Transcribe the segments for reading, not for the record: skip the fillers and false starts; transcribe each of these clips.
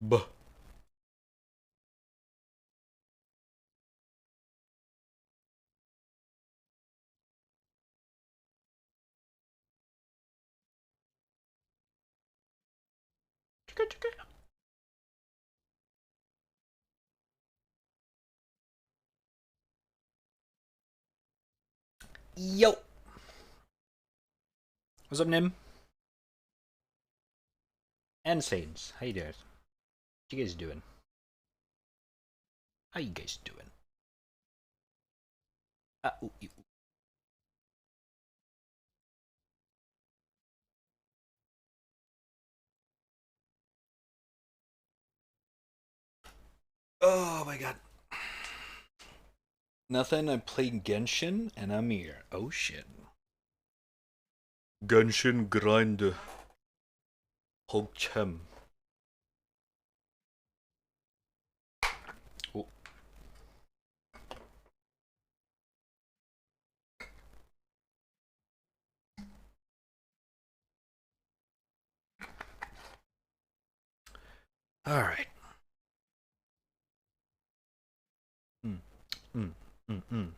Buh. Chicka, chicka. Yo. What's up, Nim? And Saints. How you doing? What you guys doing? How you guys doing? Ooh, ooh. Oh my god. Nothing. I'm playing Genshin and I'm here. Oh shit. Genshin grind. Hogchem. Oh. Alright. Mm. Mm. Mm. Mm.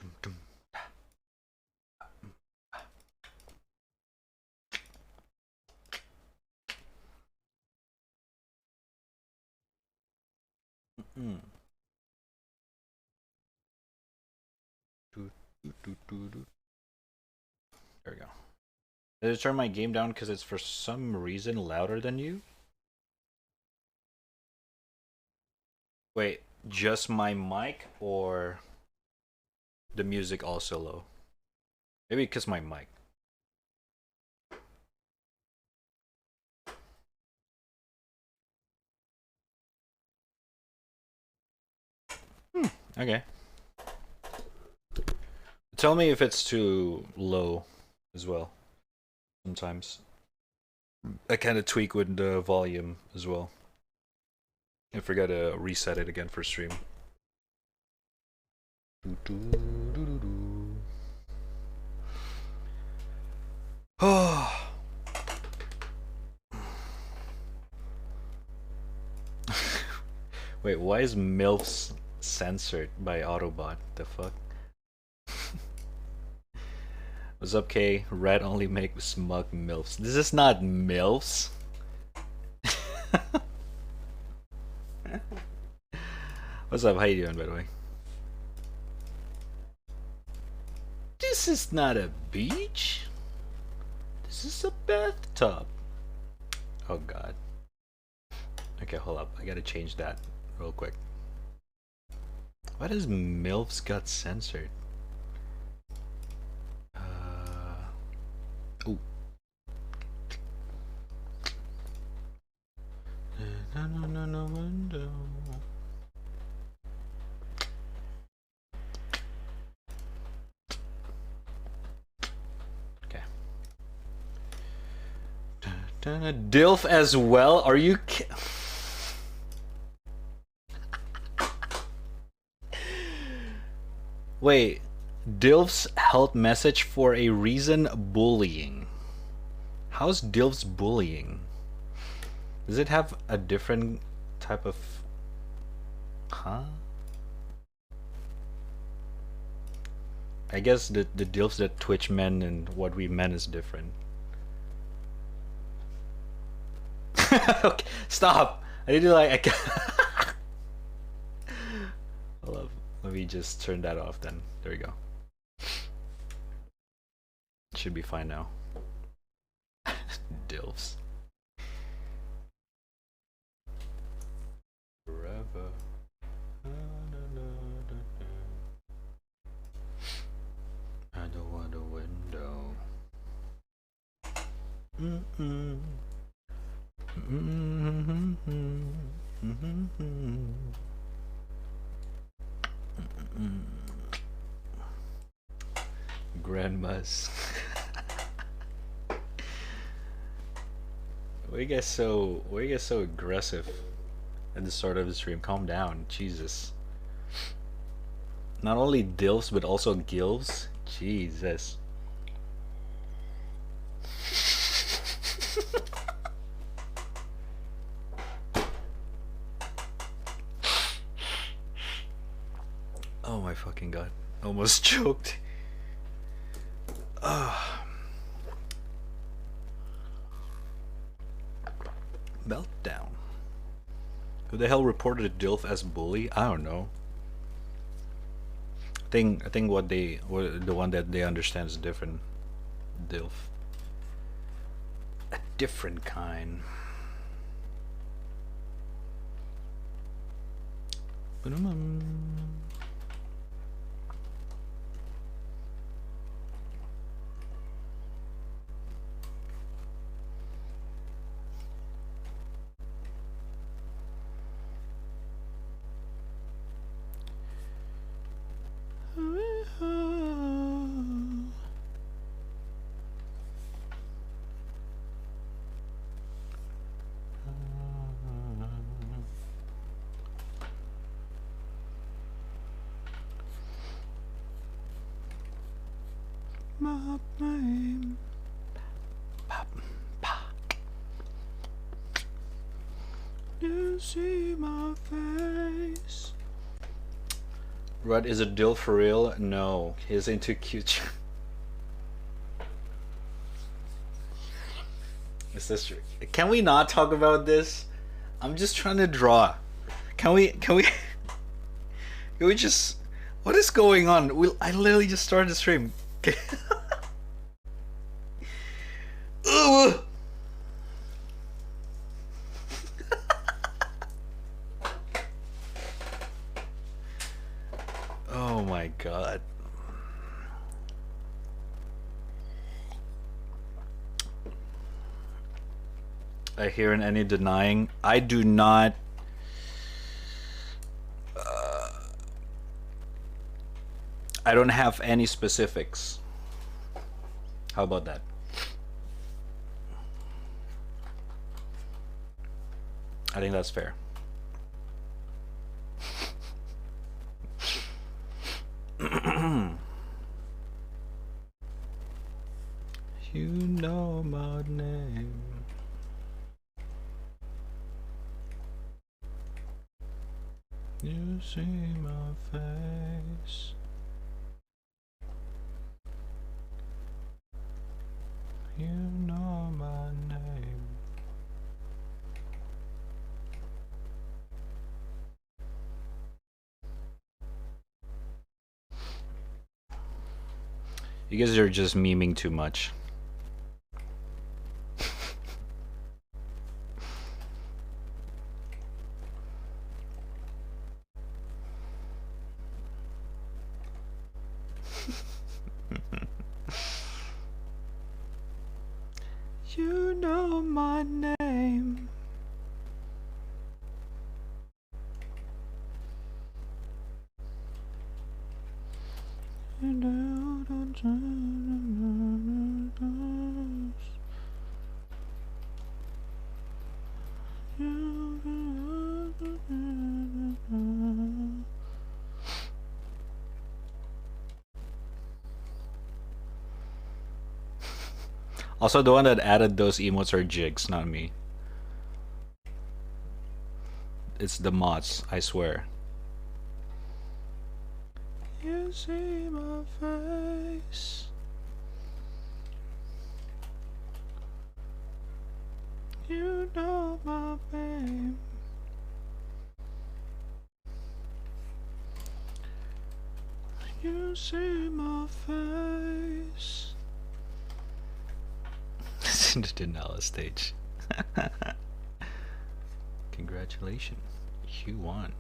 Dum, dum. Mm. Do, do, do, do, do. There we go. Did it turn my game down because it's for some reason louder than you? Wait, just my mic or the music also low? Maybe because my mic. Okay. Tell me if it's too low as well. Sometimes. I kind of tweak with the volume as well. I forgot to reset it again for stream. Oh. Wait, why is MILFs censored by Autobot? The fuck? What's up, K? Red only make smug MILFs. This is not MILFs. What's up? How you doing, by the way? This is not a beach. This is a bathtub. Oh god. Okay, hold up. I gotta change that real quick. Why does MILFs got censored? Ooh. No window. Okay. DILF as well? Are you Wait, DILF's health message for a reason bullying. How's DILF's bullying? Does it have a different type of... Huh? I guess the DILFs that Twitch men and what we men is different. Okay, stop! I need to like... Hold up. Let me just turn that off then. There we go. Should be fine now. DILFs. Forever. I don't want a window. Mm-mm. Mm-hmm. Mm-hmm. Grandmas. Why you guys so aggressive at the start of the stream? Calm down, Jesus. Not only dilfs, but also gills. Jesus. Oh my fucking god. Almost choked. Meltdown. Who the hell reported a DILF as bully? I don't know. I think the one that they understand is different. DILF. A different kind. My name. You see my face. Rudd is a dill for real? No, he's into cute. Is this true? Can we not talk about this? I'm just trying to draw. Can we can we just, what is going on? I literally just started the stream. Ugh. Oh my god. I hear any denying. I do not. I don't have any specifics. How about that? I think that's fair. You know my name. You see my face. You know my name. You guys are just memeing too much. You know my name. Also, the one that added those emotes are Jigs, not me. It's the mods, I swear. You see my face. You know my name. You see my face. It's in the Denali stage. Congratulations, you won.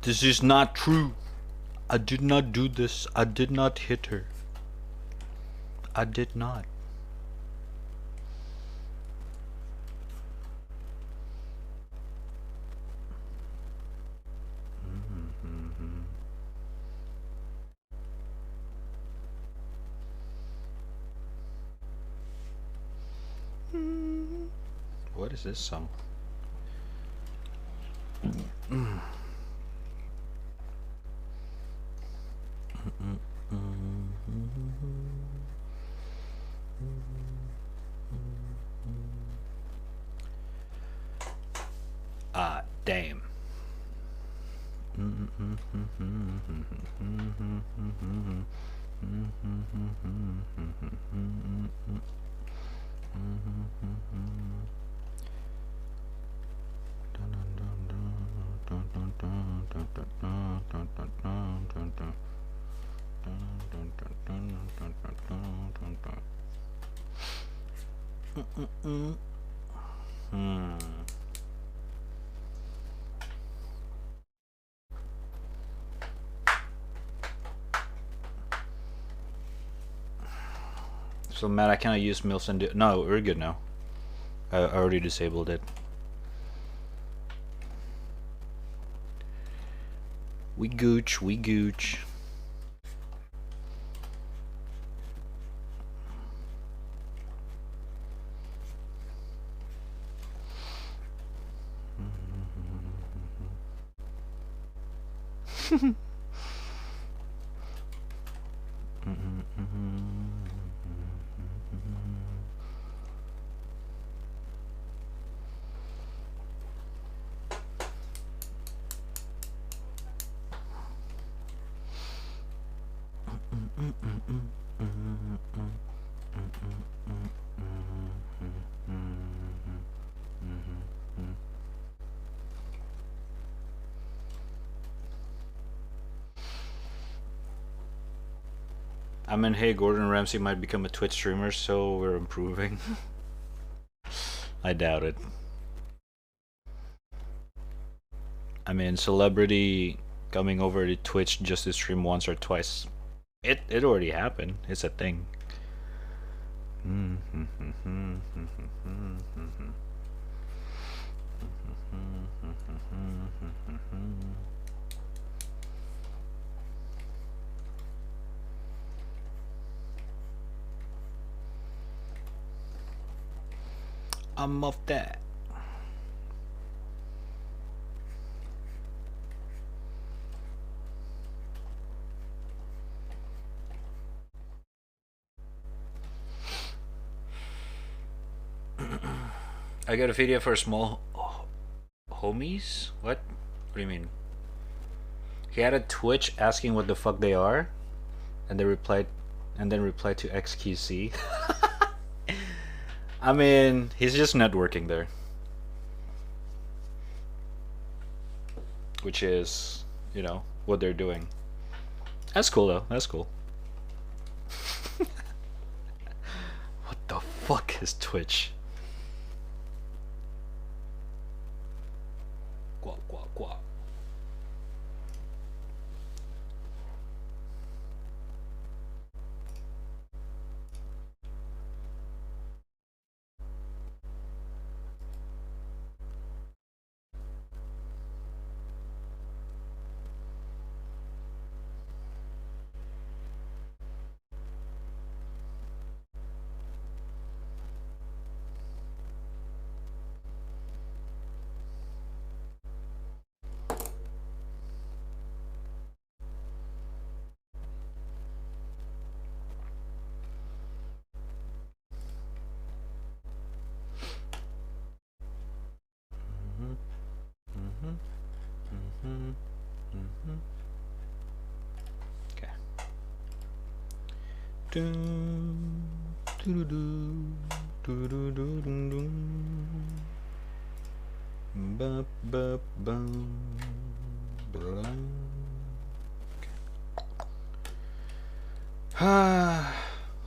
This is not true. I did not do this. I did not hit her. I did not. What is this song? Ah, damn. So Matt, I cannot use MILFs and no, we're good now. I already disabled it. We gooch, we gooch. I mean, hey, Gordon Ramsay might become a Twitch streamer, so we're improving. I doubt it. I mean, celebrity coming over to Twitch just to stream once or twice. It already happened. It's a thing. I'm off that. I got a video for small homies? What? What do you mean? He had a Twitch asking what the fuck they are, and they replied, and then replied to XQC. I mean, he's just networking there. Which is, you know, what they're doing. That's cool though, that's cool. What the fuck is Twitch? Quack, quack, quack. Okay.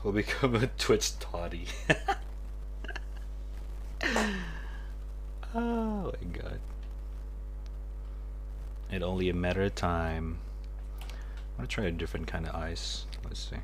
We'll become a Twitch toddy. Oh my god. It only a matter of time. I'm gonna try a different kind of ice. Let's see.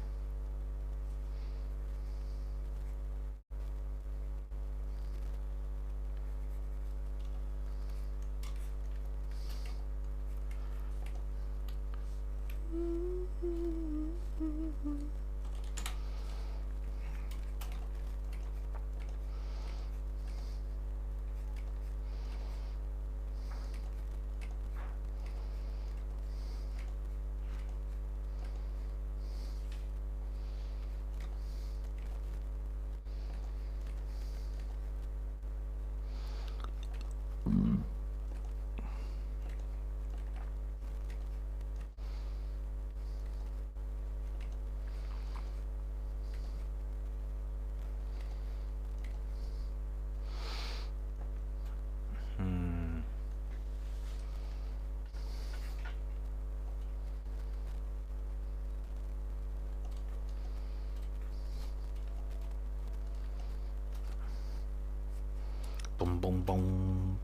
Boom, boom, boom.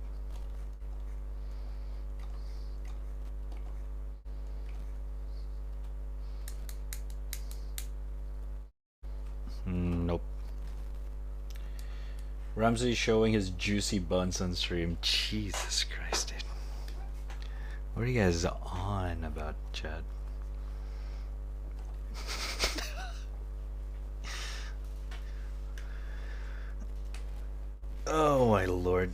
Nope. Ramsey showing his juicy buns on stream. Jesus Christ, dude. What are you guys on about, chat? Oh my lord.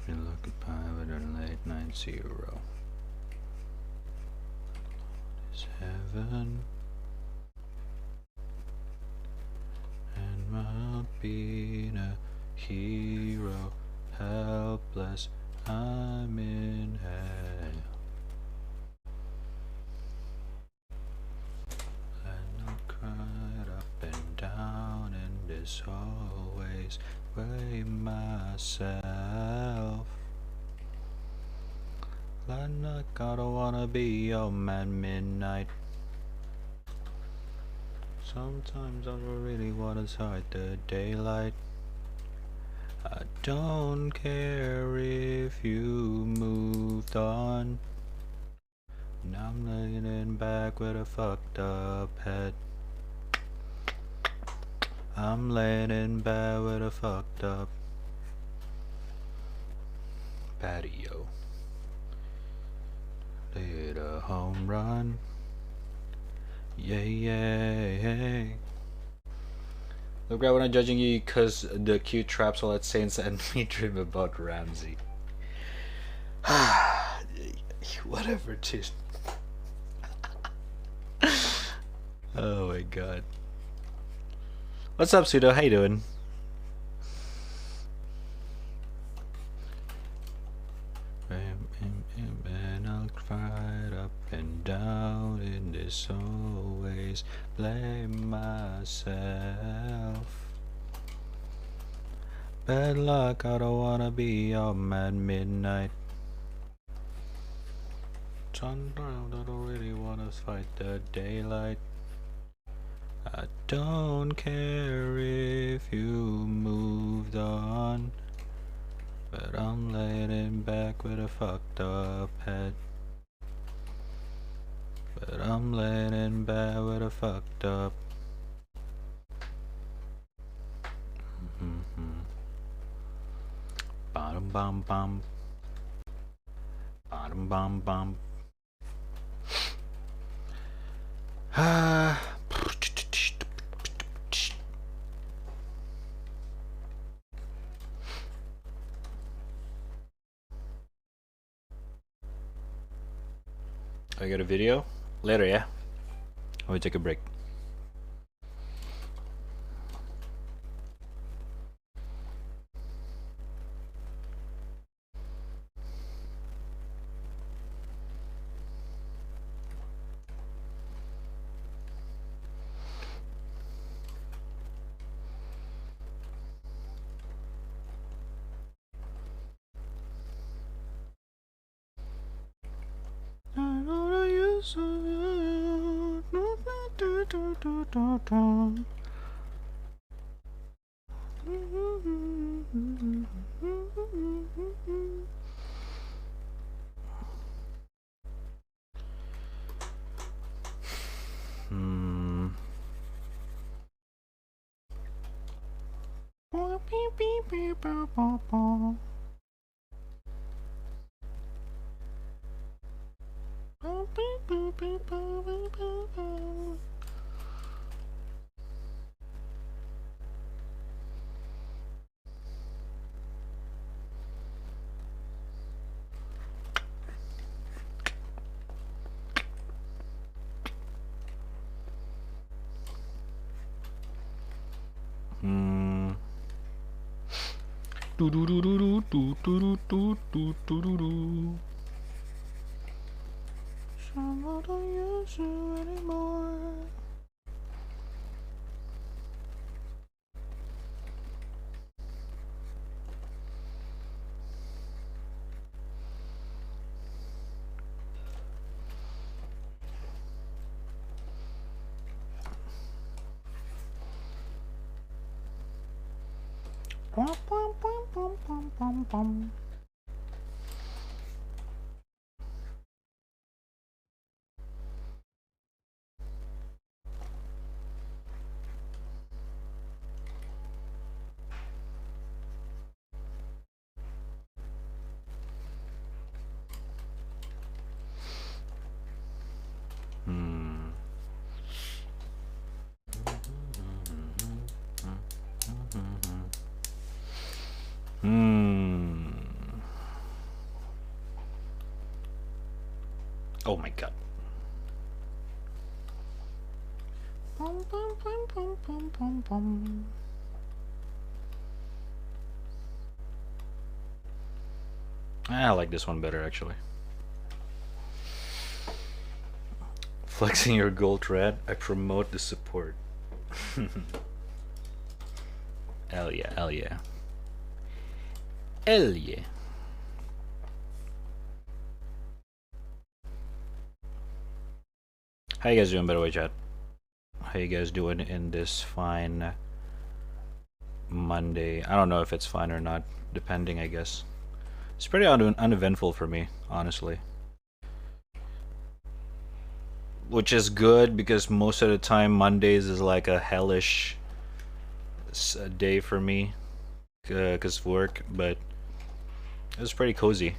You look at private or late night 0. Is heaven and my being a hero, helpless, I'm in hell. And I cried up and down in this always way myself. Like I don't wanna be your man midnight. Sometimes I don't really wanna start the daylight. I don't care if you moved on. Now I'm laying back with a fucked up head. I'm laying in bed with a fucked up patio. Hit a home run. Yay, yay. Look, right when I'm judging you because the cute traps all at Saints and me dream about Ramsey. Whatever, dude. Oh my god. What's up, Pseudo? How you doing? And I'll cry up and down in this always blame myself. Bad luck, I don't wanna be on at midnight. Sundown, I don't really wanna fight the daylight. I don't care if you moved on, but I'm laying back with a fucked up head. But I'm laying in bed with a fucked up. Bottom bum bum. Bottom bum bum. Ah. I got a video later, yeah. I will take a break. Someone don't use you anymore. Oh my god. I like this one better actually. Flexing your gold red, I promote the support. Hell yeah, hell yeah. Hell yeah. How you guys doing, by the way, chat? How you guys doing in this fine Monday? I don't know if it's fine or not, depending, I guess. It's pretty uneventful for me, honestly. Which is good, because most of the time Mondays is like a hellish day for me, because of work, but it was pretty cozy,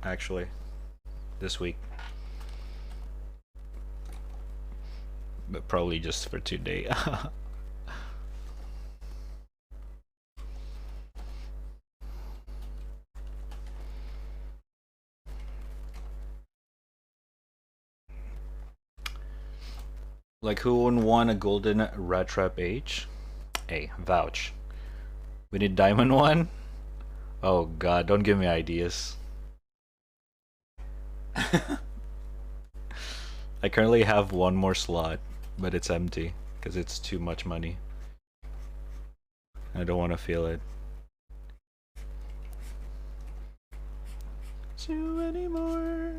actually, this week. But probably just for today. Like, who wouldn't want a golden raddtrap H? Hey, vouch. We need diamond one? Oh god, don't give me ideas. I currently have one more slot, but it's empty because it's too much money. I don't want to feel it. Too anymore.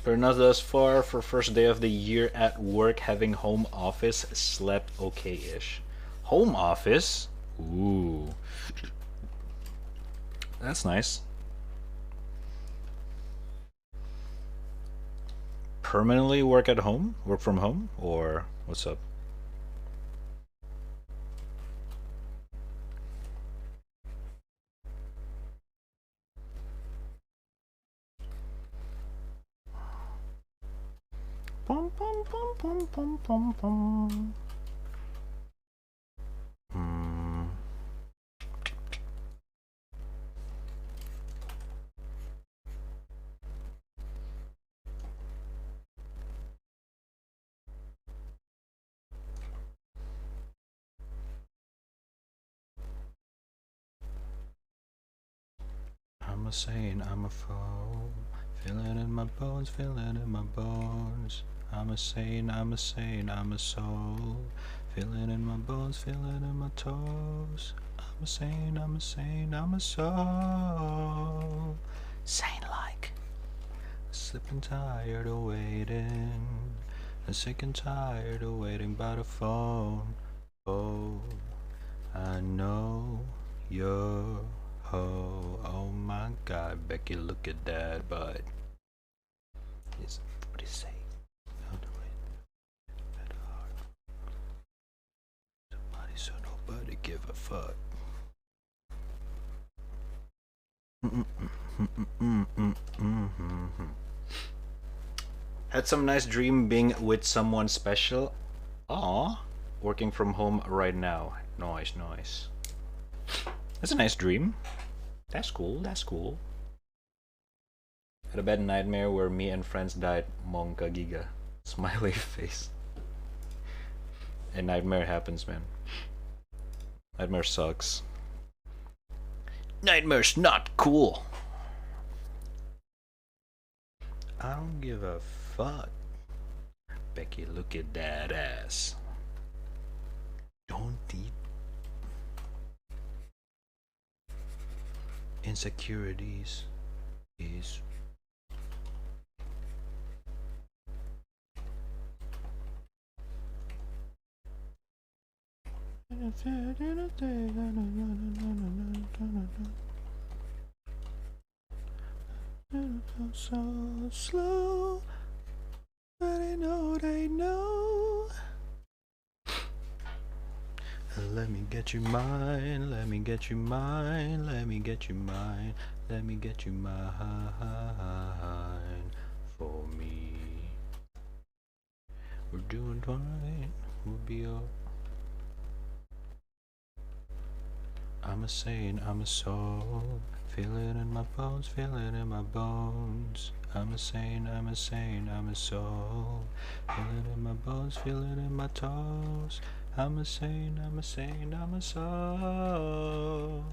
We're not thus far for first day of the year at work, having home office, slept okay-ish. Home office? Ooh. That's nice. Permanently work at home? Work from home? Or what's up? Pum, pum, pum, pum, pum, pum, pum. I'm a saint, I'm a foe. Feel it in my bones, feel it in my bones. I'm a saint, I'm a saint, I'm a soul. Feel it in my bones, feel it in my toes. I'm a saint, I'm a saint, I'm a soul. Saint-like. Sick and tired of waiting. I'm sick and tired of waiting by the phone. Oh, I know you're oh my god, Becky, look at that butt. What do you say? Somebody so nobody give a fuck. Had some nice dream being with someone special. Aw, working from home right now. Nice, nice. That's a nice dream. That's cool, that's cool. Had a bad nightmare where me and friends died. Monka Giga. Smiley face. And nightmare happens, man. Nightmare sucks. Nightmare's not cool. I don't give a fuck. Becky, look at that ass. Don't eat. Insecurities is so slow, but I know they know. Let me get you mine, let me get you mine, let me get you mine, let me get you mine for me. We're doing fine, we'll be all. I'm a saint, I'm a soul, feel it in my bones, feel it in my bones. I'm a saint, I'm a saint, I'm a soul, feel it in my bones, feel it in my toes. I'm a saint, I'm a saint, I'm a soul.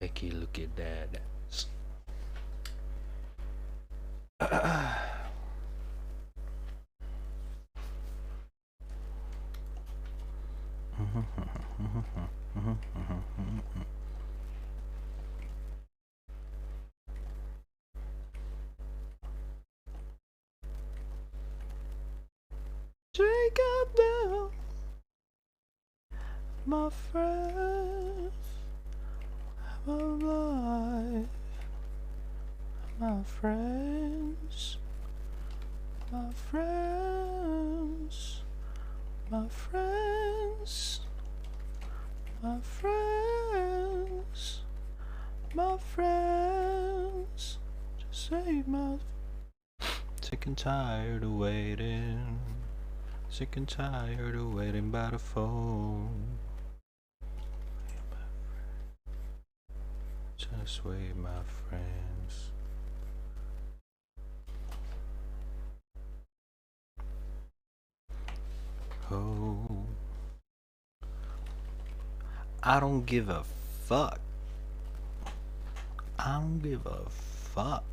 Becky, look at that. Jacob Bell, my friend, my life, my friends, my friends, my friends, my friends, my friends. Just say my. Sick and tired of waiting. Sick and tired of waiting by the phone. Just wait, my friends. Oh, I don't give a fuck. I don't give a fuck.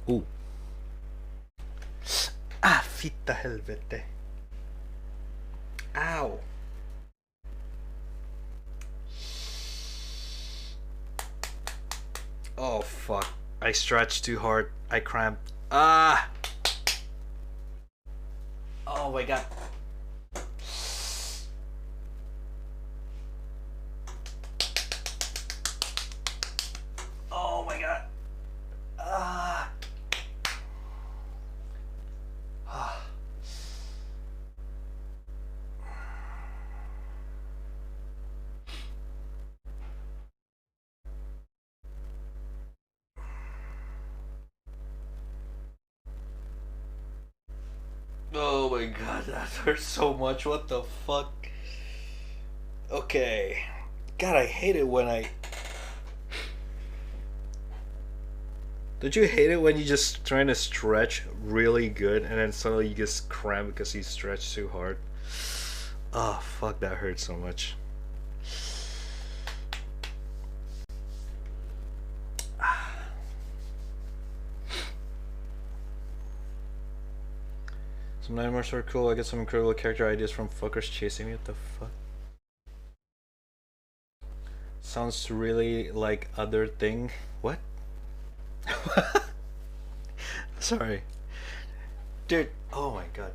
Ooh. Ah, fitta helvete. Ow. Oh fuck. I stretched too hard. I cramped. Ah. Oh my god. Oh my god. Ah. Ah. Oh my god, that hurts so much. What the fuck? Okay. God, I hate it when I. Don't you hate it when you just trying to stretch really good and then suddenly you just cramp because you stretch too hard? Oh fuck, that hurts so much. Some nightmares are cool. I get some incredible character ideas from fuckers chasing me. What the fuck? Sounds really like other thing. What? Sorry. Dude, oh my god.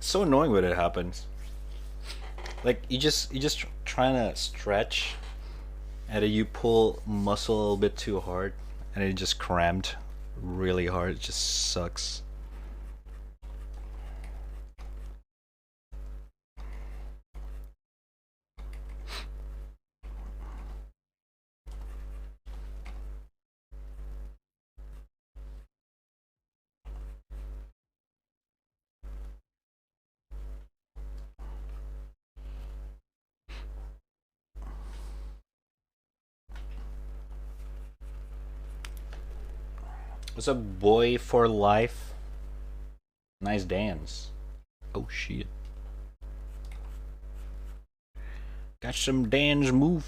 So annoying when it happens. Like you just trying to stretch and then you pull muscle a little bit too hard and it just cramped really hard. It just sucks. What's up, boy for life? Nice dance. Oh shit. Got some dance move.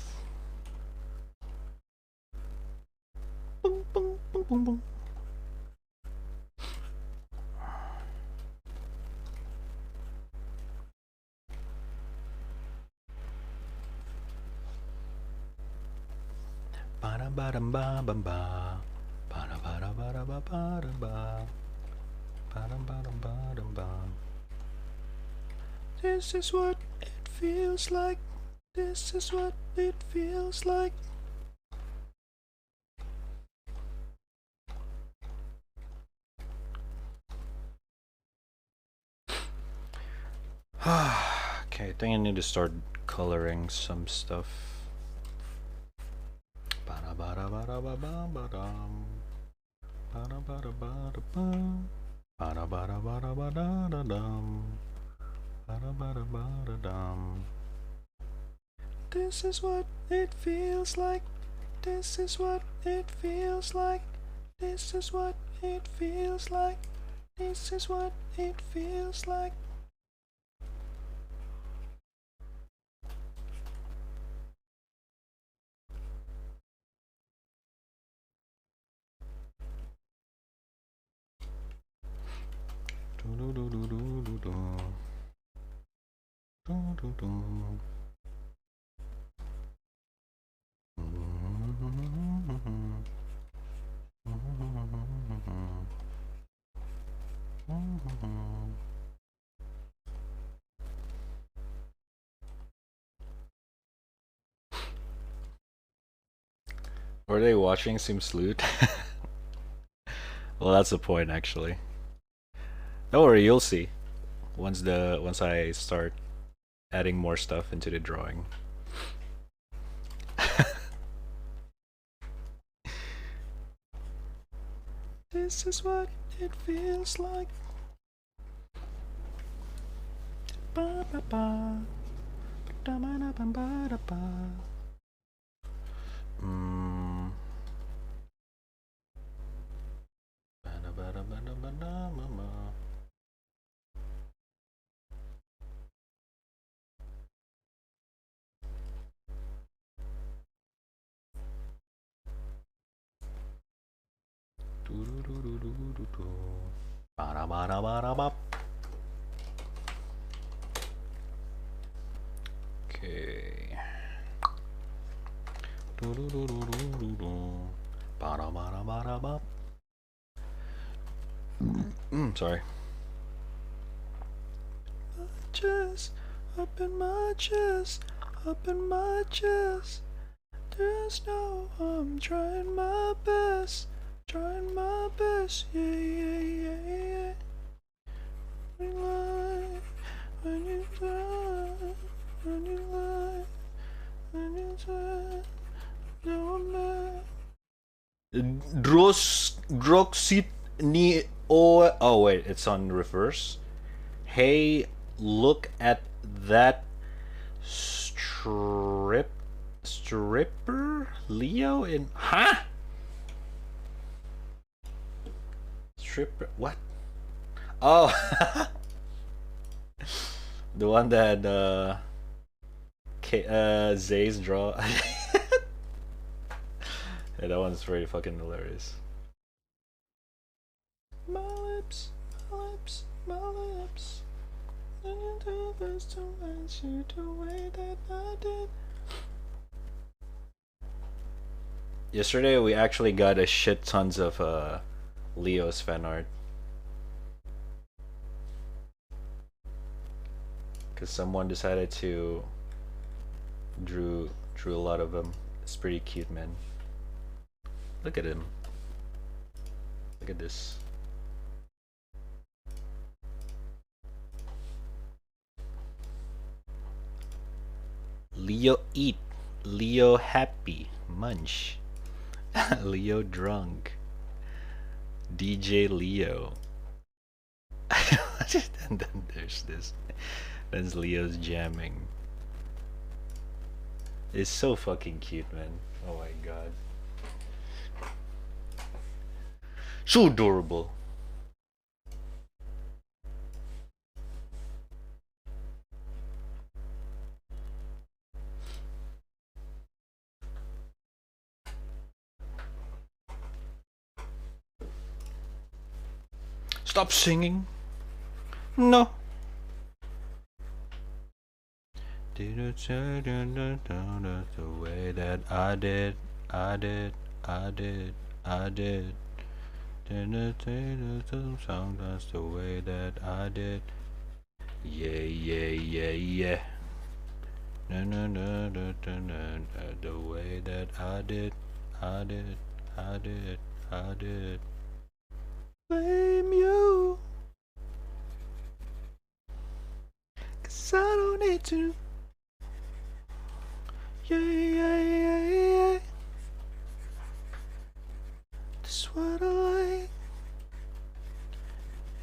Boom, boom, boom, boom, boom. Ba ba ba ba ba ba ba ba ba ba ba ba ba ba. This is what it feels like. This is what it feels like. Okay, I think I need to start coloring some stuff. This is what it feels like. This is what it feels like. This is what it feels like. This is what it feels like. Were they watching Sim Salute? Well, that's the point, actually. Don't worry, you'll see. Once I start adding more stuff into the drawing. This is what it feels like. Ba ba ba. Ba ba ba ba ba. Okay. Sorry. Chest, up in my chest, up in my chest. There's no, I'm trying my best, yeah, yeah, yeah, yeah. When you lie, when you lie, when you lie, when you lie, don't lie. Droxit ni oh wait, it's on reverse. Hey, look at that stripper Leo in stripper what? Oh, the one that Zay's draw. Yeah, that one's very fucking hilarious. My lips, my lips, my lips. And you do this to let you the way that I did. Yesterday we actually got a shit tons of Leo's fan art. Cause someone decided to drew a lot of them. It's pretty cute, man. Look at him. Look at this. Leo eat, Leo happy, munch. Leo drunk. DJ Leo. And then there's this. Then Leo's jamming. It's so fucking cute, man. Oh my god. So adorable. Stop singing. No. The way that I did. Sometimes the way that I did. Yeah. No, the way that I did. I did. Blame you. 'Cause I don't need to. Yeah. That's what I like.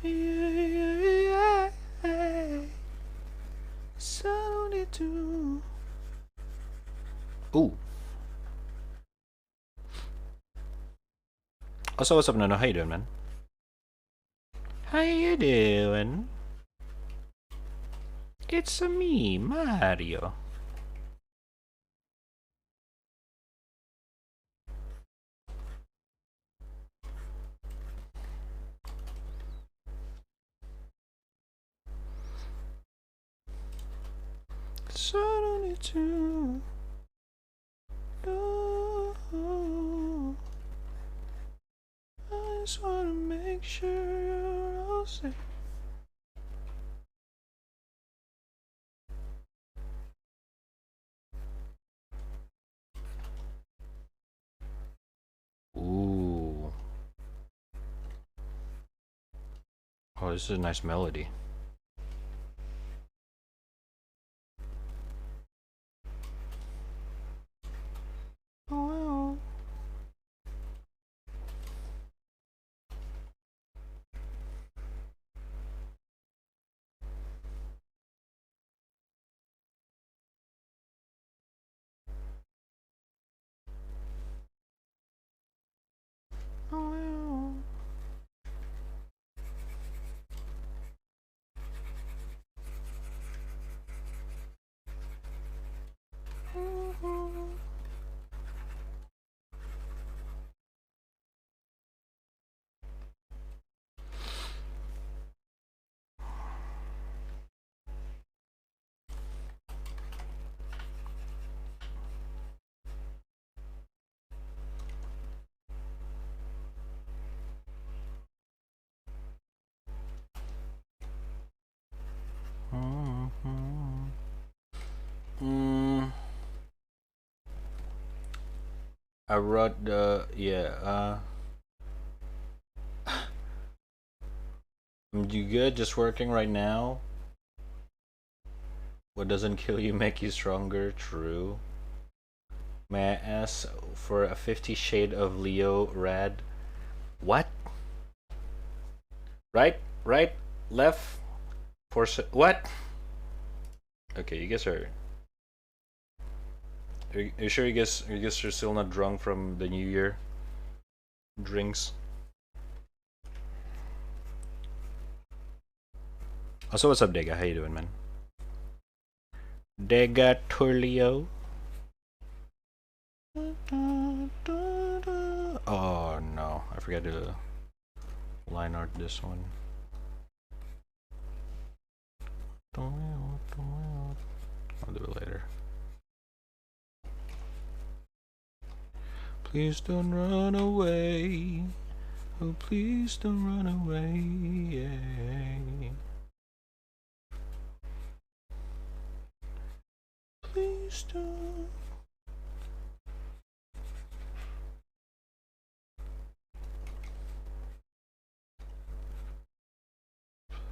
Yeah. So I don't need to. Ooh. Also, what's up, Nono? How you doing, man? How you doing? It's me, Mario. So I don't need to. No. I just wanna make sure you're all safe. Ooh. Oh, this is a nice melody. Oh. Oh. Mm, I wrote the you good? Just working right now? What doesn't kill you make you stronger? True. May I ask for a 50 Shade of Leo rad? What? Right? Left? What? Okay, you guys are. Are you sure you guys are still not drunk from the New Year drinks? Also, what's up, Dega? How you doing, man? Dega Turlio. Oh no, I forgot to line art this one. I'll do it later. Please don't run away. Oh, please don't run away. Please don't.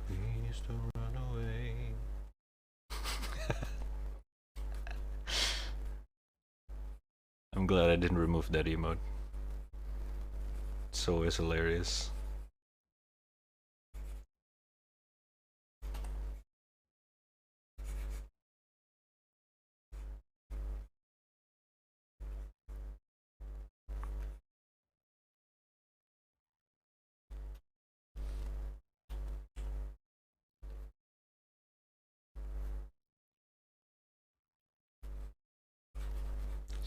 Please don't run away. I'm glad I didn't remove that emote. It's always hilarious.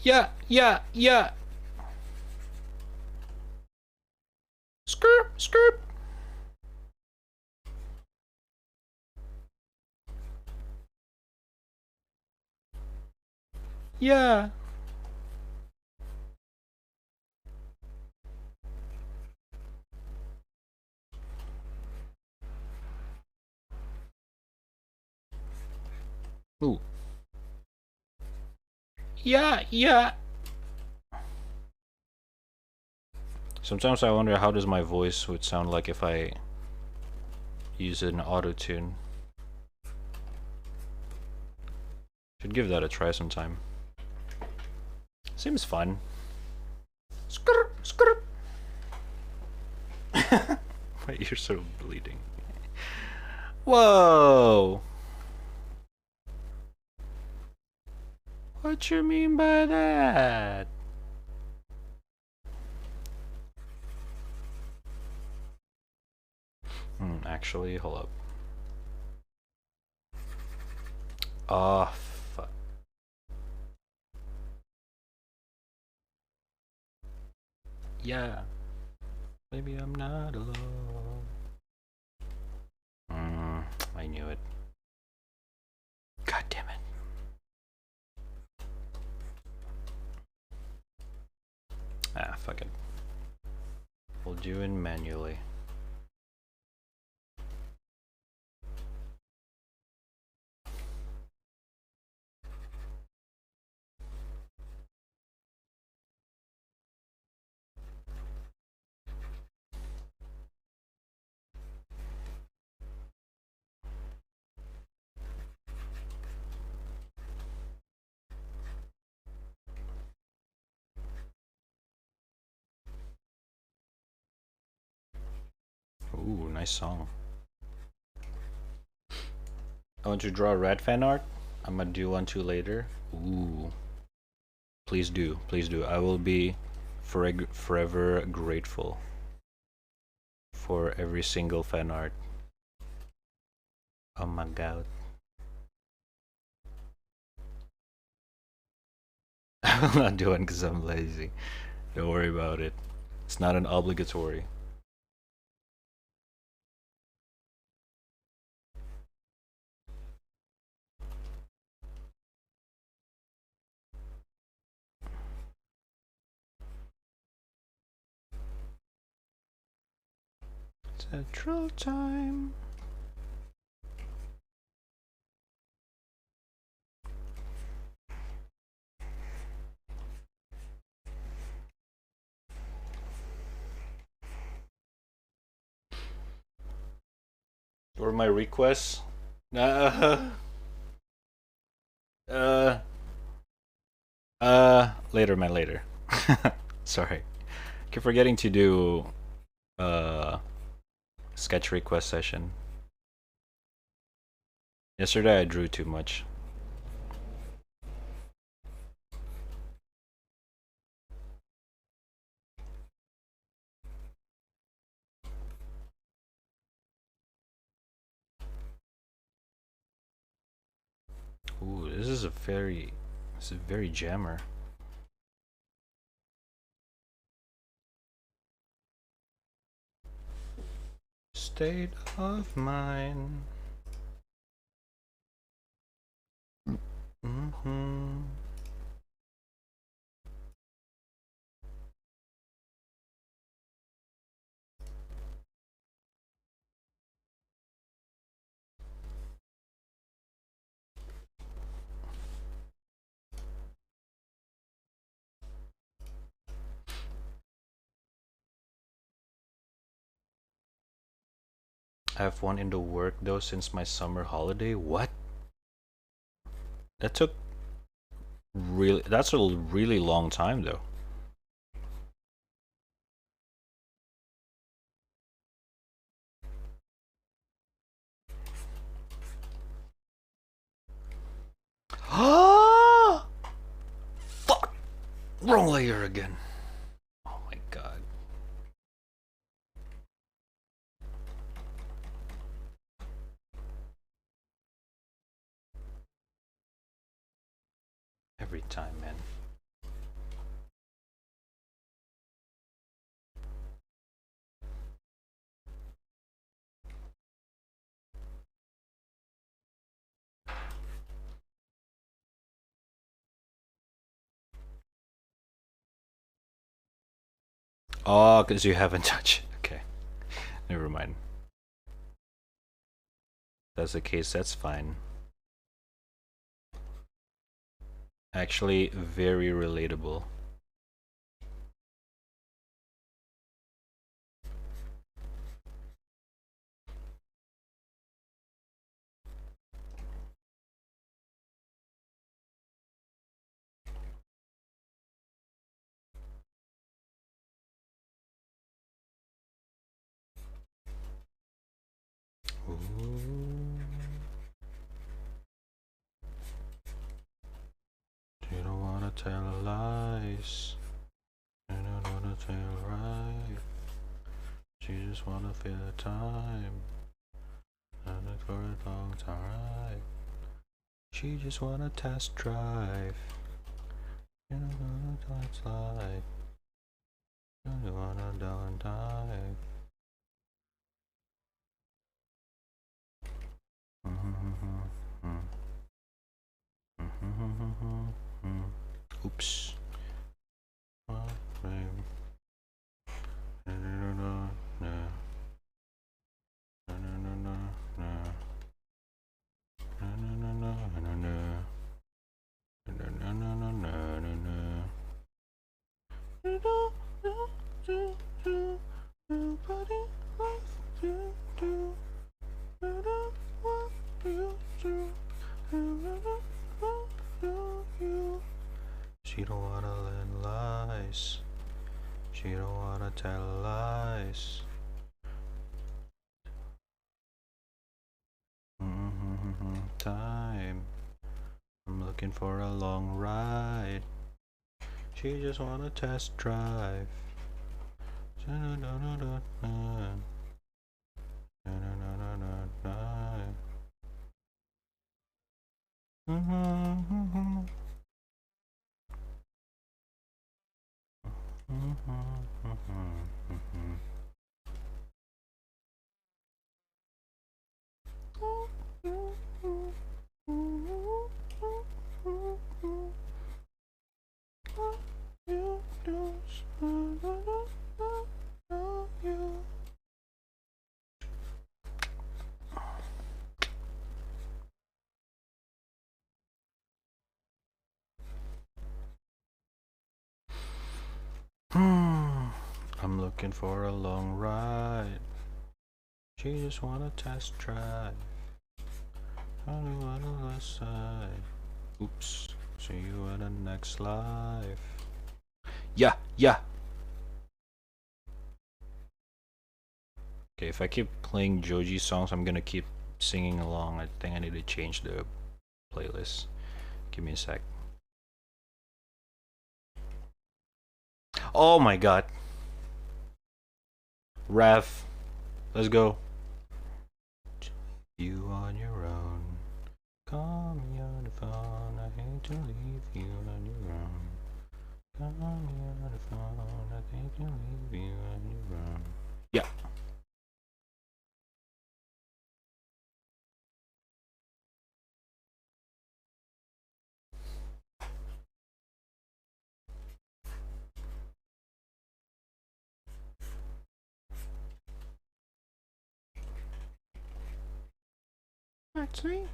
Yeah, yeah, yeah. Skirp, skirp. Yeah. Ooh. Yeah, yeah. Sometimes I wonder how does my voice would sound like if I use an auto tune. Should give that a try sometime. Seems fun. Skr, skr. My ears are bleeding. Whoa! What you mean by that? Actually, hold up. Oh, fuck. Yeah. Maybe I'm not alone. I knew it. God damn it. Ah, fuck it. We'll do it manually. Ooh, nice song. I want to draw red fan art. I'm gonna do one too later. Ooh. Please do. Please do. I will be forever grateful for every single fan art. Oh my god. I'm not doing because I'm lazy. Don't worry about it. It's not an obligatory. Central time. Or my requests. Uh, uh, later, man, later. Sorry. Keep forgetting to do, sketch request session. Yesterday I drew too much. Ooh, this is very jammer. State of mind. Mm-hmm. I have one in the work though since my summer holiday. What? That took that's a really long time though. Ah! Fuck! Wrong layer again. Oh my god. Every time, man. Oh, because you haven't touched it. Okay. Never mind. If that's the case, that's fine. Actually, very relatable. Ooh. You don't wanna tell lies. You don't wanna tell right. She just wanna feel the time. And it for a long time. She just wanna test drive. You don't wanna tell it's like. You don't wanna dull and die. Oops. She don't wanna learn lies. She don't wanna tell lies. Time. I'm looking for a long ride. She just wanna test drive. I'm looking for a long ride. She just wanna test drive. I don't wanna side. Oops. See you in the next life. Yeah, yeah. Okay, if I keep playing Joji songs, I'm gonna keep singing along. I think I need to change the playlist. Give me a sec. Oh my god. Rev. Let's go. You on your own. Call me on the phone. I hate to leave you on your own. Call me on the phone. I hate to leave you on your own. Yeah. Actually.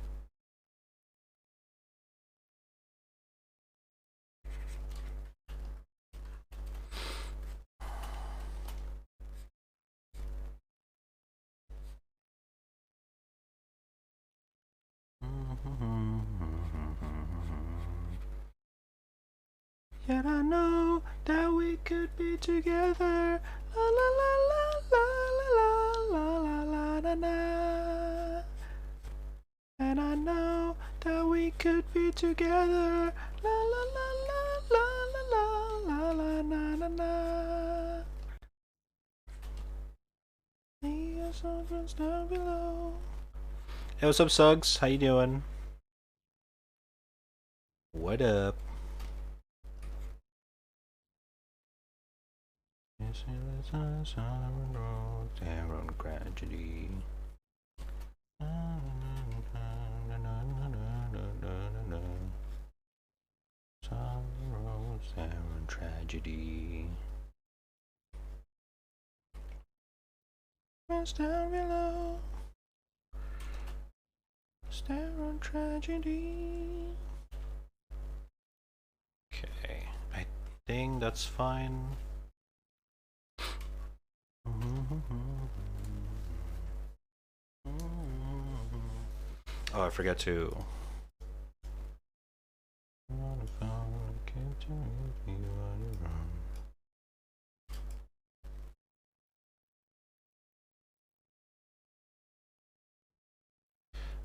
Yet I know that we could be together. La la la la la la la la la la la. And I know that we could be together. La la la la la la la la la la la. Leave your songs down below. Hey, what's up, Suggs? How you doing? What up? Tragedy. Sorrow, and tragedy. Down below. Stare on tragedy. Okay, I think that's fine. Oh, I forgot to.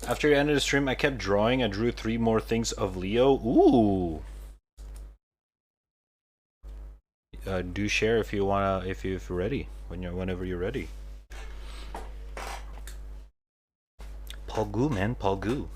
After the end of the stream, I kept drawing. I drew 3 more things of Leo. Ooh. Do share if you wanna, if you're ready, whenever you're ready. Paul Gu, man, Paul Gu.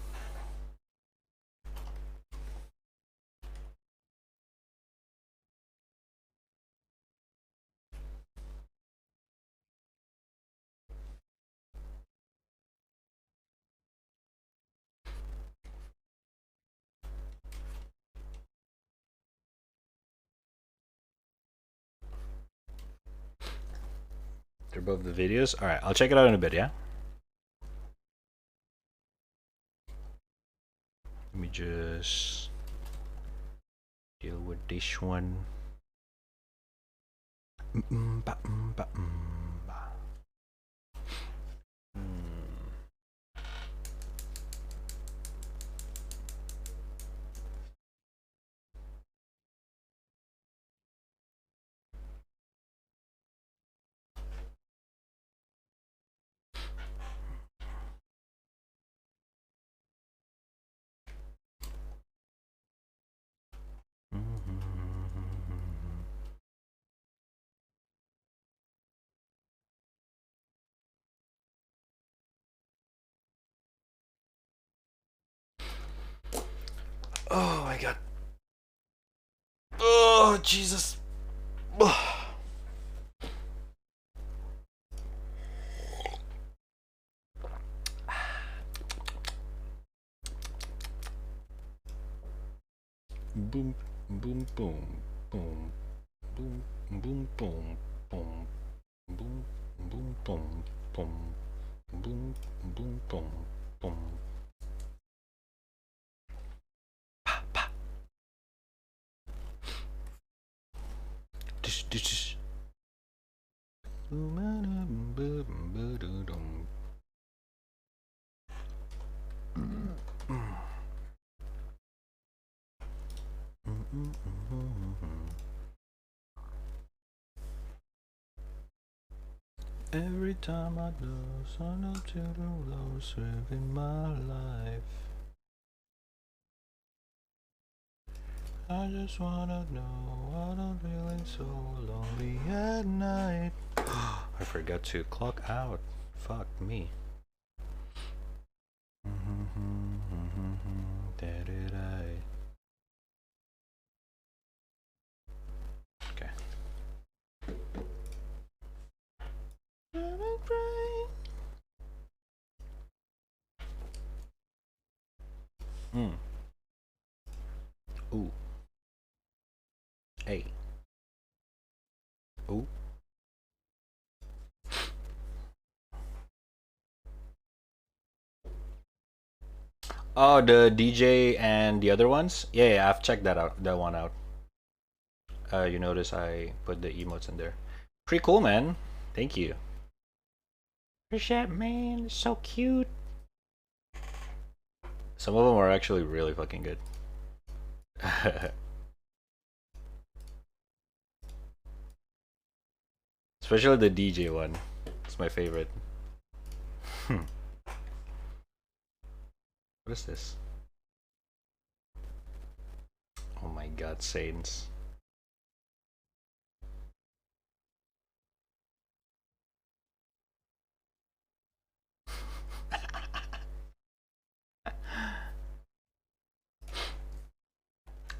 They're both the videos. All right, I'll check it out in a bit. Yeah. Let me just deal with this one. Oh my god. Oh Jesus. Boom, boom, boom, boom, boom, boom, boom, boom, boom, boom, boom, boom, boom, boom, boom, boom. Pa, pa. Dish, dish. Every time I lose, I know to the lows within my life. I just wanna know what I'm feeling so lonely at night. I forgot to clock out. Fuck me. Did I? Okay. Ooh. Hey. Ooh. Oh, the DJ and the other ones? Yeah, I've checked that one out. You notice I put the emotes in there. Pretty cool, man. Thank you. Appreciate, man. So cute. Some of them are actually really fucking good. Especially the DJ one. It's my favorite. What is this? Oh my god, Saints.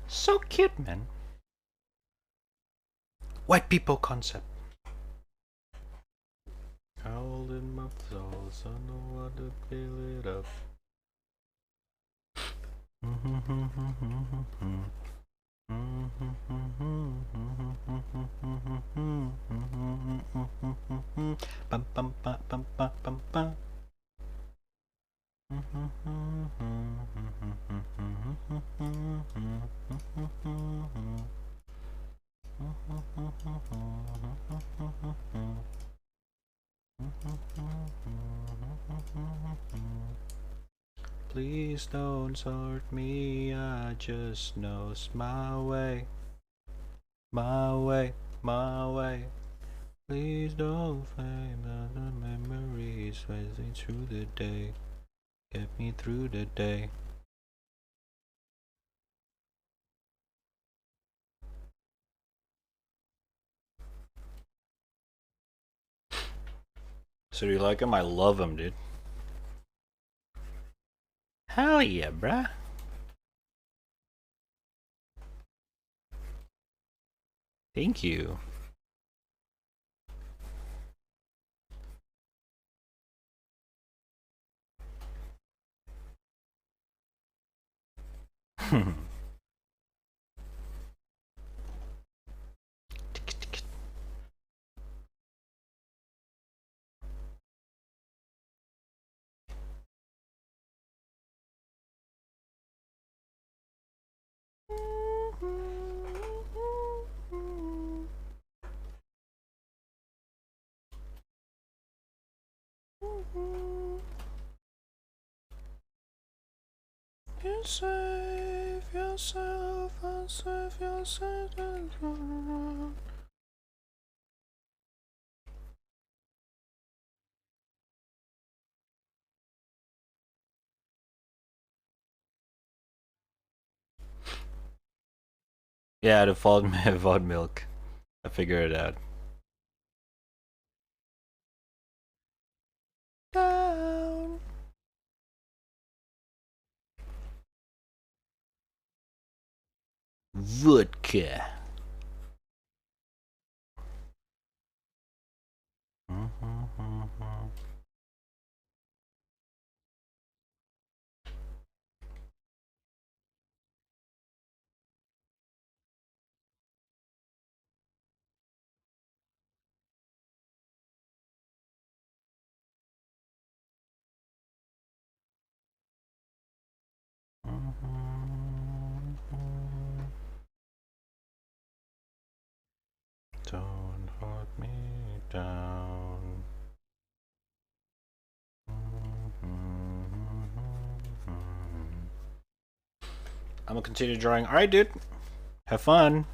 So cute, man. White people concept. Howled in my thoughts, I know how to fill it up. Bum, bum, bum, bum, bum, bum, bum. Please don't sort me, I just knows my way, my way, my way. Please don't fade the memories racing through the day. Get me through the day. So do you like him? I love him, dude. Hell yeah, bruh. Thank you. You save yourself and save yourself and run. Yeah, the fault milk. I figured it out. Down. Vodka. Don't hold me down. I'm gonna continue drawing. Alright, dude. Have fun.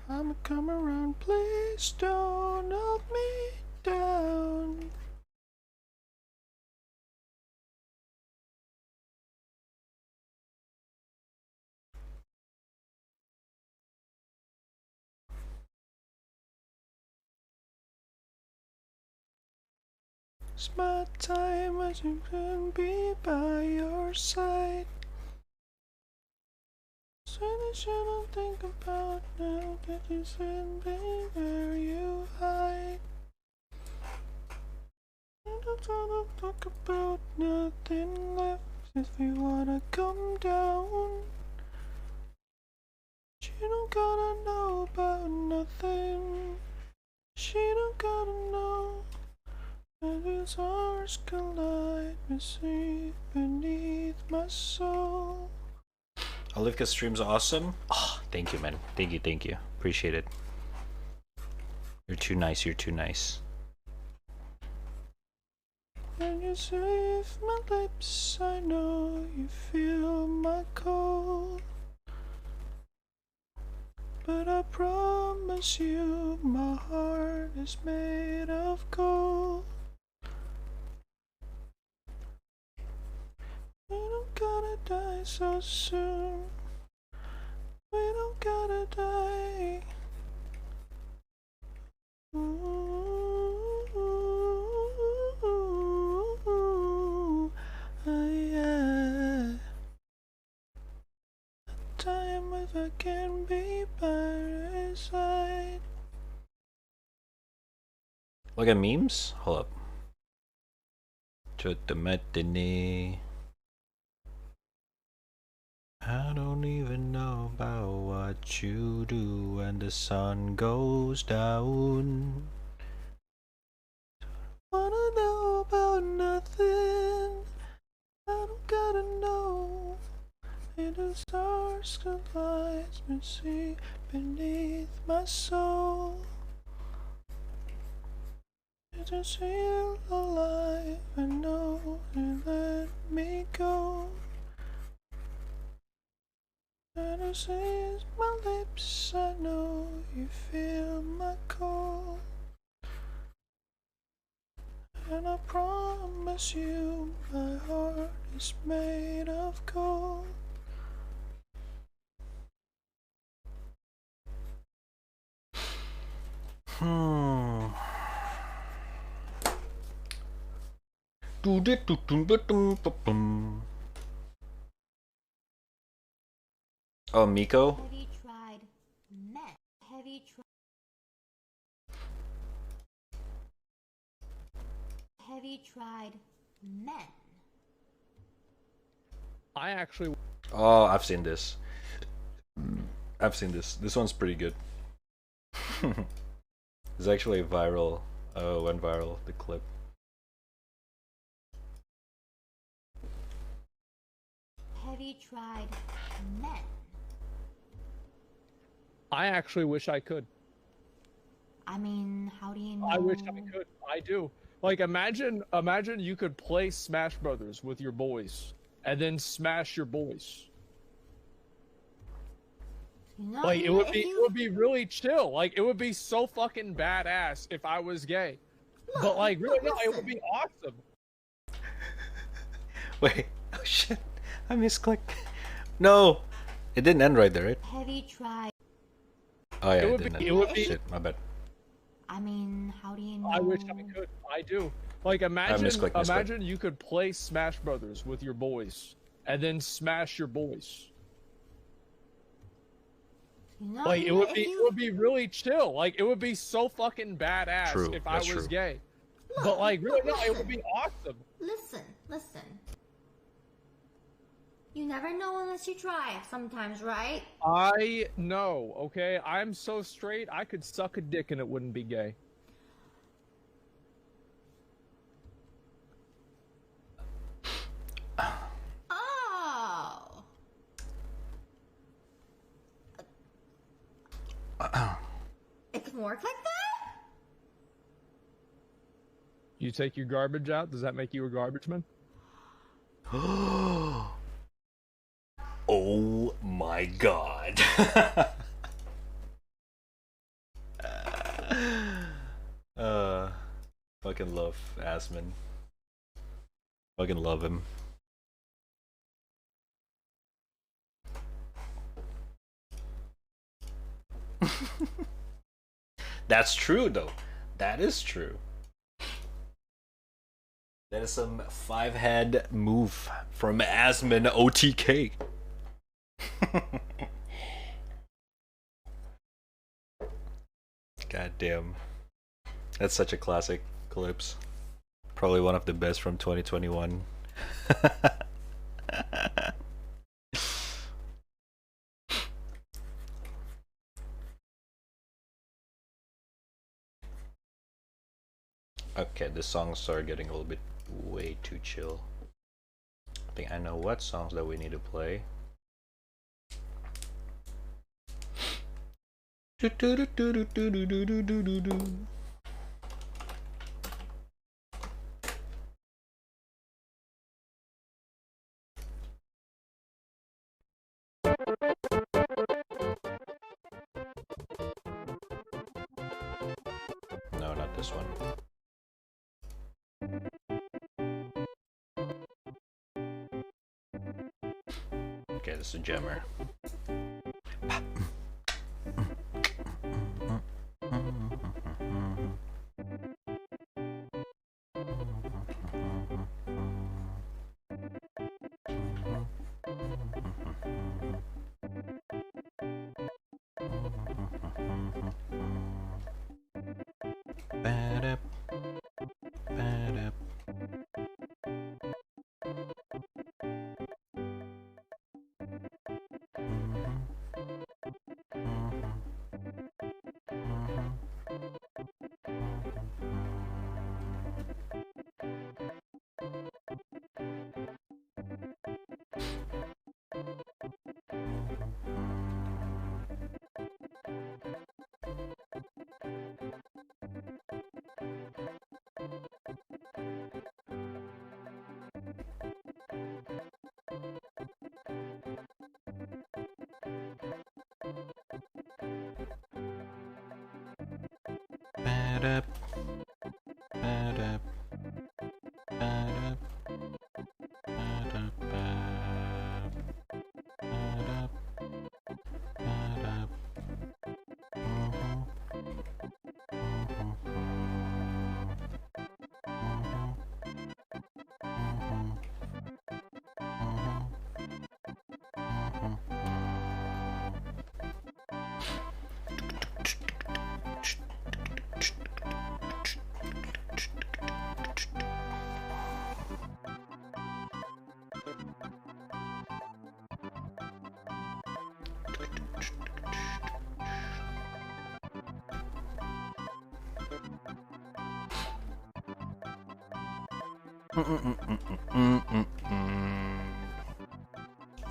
I'ma come around, please don't hold me down. It's my time, I can be by your side. So that you don't think about now that you send me where you hide. I don't wanna talk about nothing left if you wanna come down. She don't gotta know about nothing. She don't gotta know that his hearts collide beneath my soul. Olivka's stream's awesome. Oh, thank you, man. Thank you. Appreciate it. You're too nice, you're too nice. When you save my lips, I know you feel my cold. But I promise you, my heart is made of gold. We don't gotta die so soon. We don't gotta die. Ooh, yeah. Time if I can be by your side. Look at memes? Hold up. To the matinee. I don't even know about what you do when the sun goes down. Wanna know about nothing. I don't gotta know. And the stars collide and see beneath my soul. It's a seal alive. I know you let me go. And I say my lips, I know you feel my cold. And I promise you my heart is made of gold. Oh, Miko? Have you tried men? Have you tried? Have you tried men? I actually. Oh, I've seen this. I've seen this. This one's pretty good. It's actually viral. Went viral, the clip. Have you tried men? I actually wish I could. I mean, how do you know? I wish I could. I do. Like, imagine you could play Smash Brothers with your boys, and then smash your boys. You know, Like, it would be really chill. Like, it would be so fucking badass if I was gay. But like, really, no, it would be awesome. Wait, oh shit, I misclicked. No, it didn't end right there, right? Have you tried? Oh yeah, It didn't. would be. Shit, my bad. I mean, how do you know? I wish I could. I do. Like, imagine you could play Smash Brothers with your boys, and then smash your boys. You know, Like, it would be really chill. Like, it would be so fucking badass if I was gay. But like, really, no, it would be awesome. Listen. You never know unless you try sometimes, right? I know, okay? I'm so straight, I could suck a dick and it wouldn't be gay. Oh. It can work like that? You take your garbage out, does that make you a garbage man? Oh my god. Fucking love Asman. Fucking love him. That's true though. That is true. That is some 5-head move from Asman OTK. God damn. That's such a classic clips. Probably one of the best from 2021. Okay, the songs are getting a little bit way too chill. I think I know what songs that we need to play. No, not this one. Okay, this is a jammer.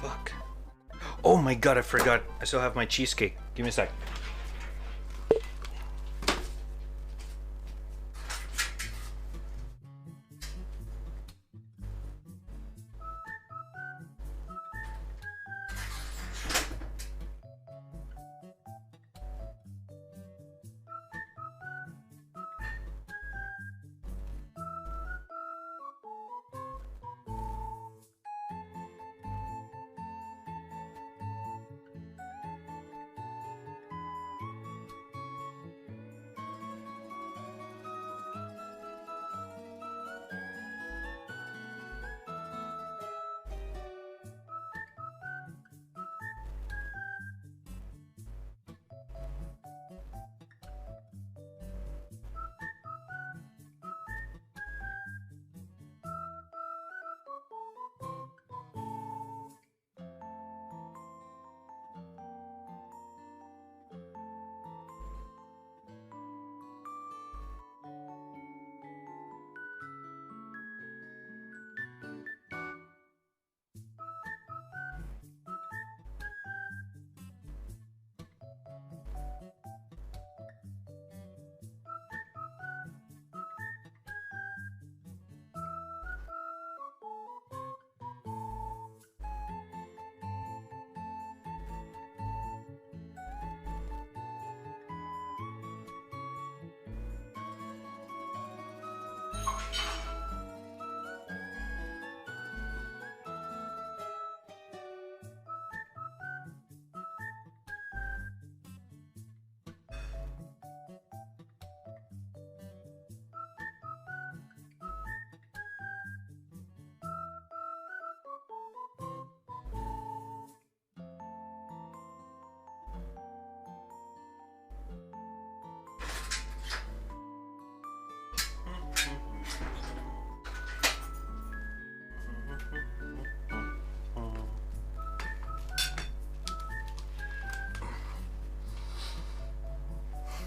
Fuck. Oh my god, I forgot. I still have my cheesecake. Give me a sec.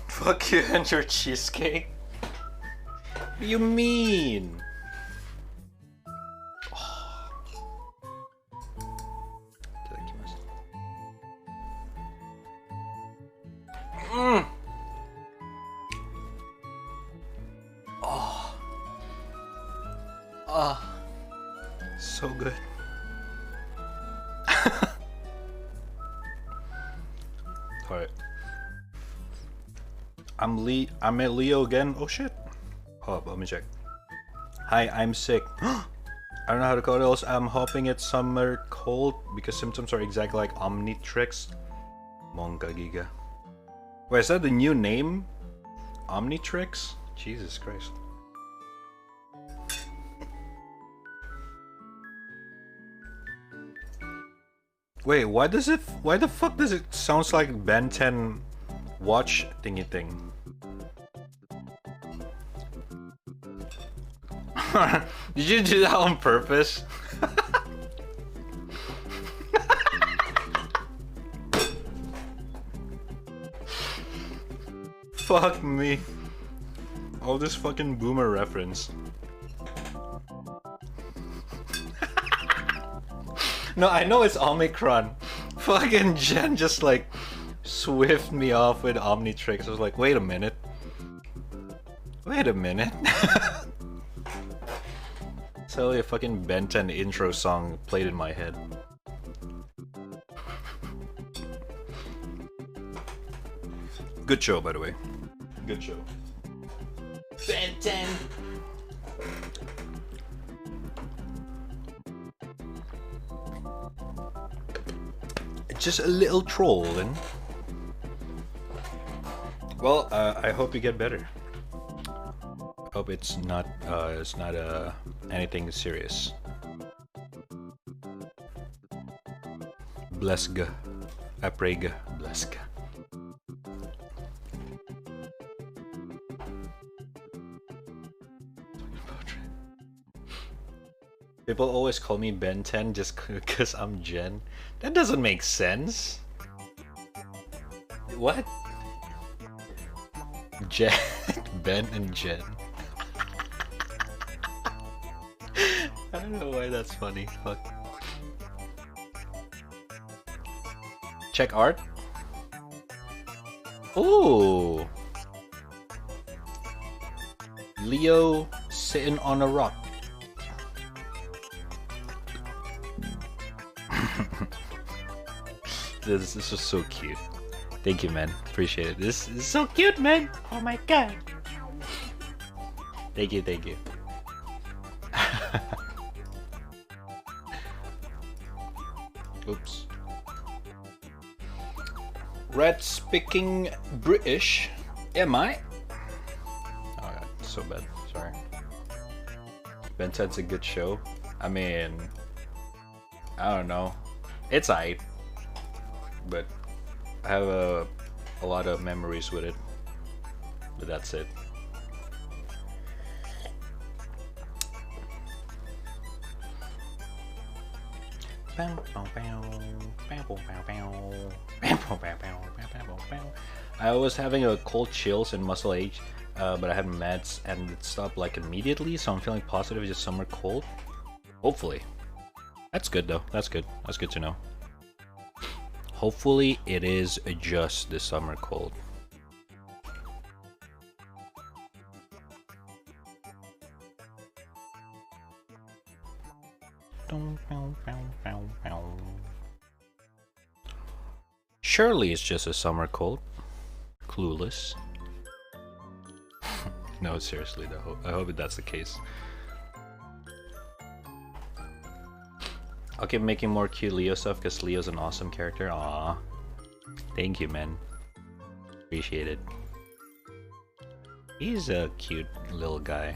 Fuck you and your cheesecake. What do you mean? Mm. Oh. Oh. So good. Alright. I'm at Leo again. Oh shit. Hold up, let me check. Hi, I'm sick. I don't know how to call those. I'm hoping it's summer cold because symptoms are exactly like Omnitrix. Monka Giga. Wait, is that the new name? Omnitrix? Jesus Christ. Wait, why the fuck does it sounds like Ben 10 watch thingy thing? Did you do that on purpose? Fuck me. All this fucking boomer reference. No, I know it's Omicron. Fucking Jen just like swift me off with Omnitrix. I was like, wait a minute. Wait a minute. It's totally a fucking Ben 10 intro song played in my head. Good show, by the way. Good show. Ben 10. Just a little trolling. Well, I hope you get better. Hope it's not anything serious. Blesga, aprega, blesga. People always call me Ben 10 just because I'm Jen. That doesn't make sense. What? Jen, Ben and Jen. I don't know why that's funny. Fuck. Check art. Ooh. Leo sitting on a rock. This is so cute. Thank you, man. Appreciate it. This is so cute, man. Oh my god. Thank you, thank you. Oops. Red speaking British. Am I? Oh god, so bad. Sorry. Ben 10's a good show. I mean, I don't know. It's aight. But I have a lot of memories with it. But that's it. I was having a cold chills and muscle ache, but I had meds and it stopped like immediately, so I'm feeling positive it's just summer cold. Hopefully. That's good though. That's good. That's good to know. Hopefully it is just the summer cold. Surely it's just a summer cold. Clueless. No, seriously though. I hope that's the case. I'll keep making more cute Leo stuff because Leo's an awesome character. Aww. Thank you, man. Appreciate it. He's a cute little guy.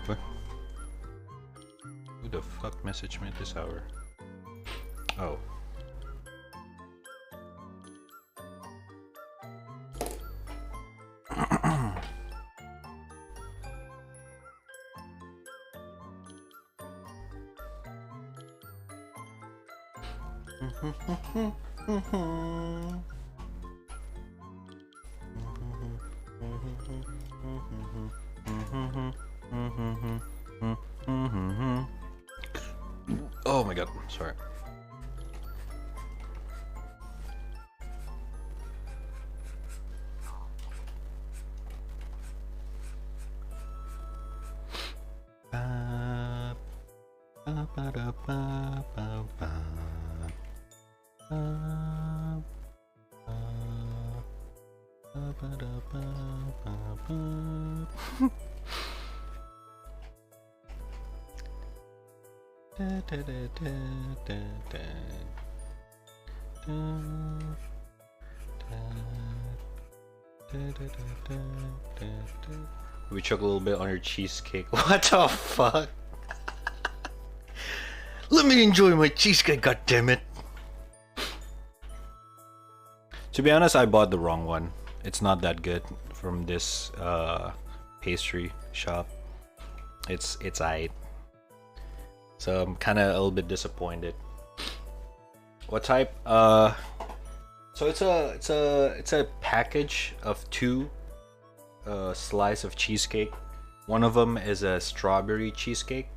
What? Who the fuck messaged me at this hour? Oh. Oh my god, sorry. We choke a little bit on your cheesecake. What the fuck? Let me enjoy my cheesecake, goddammit. To be honest, I bought the wrong one. It's not that good from this pastry shop. It's aight. So I'm kind of a little bit disappointed. What type? So it's a package of 2 slice of cheesecake. One of them is a strawberry cheesecake,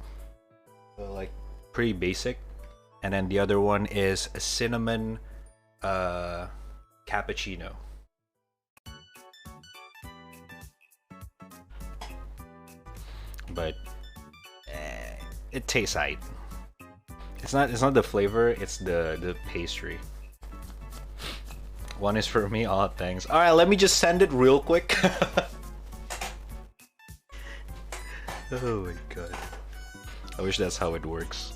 like pretty basic, and then the other one is a cinnamon cappuccino. but it tastes aight. It's not the flavor, it's the pastry. One is for me. Oh, thanks. All right, let me just send it real quick. Oh my god. I wish that's how it works.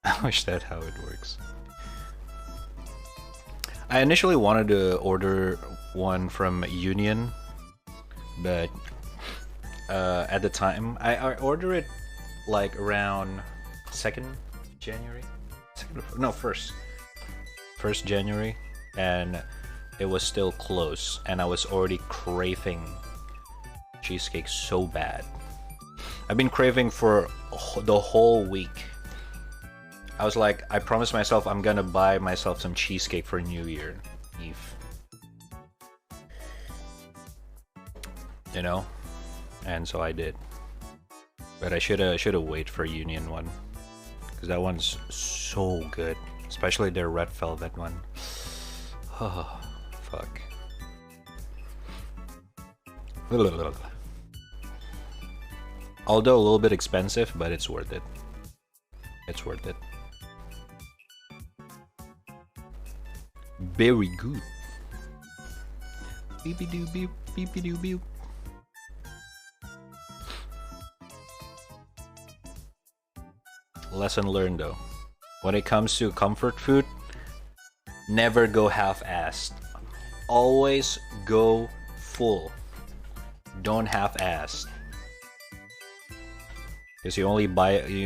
I wish that's how it works. I initially wanted to order one from Union, but at the time I ordered it like around 2nd January, no, 1st January, and it was still close, and I was already craving cheesecake so bad. I've been craving for the whole week. I was like, I promised myself I'm gonna buy myself some cheesecake for New Year Eve. You know? And so I did. But I shoulda waited for Union one. Because that one's so good. Especially their red velvet one. Oh, fuck. Although a little bit expensive, but it's worth it. It's worth it. Very good. Beepy doo beep, beepy doo beep. Lesson learned though. When it comes to comfort food, never go half-assed. Always go full. Don't half-assed. Because you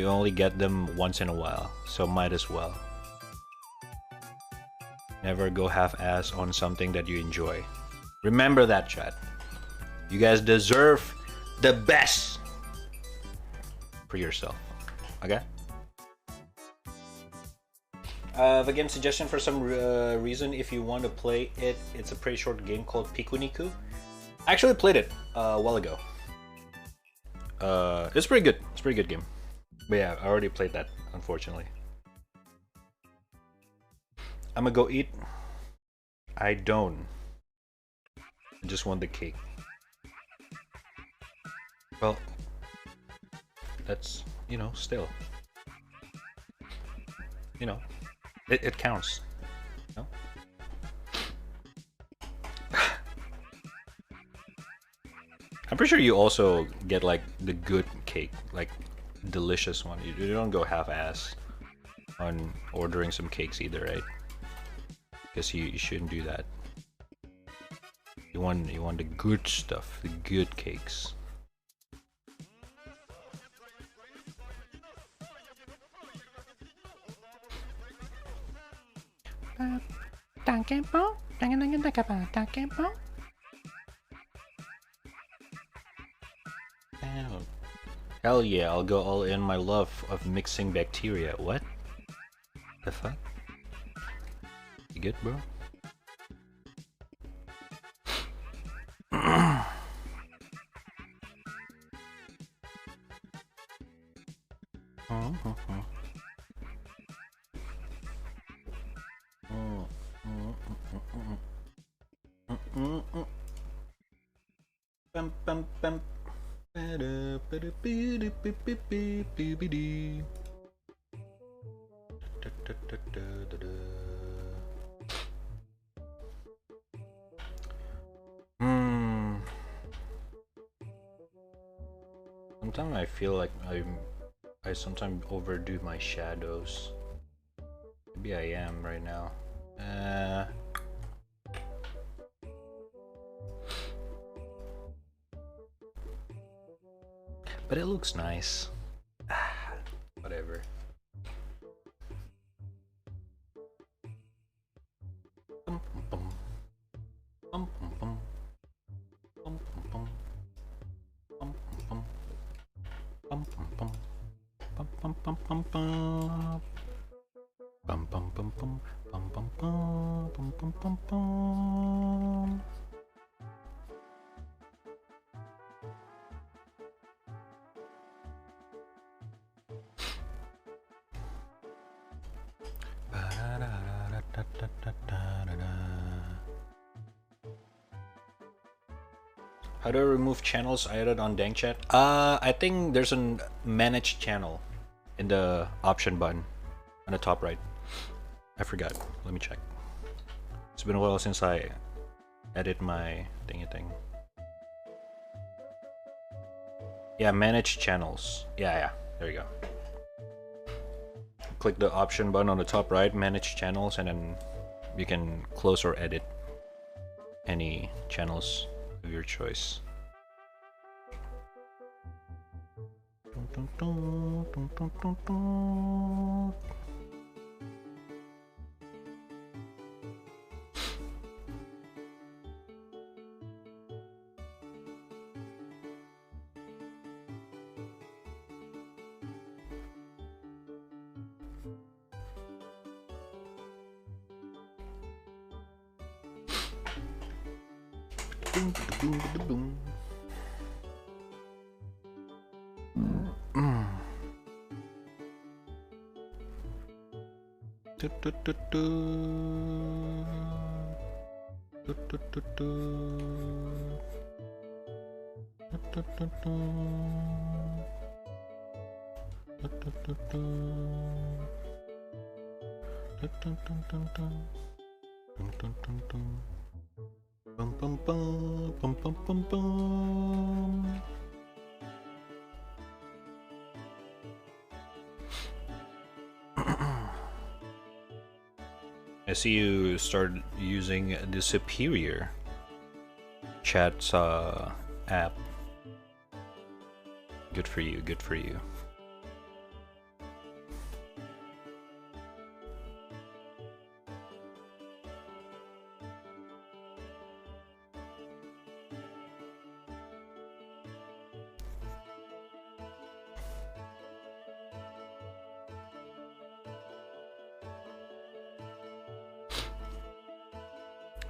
only get them once in a while, so might as well. Never go half-ass on something that you enjoy. Remember that, chat. You guys deserve the best for yourself. Okay? The game suggestion for some reason, if you want to play it, it's a pretty short game called Pikuniku. I actually played it a while ago. It's pretty good. It's a pretty good game. But yeah, I already played that, unfortunately. I'm gonna go eat. I don't. I just want the cake. Well, that's, you know, still. You know, it counts. You know? I'm pretty sure you also get like the good cake, like delicious one. You don't go half-ass on ordering some cakes either, right? Because you shouldn't do that. You want the good stuff, the good cakes. Hell yeah, I'll go all in my love of mixing bacteria. What? The fuck? You good, bro? Sometimes I feel like I sometimes overdo my shadows. Maybe I am right now. But it looks nice. Whatever. How do I remove channels I added on DangChat? I think there's a manage channel in the option button on the top right. I forgot. Let me check. It's been a while since I edit my thingy thing. Yeah, manage channels. Yeah, there you go. Click the option button on the top right, manage channels, and then you can close or edit any channels of your choice. I see you started using the Superior Chat app. Good for you, good for you.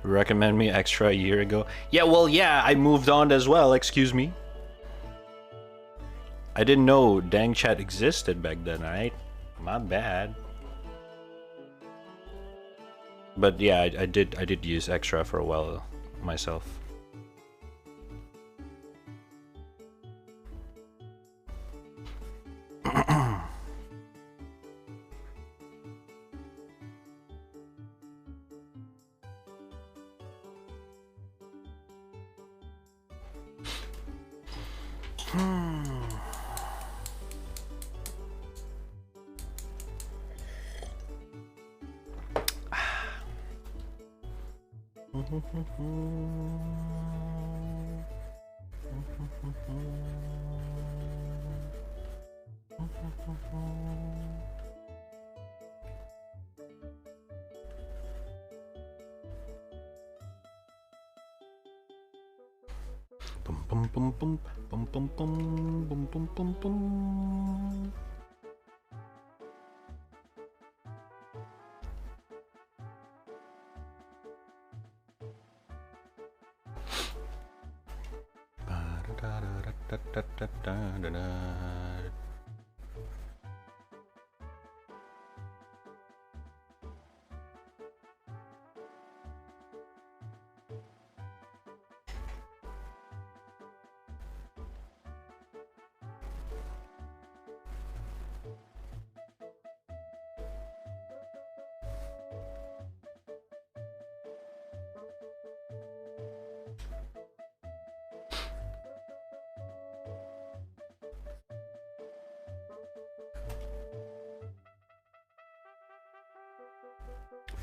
Recommend me extra a year ago? Yeah, well, yeah, I moved on as well, excuse me. I didn't know DangChat existed back then, right? My bad. But yeah, I did use extra for a while myself. Bum bum bum bum bum bum bum bum bum bum.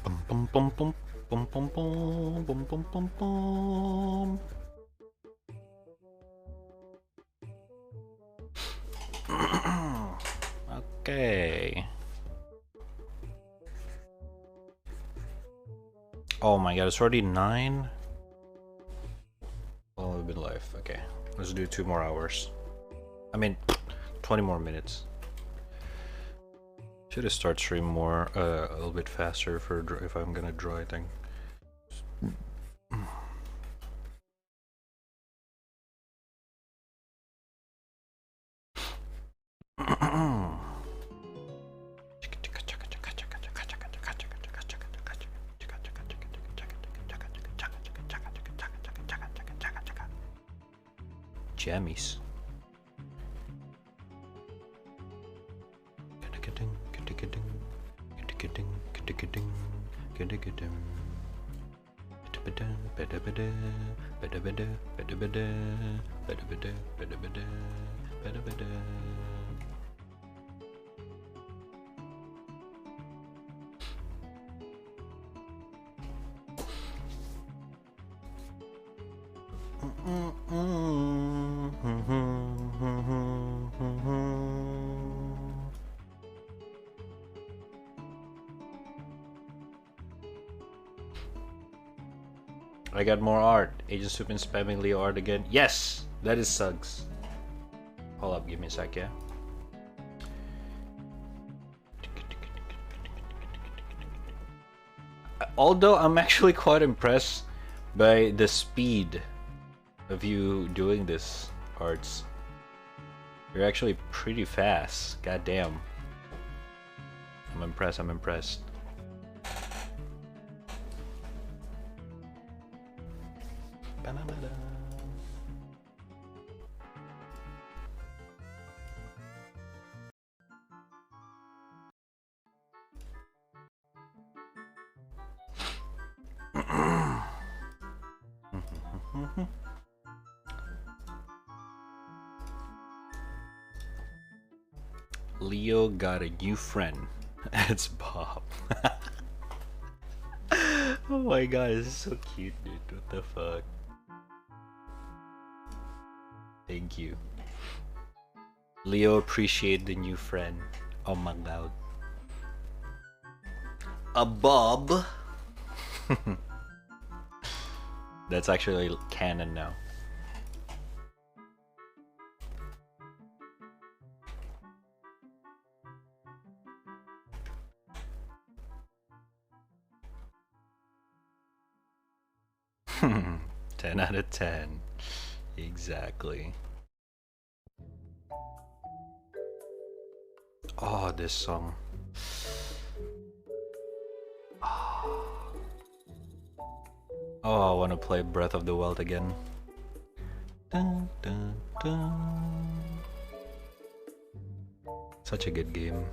Bum bum bum bum bum bum bum bum bum bum. Okay. Oh my god, it's already 9? Well, we've been live. Okay, let's do 2 more hours. I mean, 20 more minutes. Should have started stream more, a little bit faster for if I'm gonna draw, I think. jammies. I got more art. Agent Soup and spamming Leo art again. Yes! That is Suggs. Hold up, give me a sec, yeah? Although I'm actually quite impressed by the speed of you doing this, arts. You're actually pretty fast. God damn. I'm impressed, I'm impressed. Leo got a new friend. It's Bob. Oh my god, this is so cute, dude. What the fuck? Thank you. Leo appreciate the new friend. Oh my god. A Bob. That's actually canon now. Hmm. 10 out of 10. Exactly. Oh, this song. Oh, I want to play Breath of the Wild again. Dun, dun, dun. Such a good game.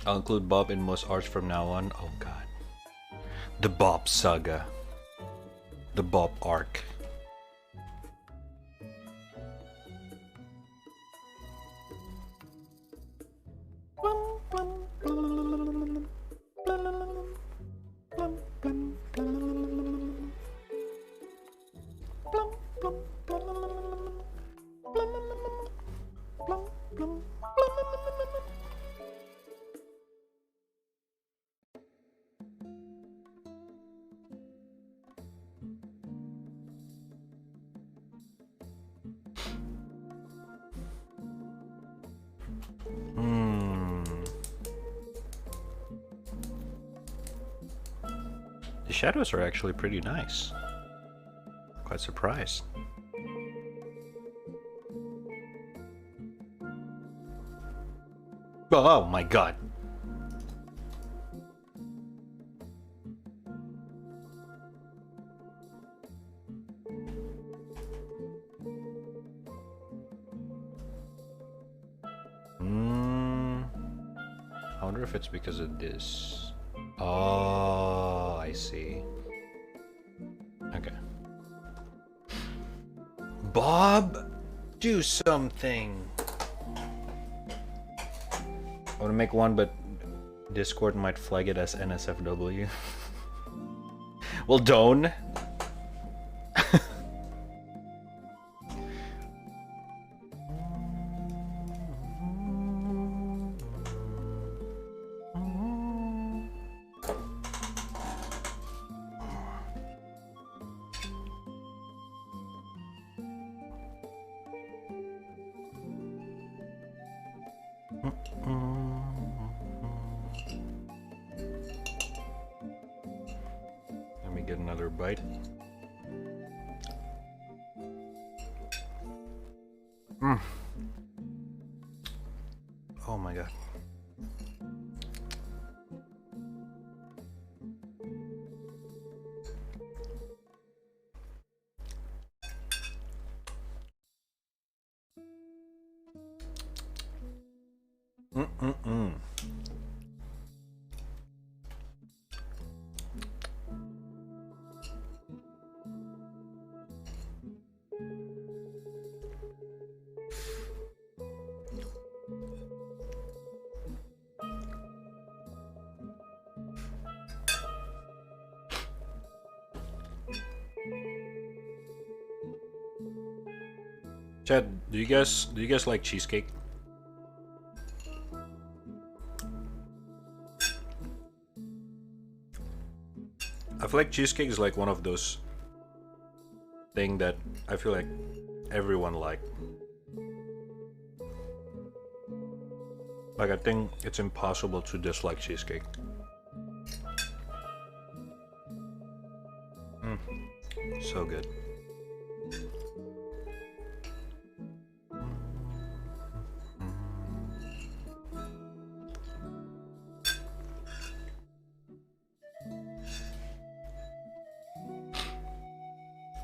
I'll include Bob in most arts from now on. Oh god. The Bob saga. The Bob arc. The shadows are actually pretty nice. Quite surprised. Oh my god. I wonder if it's because of this. Oh, I see. Okay. Bob, do something. I want to make one, but Discord might flag it as NSFW. Well, don't. Let me get another bite. Oh my god. Mm-mm-mm. Chad, do you guys like cheesecake? I feel like cheesecake is like one of those thing that I feel like everyone like. Like I think it's impossible to dislike cheesecake. So good.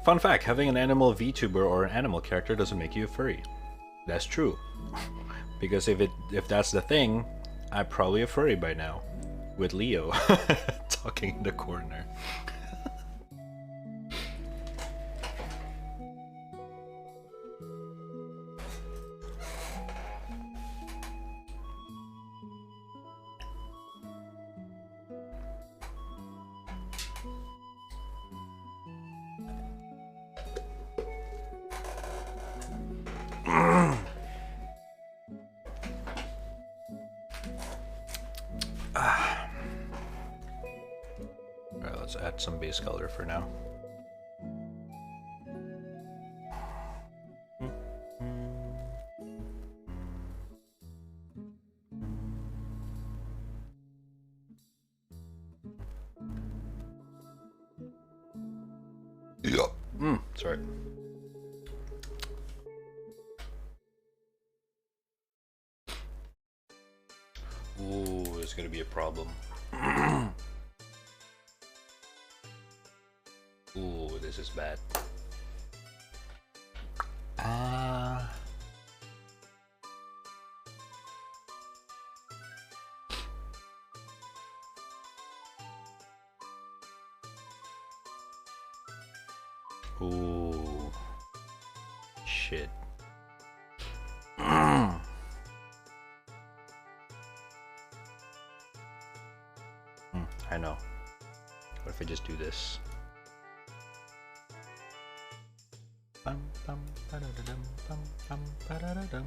Fun fact, having an animal VTuber or an animal character doesn't make you a furry. That's true. Because if that's the thing, I'm probably a furry by now. With Leo talking in the corner. Alright, let's add some base color for now. Yeah. Sorry. Ooh, it's gonna be a problem. Ooh, this is bad. Ooh. Shit. I know. What if I just do this? Bum, bum, ba-da-da-dum, bum, bum, ba-da-da-dum.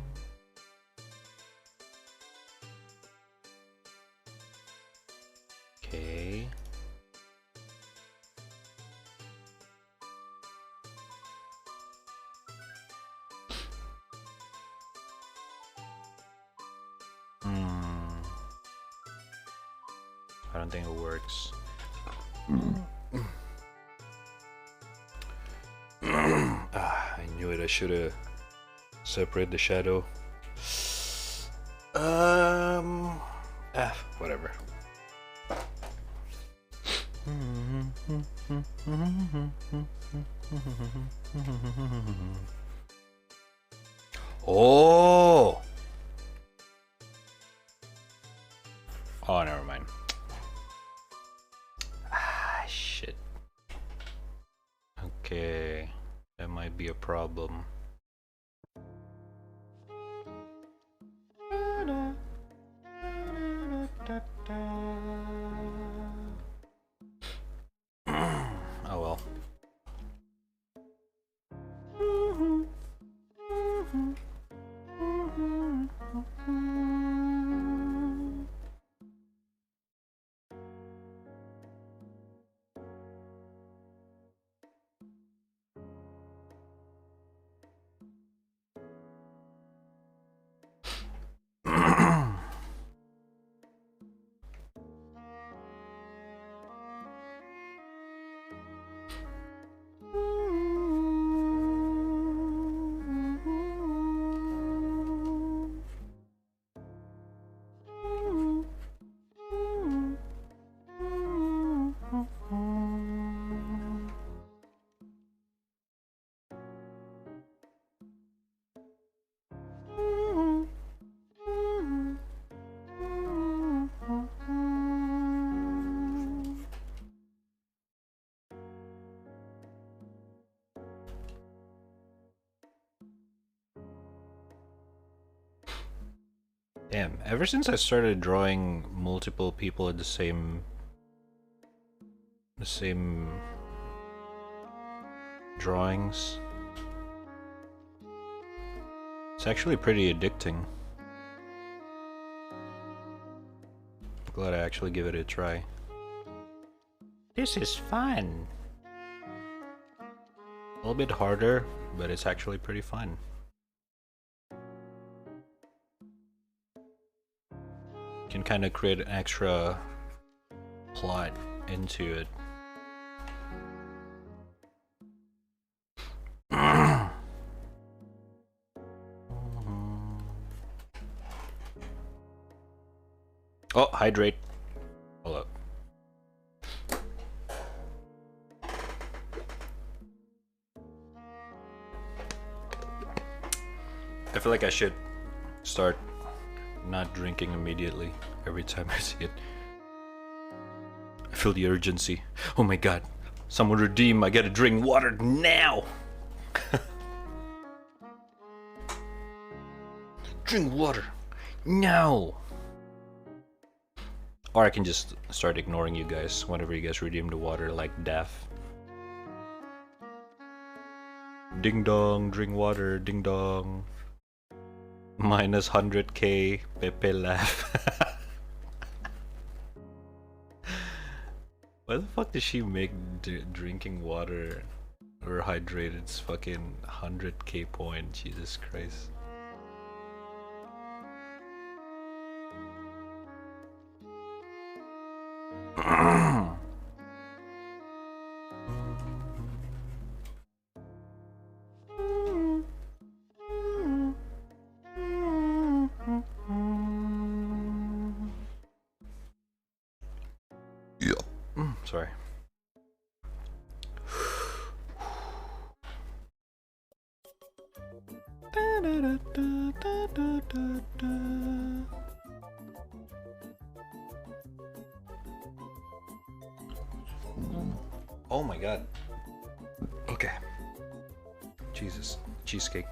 Okay. I don't think it works. I knew it. I should have separated the shadow. Whatever. Oh. Oh, never mind. Okay, that might be a problem. Oh well. Damn, ever since I started drawing multiple people at the same drawings, it's actually pretty addicting. Glad I actually give it a try. This is fun. A little bit harder, but it's actually pretty fun. You can kind of create an extra plot into it. Oh, hydrate. Hold up. I feel like I should start not drinking immediately every time I see it. I feel the urgency. Oh my god. Someone redeem. I gotta drink water now. Drink water now. Or I can just start ignoring you guys whenever you guys redeem the water, like Daff. Ding dong, drink water, ding dong. Minus 100k, Pepe laugh. Why the fuck does she make drinking water or hydrated's fucking 100k point? Jesus Christ. Sorry. Oh my god. Okay. Jesus. Cheesecake.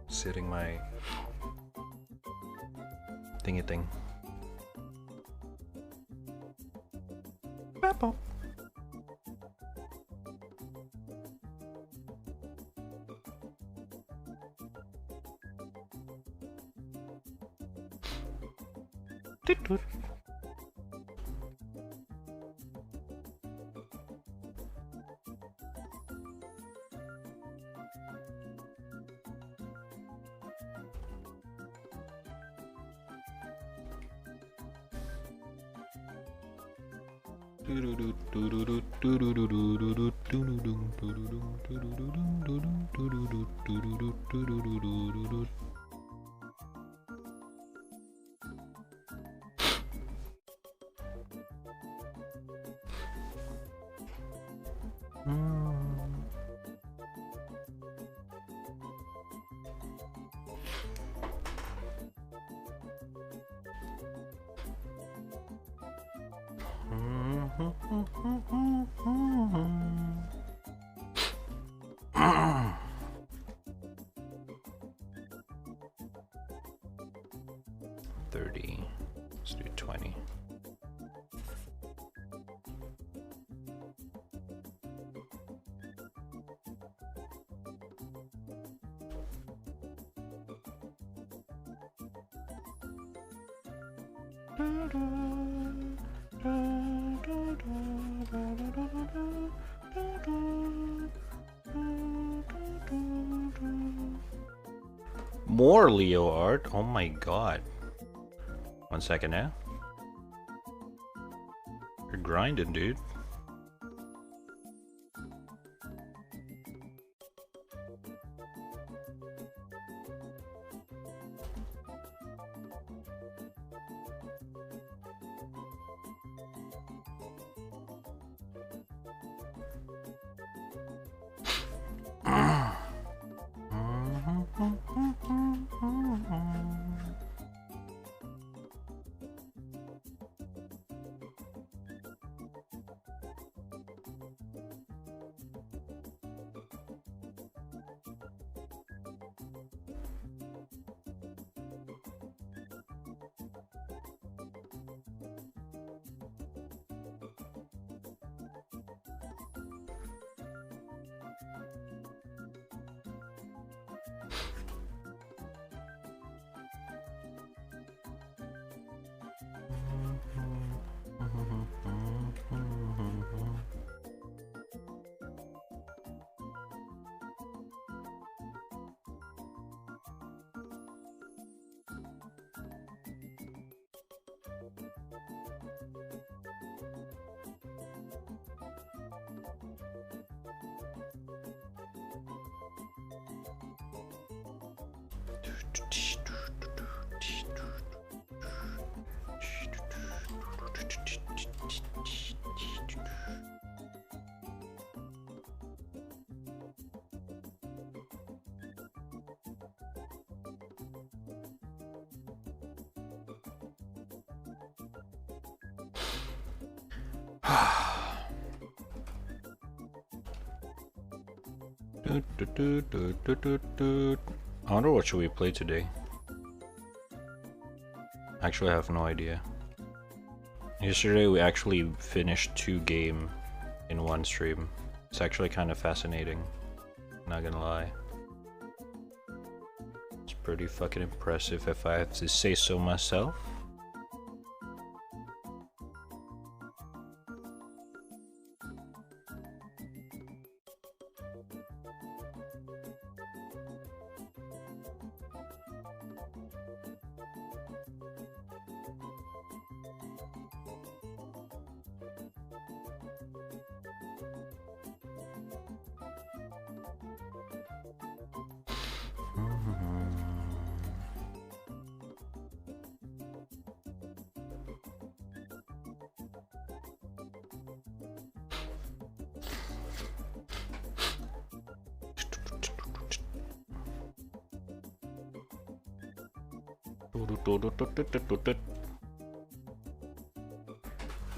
Sitting my thingy thing. Bappo. Toot toot. 30. Let's do 20. More Leo art? Oh my god. 1 second now. You're grinding, dude. I wonder what should we play today. Actually, I have no idea. Yesterday we actually finished 2 games in one stream. It's actually kind of fascinating. Not gonna lie. It's pretty fucking impressive if I have to say so myself.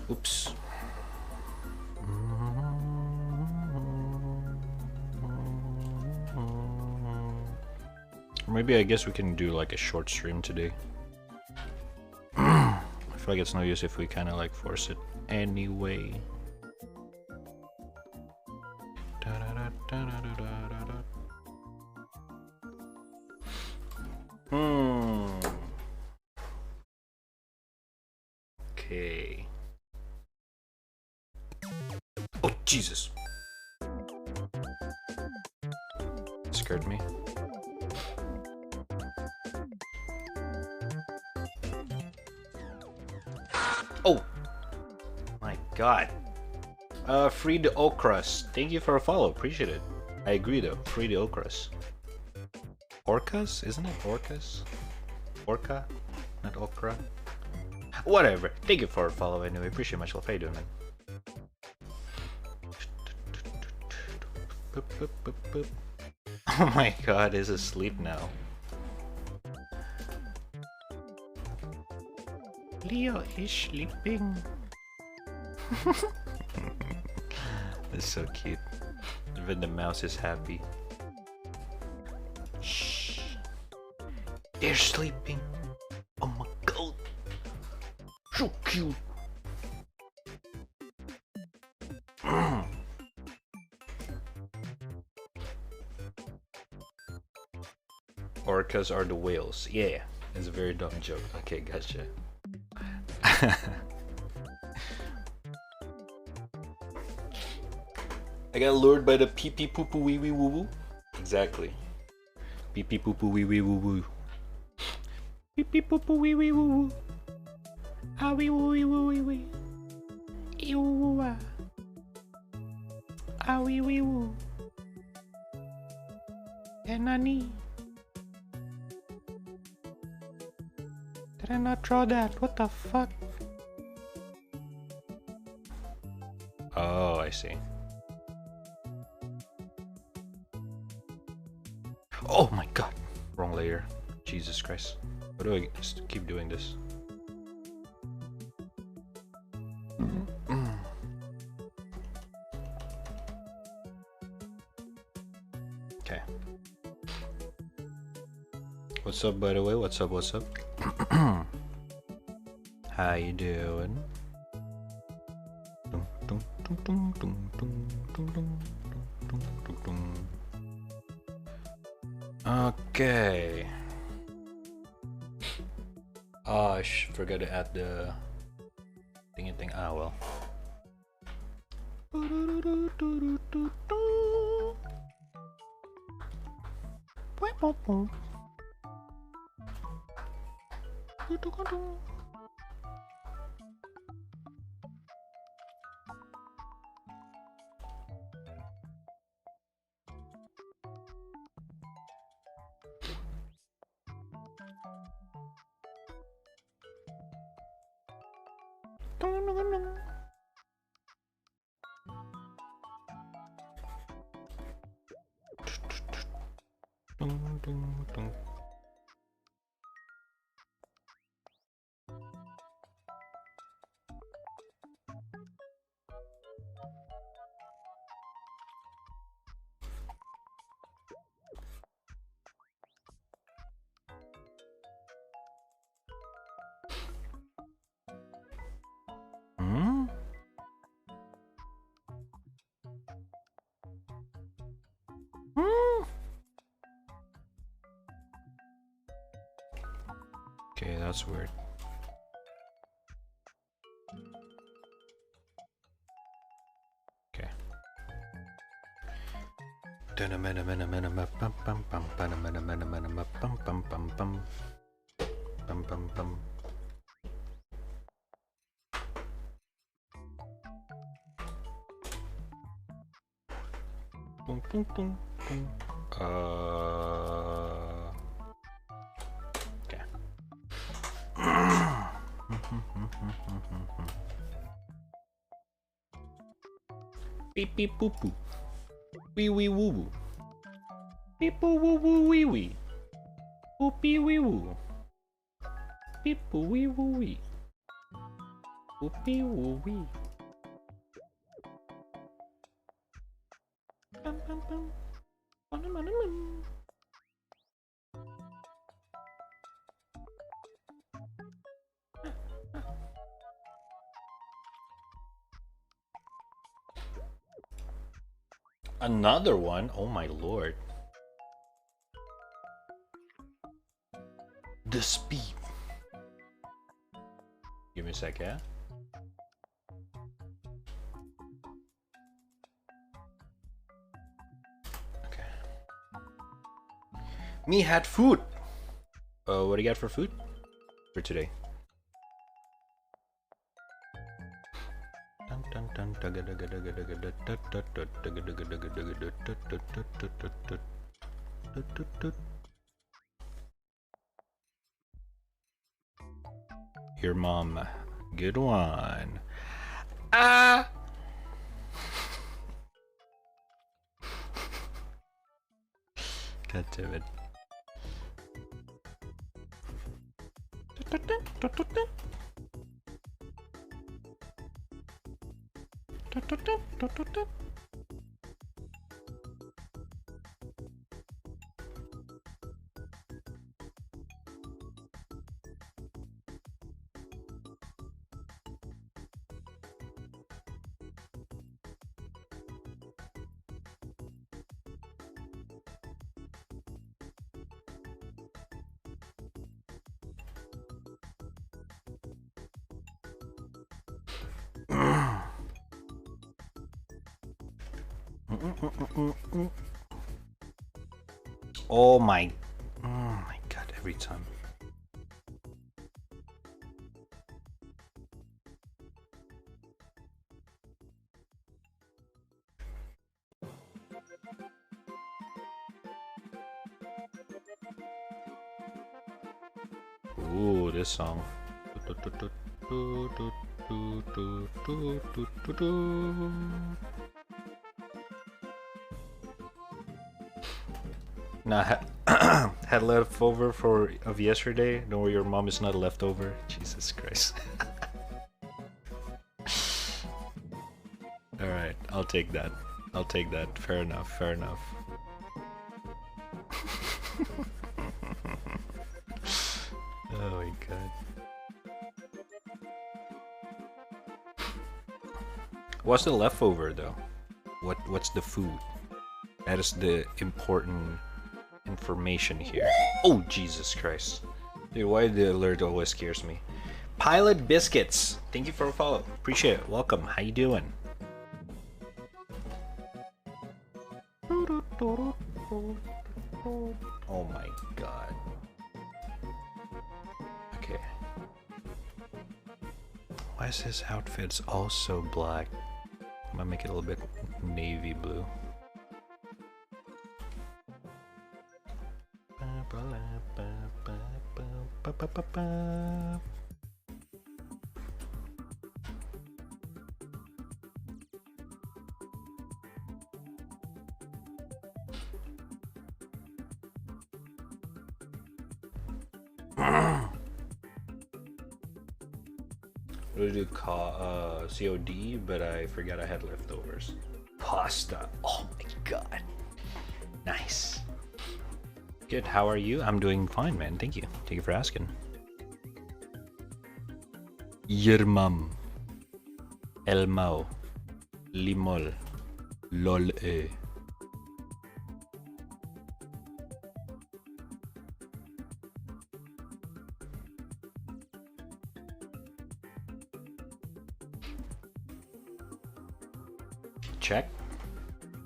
Oops. Or maybe I guess we can do like a short stream today. I feel like it's no use if we kind of like force it anyway. Okay. Oh, Jesus. Scared me. Oh! My god. Free the Okras. Thank you for a follow. Appreciate it. I agree though. Free the Okras. Orcas? Isn't it Orcas? Orca? Not Okra? Whatever. Thank you for a follow anyway. Appreciate much love. How you doing, man? Boop, boop, boop, boop. Oh my god, he's asleep now. Leo is sleeping. That's so cute. Even the mouse is happy. they're sleeping. Oh my god. So cute. Orcas are the whales. Yeah, it's a very dumb joke. Okay, gotcha. I got lured by the pee pee poo poo wee wee woo woo. Exactly. Pee pee poo poo wee wee woo woo. Pee pee poo poo wee wee woo woo. Ah wee woo wee woo wee wee. Ew woo ah. Ah wee wee woo. And nani? Did I not draw that? What the fuck? Oh, I see. Oh my god! Wrong layer. Jesus Christ. Why do I just keep doing this? Okay. What's up, by the way? What's up? What's up? How you doing? Okay. Oh, I forgot to add the thingy thing. Ah, well. Hmm? Hmm? Okay, that's weird. Okay. Okay. Beep beep boop boop. Wee wee woo woo. Beep boo woo woo wee wee. Boopy wee woo. Beep boo wee woo wee. Boopy woo wee. Bum bum bum. Another one? Oh my lord. The speed. Give me a sec, yeah? Okay. Me had food. What do you got for food? For today? Your mom. Good one. Ah! God damn it. Oh my god, every time. Ooh, this song. Nah, had leftover of yesterday. Don't worry, your mom is not a leftover. Jesus Christ. All right, I'll take that. I'll take that. Fair enough. Fair enough. Oh my god. What's the leftover though? What's the food? That is the important information here. Oh Jesus Christ. Dude, why the alert always scares me? Pilot Biscuits. Thank you for a follow. Appreciate it. Welcome. How you doing? Oh my god. Okay. Why is his outfits also black? I'm gonna make it a little bit navy blue. I do COD, but I forgot I had leftovers. Pasta. Oh my god. Nice. Good. How are you? I'm doing fine, man. Thank you. Thank you for asking. Yermam. Elmao. Limol. Lol. Check?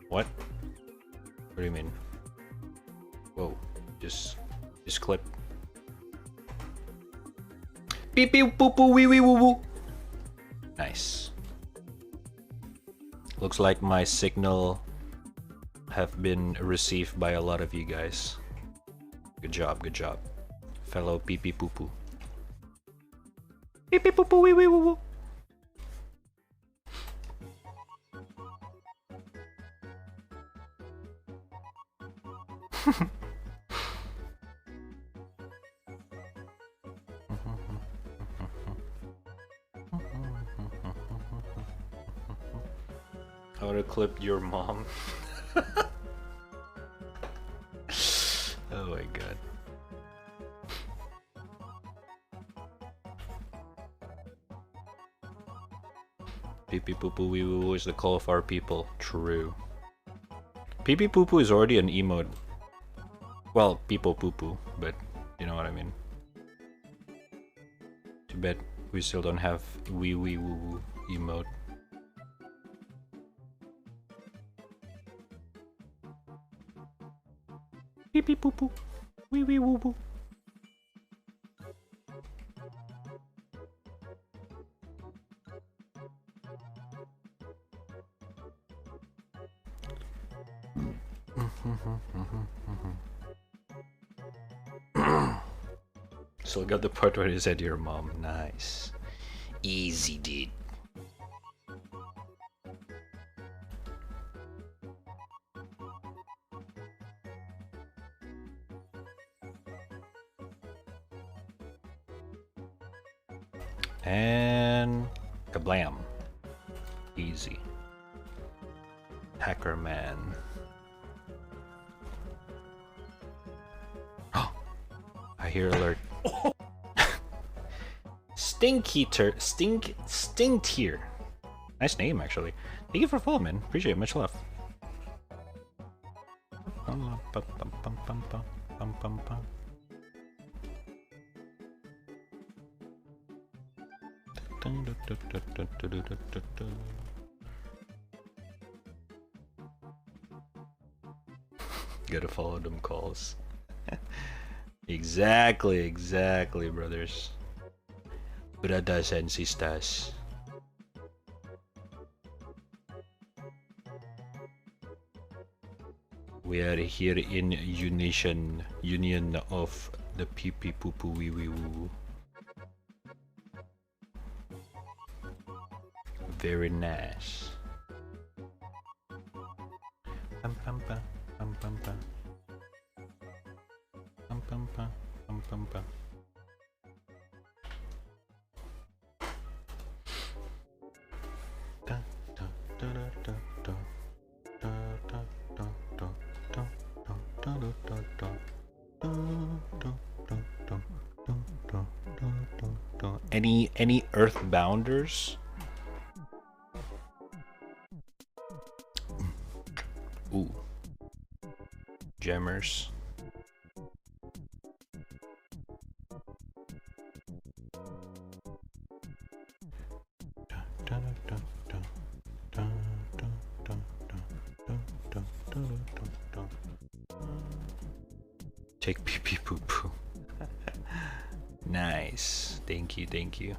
What? What do you mean? Whoa. Just clip. Beep beep boop boop wee wee woo woo. Nice. Looks like my signal have been received by a lot of you guys. Good job, fellow pee pee poo poo. Beep beep boop boop wee wee woo woo. I would have clipped your mom. Oh my god. Pee pee poo poo wee woo woo is the call of our people. True. Pee pee poo poo is already an emote. Well, people poo poo, but you know what I mean. Too bad we still don't have wee wee woo woo emote. Pee pee poo poo. Wee wee woo woo. Still got the part where he said your mom. Nice. Easy, dude. And kablam. Easy. Hacker man. Oh, I hear alert. Stink here. Nice name, actually. Thank you for following, man. Appreciate it. Much love. Gotta follow them calls. Exactly, brothers. Brothers and sisters. We are here in union of the pee pee poo poo wee wee woo. Very nice. Pam pam pam pam pam pam pam pam pam pam pam pam. Da da da da da da da da da da da da da da. Any earthbounders? Ooh. Gemmers. Take pee pee poo poo. Nice. Thank you, thank you.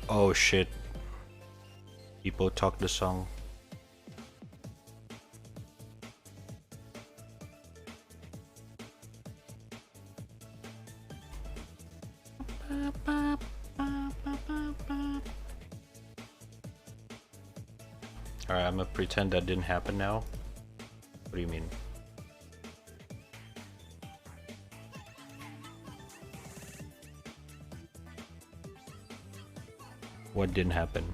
Oh shit. People talk the song. Alright, I'm gonna pretend that didn't happen now. What do you mean? What didn't happen?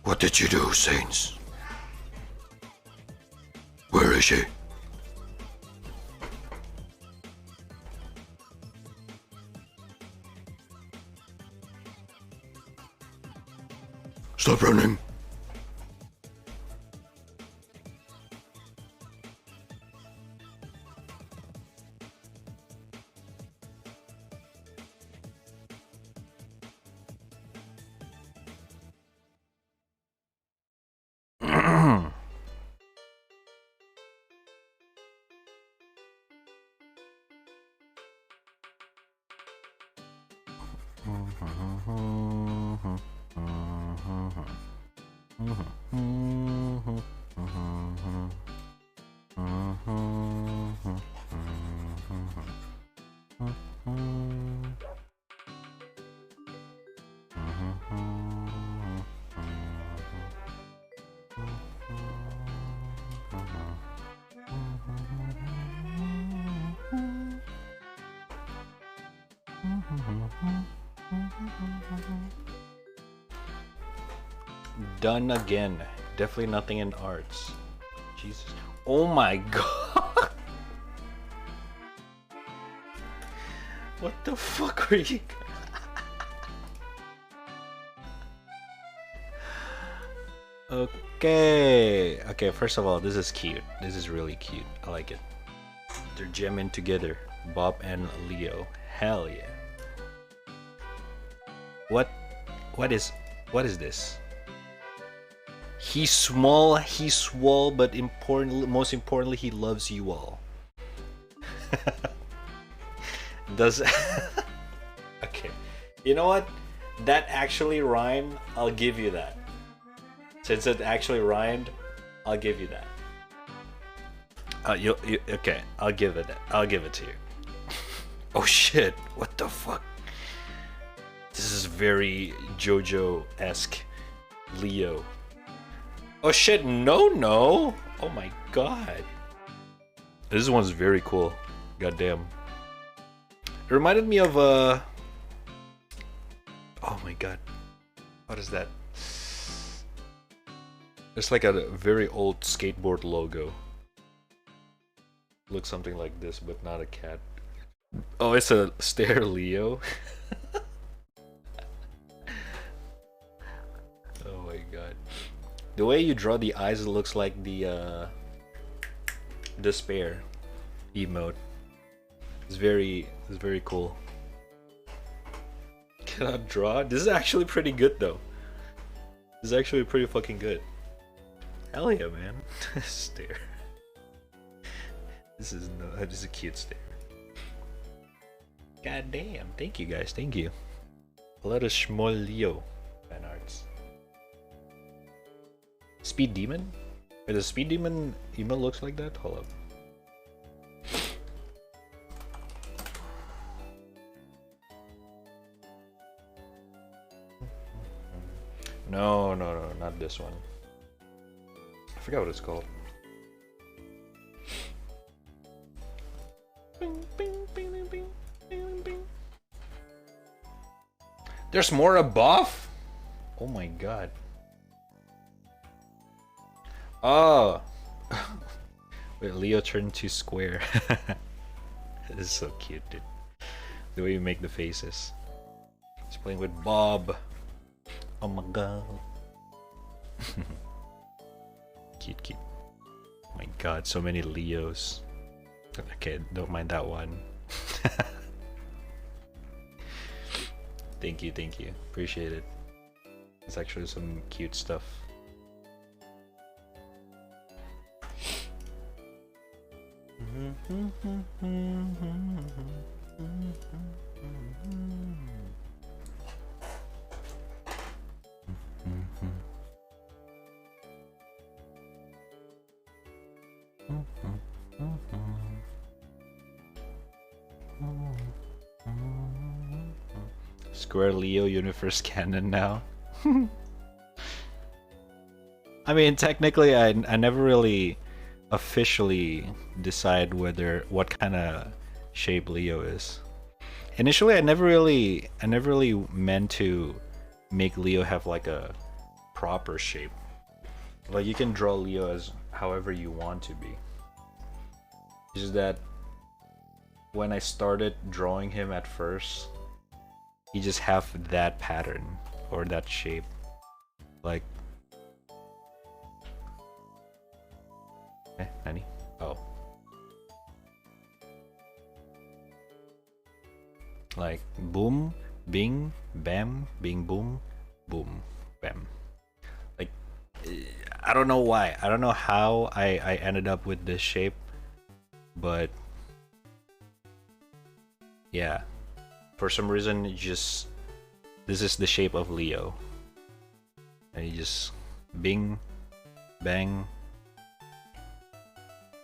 What did you do, Saints? Where is she? Stop running! Done again. Definitely nothing in arts. Jesus. Oh my god. What the fuck are you? Okay. Okay, first of all, this is cute. This is really cute. I like it. They're jamming together. Bob and Leo. Hell yeah. What is this? He's small, but most importantly, he loves you all. Does okay. You know what? That actually rhymed. I'll give you that. Since it actually rhymed, I'll give you that. Okay, I'll give it to you. Oh shit! What the fuck? This is very JoJo-esque Leo. Oh shit, no! Oh my god. This one's very cool. Goddamn. It reminded me of oh my god. What is that? It's like a very old skateboard logo. Looks something like this, but not a cat. Oh, it's a Stair Leo. Oh my god. The way you draw the eyes, it looks like the despair emote. It's very cool. Cannot draw? This is actually pretty good though. This is actually pretty fucking good. Hell yeah, man. Stare. This is a cute stare. God damn. Thank you guys, thank you. A lot of small Leo fan arts. Speed Demon? Wait, does Speed Demon emo looks like that? Hold up. No, not this one. I forgot what it's called. There's more above? Oh my god. Oh. Wait, Leo turned to square. This is so cute, dude. The way you make the faces. He's playing with Bob. Oh my god. Cute. Oh my god, so many Leos. Okay, don't mind that one. Thank you. Appreciate it. It's actually some cute stuff. Square Leo universe canon now. I mean, technically, I never really officially decide what kind of shape Leo is. Initially, I never really meant to make Leo have like a proper shape. Like you can draw Leo as however you want to be. It's just that when I started drawing him at first, he just have that pattern or that shape. Like Nani? Oh. Like boom, bing, bam, bing, boom, boom, bam. Like I don't know why. I don't know how I ended up with this shape, but yeah. For some reason, this is the shape of Leo. And you just bing, bang,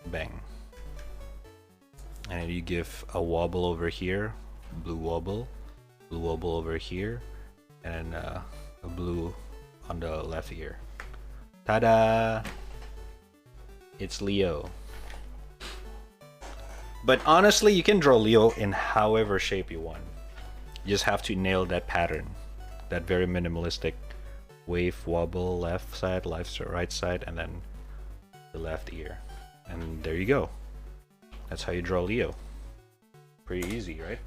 bang. And you give a wobble over here, blue wobble over here, and a blue on the left ear. Ta-da! It's Leo. But honestly, you can draw Leo in however shape you want. You just have to nail that pattern, that very minimalistic wave, wobble, left side, right side, and then the left ear. And there you go. That's how you draw Leo. Pretty easy, right?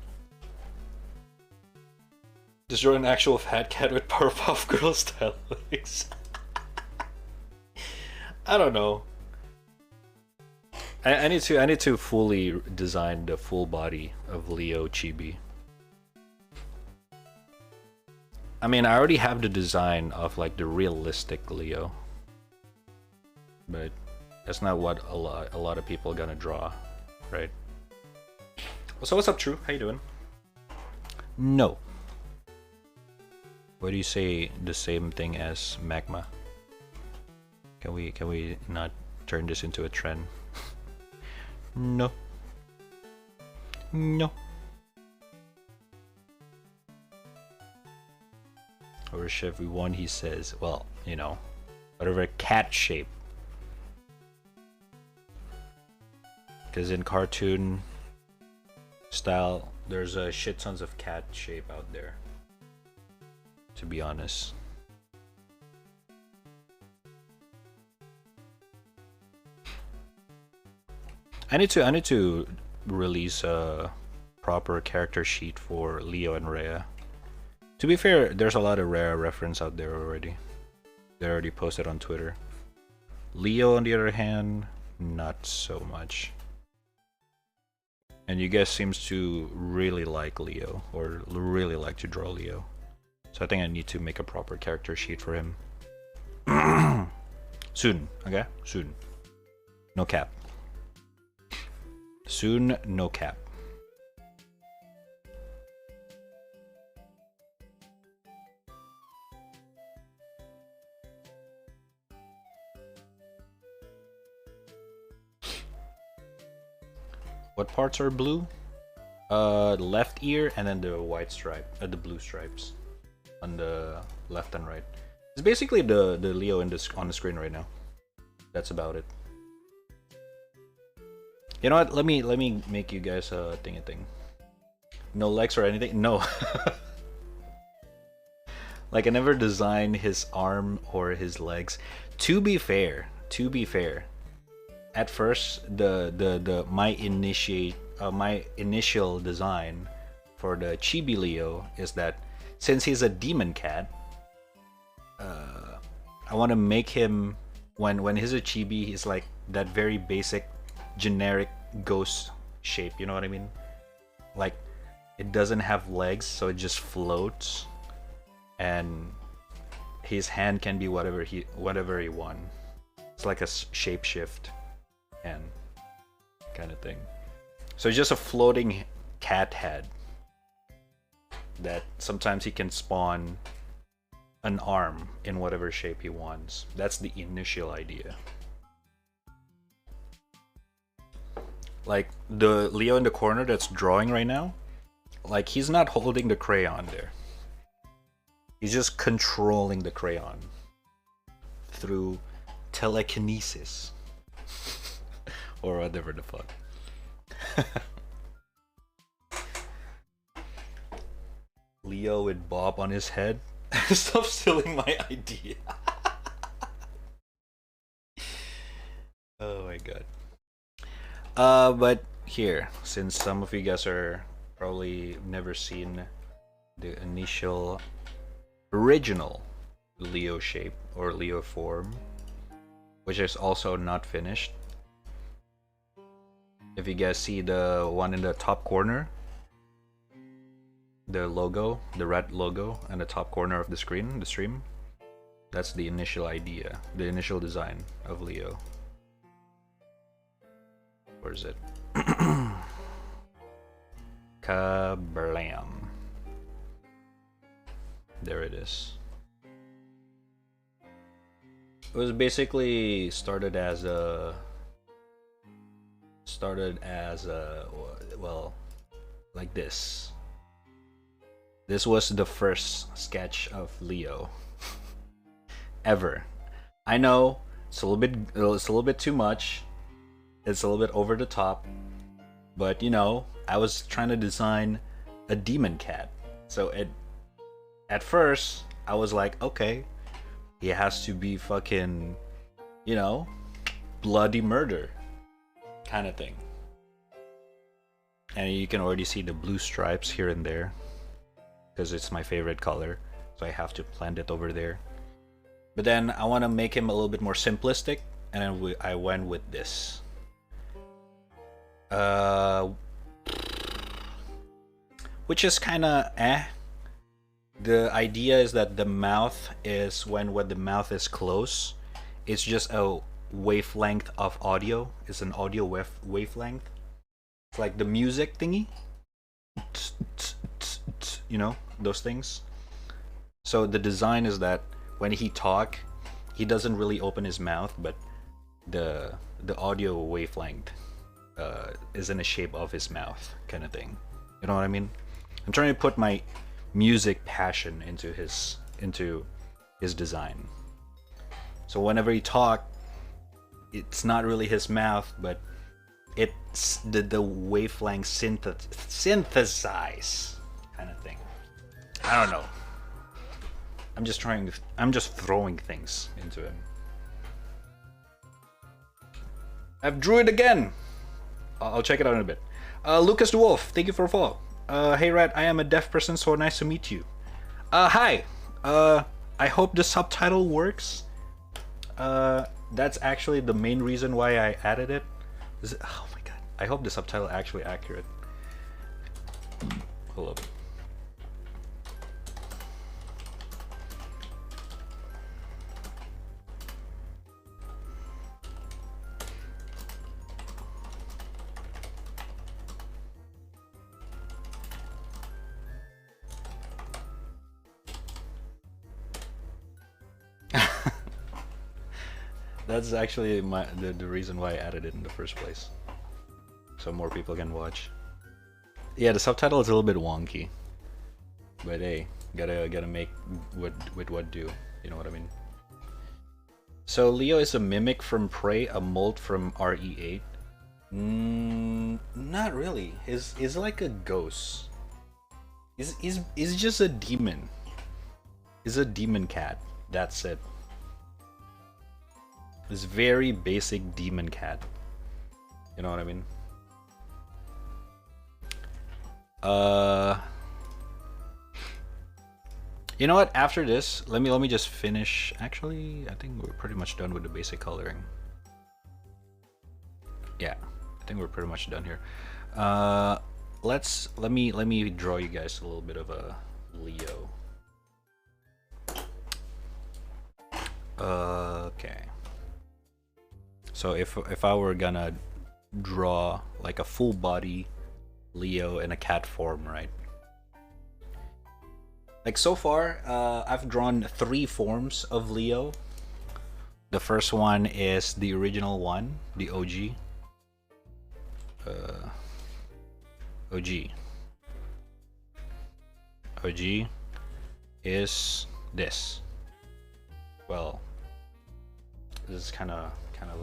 Just draw an actual fat cat with Powerpuff Girl style legs. I don't know. I need to fully design the full body of Leo Chibi. I mean, I already have the design of like the realistic Leo, but that's not what a lot of people are gonna draw, right? So what's up, True? How you doing? No. Why do you say the same thing as magma? Can we not turn this into a trend? No. Over shift V1 he says, well, you know, whatever cat shape. Because in cartoon style, there's a shit tons of cat shape out there, to be honest. I need to release a proper character sheet for Leo and Rhea. To be fair, there's a lot of Rhea reference out there already. They already posted on Twitter. Leo, on the other hand, not so much. And you guys seems to really like Leo, or really like to draw Leo. So I think I need to make a proper character sheet for him. Soon, okay? Soon. No cap. Soon, no cap. What parts are blue? Left ear and then the white stripe, the blue stripes on the left and right. It's basically the Leo on the screen right now. That's about it. You know what? Let me make you guys a thing. No legs or anything. No. Like I never designed his arm or his legs. To be fair, at first my initial design for the Chibi Leo is that since he's a demon cat, I want to make him when he's a Chibi, he's like that very basic generic ghost shape, you know what I mean? Like it doesn't have legs, so it just floats, and his hand can be whatever he wants. It's like a shapeshift hand kind of thing. So it's just a floating cat head that sometimes he can spawn an arm in whatever shape he wants. That's the initial idea. Like the Leo in the corner that's drawing right now, like he's not holding the crayon there. He's just controlling the crayon through telekinesis or whatever the fuck. Leo with Bob on his head. Stop stealing my idea. Oh my god. But here, since some of you guys are probably never seen the initial original Leo shape or Leo form, which is also not finished. If you guys see the one in the top corner, the logo, the red logo in the top corner of the screen, the stream, that's the initial idea, the initial design of Leo. Where is it? Kablam. There it is. It was basically started as a well, like this. This was the first sketch of Leo ever. I know it's a little bit too much. It's a little bit over the top, but you know, I was trying to design a demon cat. So at first I was like, okay, he has to be fucking, you know, bloody murder kind of thing. And you can already see the blue stripes here and there because it's my favorite color, so I have to plant it over there. But then I want to make him a little bit more simplistic, and then I went with this. Which is kind of The idea is that the mouth is when the mouth is close, it's just a wavelength of audio. It's an audio wavelength. It's like the music thingy. You know, those things. So the design is that when he talk, he doesn't really open his mouth, but the audio wavelength is in the shape of his mouth, kind of thing. You know what I mean? I'm trying to put my music passion into his into his design. So whenever he talk, it's not really his mouth, but it's the wavelength synthesize kind of thing. I don't know. I'm just throwing things into him. I've drew it again. I'll check it out in a bit. Lucas the Wolf, thank you for a follow. Hey Rat, I am a deaf person, so nice to meet you. Hi. I hope the subtitle works. That's actually the main reason why I added it. Oh my god. I hope the subtitle actually accurate. Hold up. That's actually the reason why I added it in the first place, so more people can watch. Yeah, the subtitle is a little bit wonky, but hey, gotta make what do. You know what I mean? So Leo is a mimic from Prey, a mold from RE8. Not really. He's like a ghost. He's just a demon. He's a demon cat. That's it. This very basic demon cat. You know what I mean? You know what? After this, let me just finish. Actually, I think we're pretty much done with the basic coloring. Yeah, I think we're pretty much done here. Let me draw you guys a little bit of a Leo. Okay. So if I were gonna draw like a full body Leo in a cat form, right? Like so far, I've drawn 3 forms of Leo. The first one is the original one, the OG. OG is this. Well, this is kind of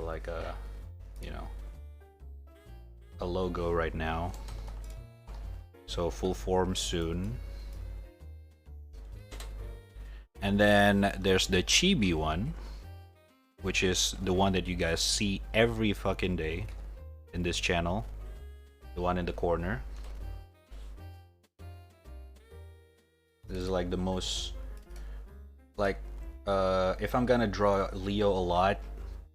like a, you know, a logo right now. So full form soon. And then there's the chibi one, which is the one that you guys see every fucking day in this channel. The one in the corner. This is like the most, like, if I'm gonna draw Leo a lot,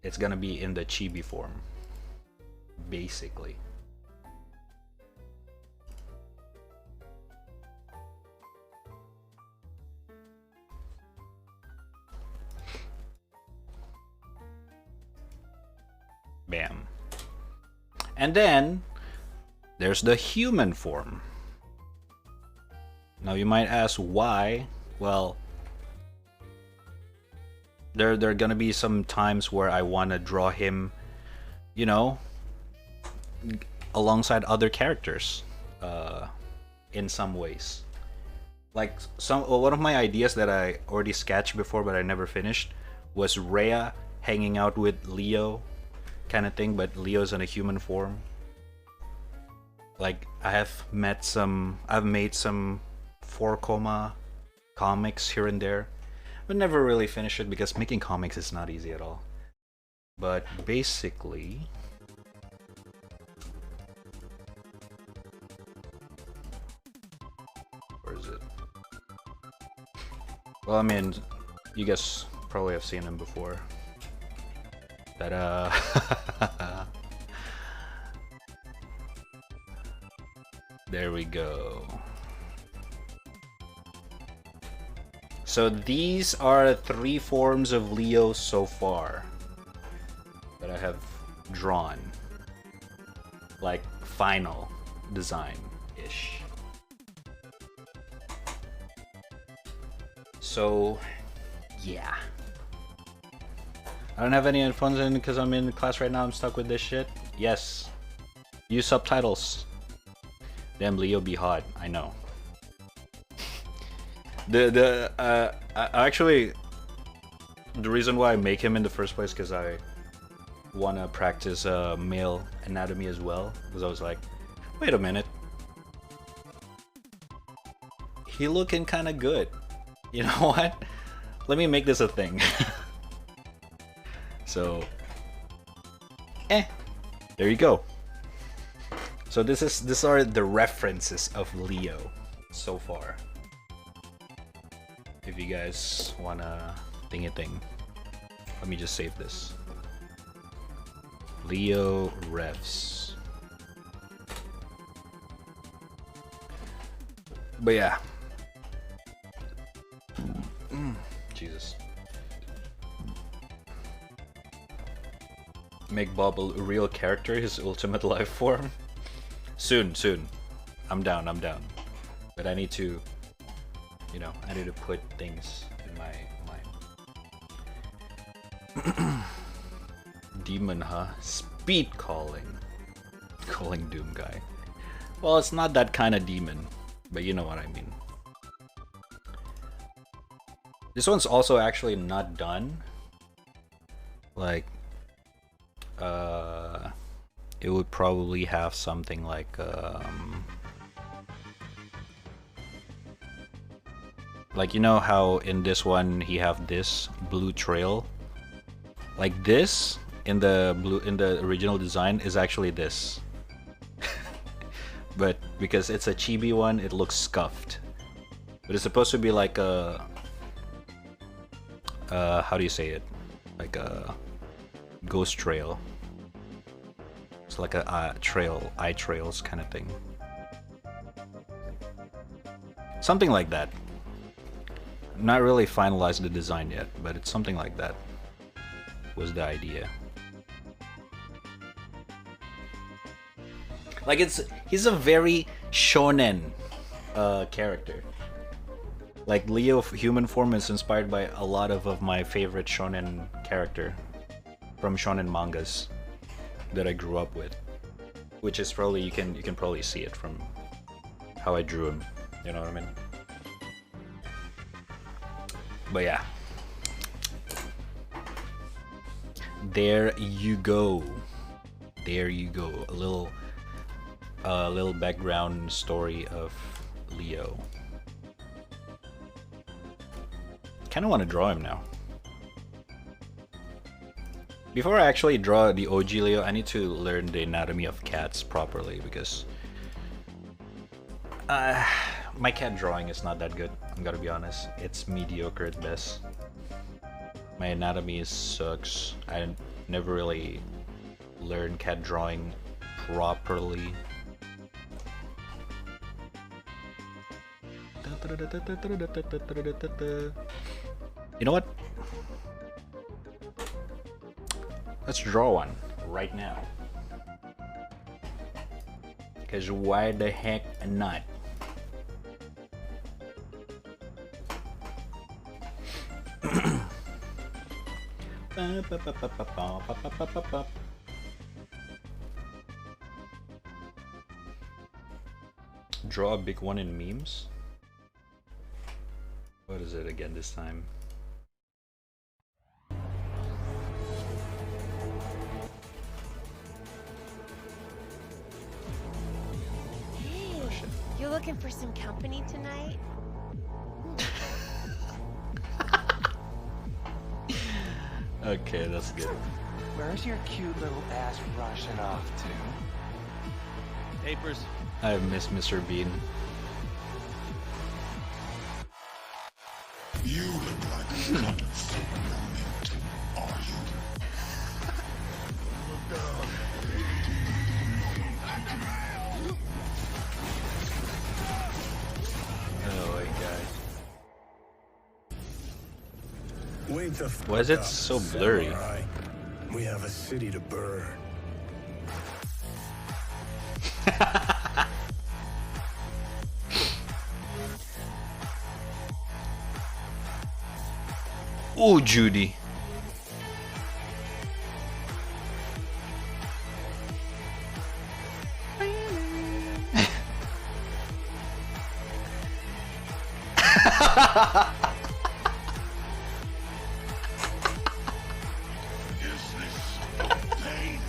it's gonna be in the chibi form, basically. Bam. And then there's the human form. Now you might ask why. Well, there are gonna be some times where I want to draw him, you know, alongside other characters, in some ways. Like one of my ideas that I already sketched before but I never finished was Rhea hanging out with Leo, kind of thing, but Leo's in a human form. Like I've made some 4-coma comics here and there, but never really finished it because making comics is not easy at all. But basically, where is it? Well, I mean, you guys probably have seen him before. Ta-da! There we go. So these are 3 forms of Leo so far that I have drawn. Like final design-ish. So yeah. I don't have any headphones in because I'm in class right now. I'm stuck with this shit. Yes. Use subtitles. Damn, Leo be hot. I know. Actually, the reason why I make him in the first place because I want to practice male anatomy as well. Because I was like, wait a minute, he looking kind of good. You know what? Let me make this a thing. So, there you go. So these are the references of Leo so far. If you guys wanna thing a thing, let me just save this. Leo refs. But yeah. Jesus. Make Bob a real character, his ultimate life form. Soon. I'm down. But I need to, you know, I need to put things in my mind. Demon, huh? Speed calling. Calling Doom guy. Well, it's not that kind of demon, but you know what I mean. This one's also actually not done. Like, it would probably have something like, you know how in this one he have this blue trail? Like this in the original design is actually this. But because it's a chibi one, it looks scuffed. But it's supposed to be like a how do you say it? Like a ghost trail. It's like a eye trails kind of thing. Something like that. Not really finalized the design yet, but it's something like that. Was the idea. Like he's a very shonen character. Like Leo human form is inspired by a lot of my favorite shonen character from shonen mangas that I grew up with, which is probably you can probably see it from how I drew him. You know what I mean? But yeah, there you go. There you go. A little background story of Leo. Kind of want to draw him now. Before I actually draw the OG Leo, I need to learn the anatomy of cats properly because my cat drawing is not that good. I'm gonna be honest. It's mediocre at best. My anatomy sucks. I never really learned cat drawing properly. You know what? Let's draw one right now. Because why the heck not? Draw a big one in memes? What is it again this time? Hey, you looking for some company tonight? Okay, that's good. Where's your cute little ass rushing off to? Papers. I miss Mr. Bean. You look like a wonderful moment, are you? Oh my god. Wait the fuck Why is it up, so blurry? samurai. We have a city to burn. Ooh, Judy. Is this pain?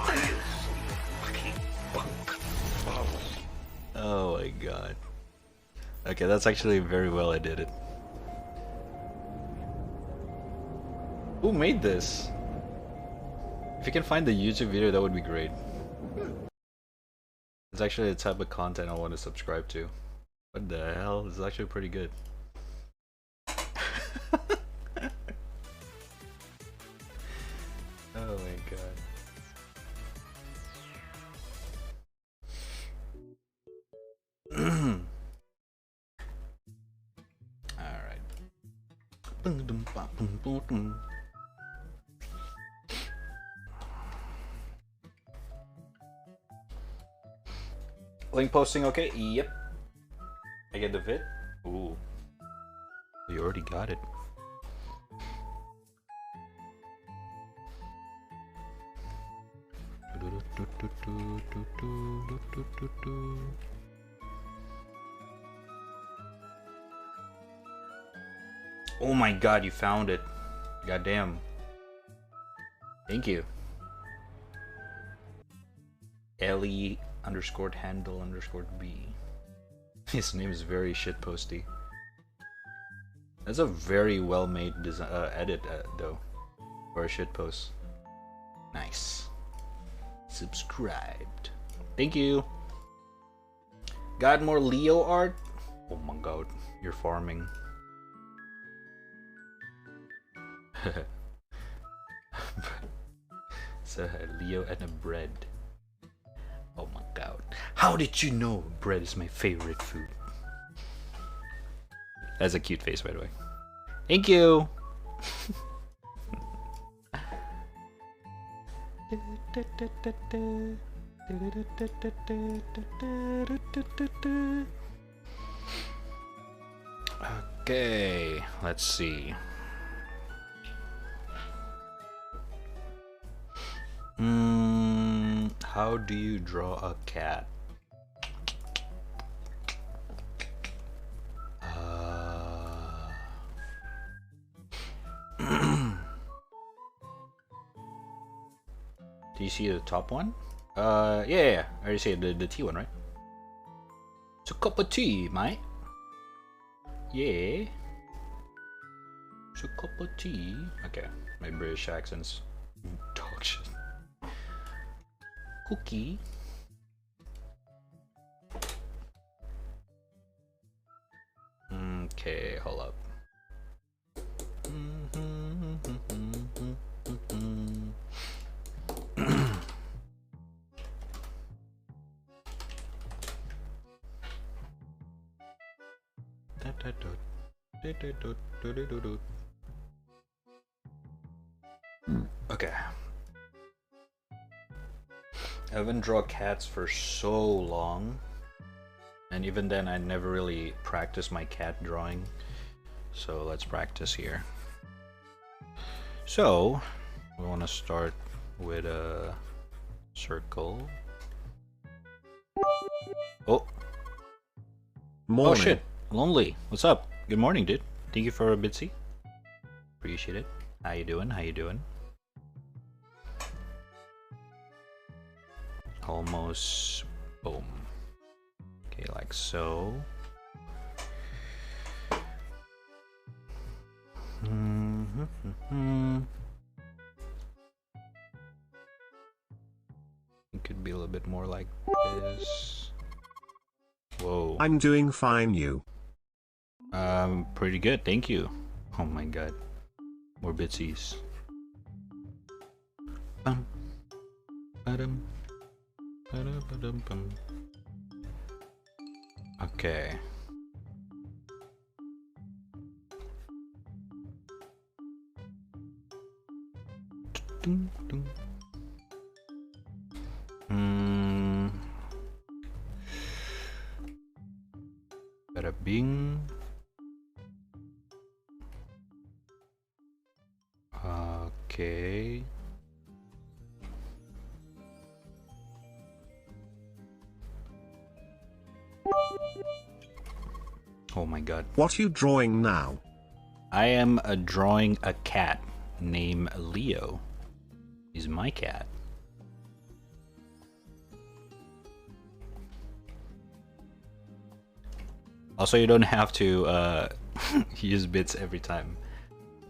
I am fucking punk. Oh my god. Okay, that's actually very well I did it. Who made this? If you can find the YouTube video, that would be great. It's actually the type of content I want to subscribe to. What the hell? This is actually pretty good. Oh my god. Alright. Link posting okay? Yep. I get the vid? Ooh. You already got it. Oh my god, you found it. Goddamn. Thank you. Ellie underscored handle underscored B. His name is very shitposty. That's a very well made edit though. For a shitpost. Nice. Subscribed. Thank you. Got more Leo art? Oh my god, you're farming. So Leo and a bread. Oh my god. How did you know bread is my favorite food? That's a cute face, by the way. Thank you. Okay, let's see. How do you draw a cat? Do you see the top one? Yeah. I already said the T one, right? It's a cup of tea, mate. Yeah. It's a cup of tea. Okay, my British accent's dog shit. Cookie. Okay, hold up. Okay. I haven't drawn cats for so long, and even then I never really practiced my cat drawing, so let's practice here. So we want to start with a circle. Oh shit, Lonely, what's up? Good morning, dude. Thank you for a bitsy. Appreciate it. How you doing? Almost. Boom. Okay, like so. It could be a little bit more like this. Whoa. I'm doing fine, you. Pretty good, thank you. Oh my god. More bitsies. Bum. Ba-dum. Ba-da-ba-dum-bum. Okay. Bada bing. Okay. Oh my god. What you drawing now? I am drawing a cat named Leo. He's my cat. Also, you don't have to use bits every time.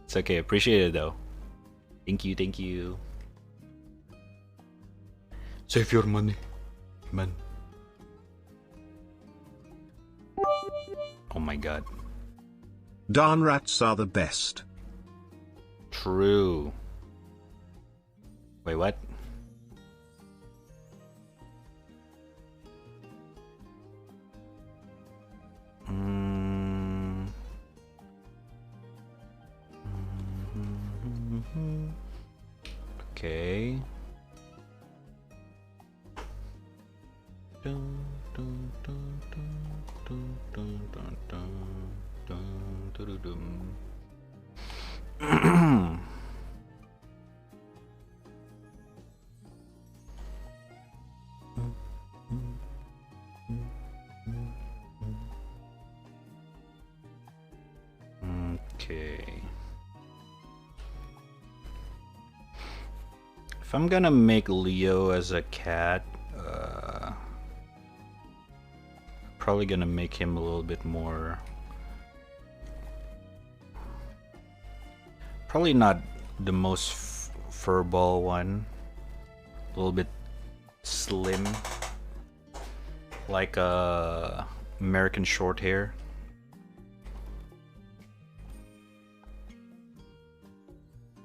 It's okay. Appreciate it though. Thank you, thank you. Save your money, man. Oh my god. Darn rats are the best. True. Wait, what? Okay. Dun, dun, dun, dun, dun, dun, dun, dun, dun, dun, dun. Okay. If I'm gonna make Leo as a cat, probably gonna make him a little bit more. Probably not the most furball one. A little bit slim, like American short hair.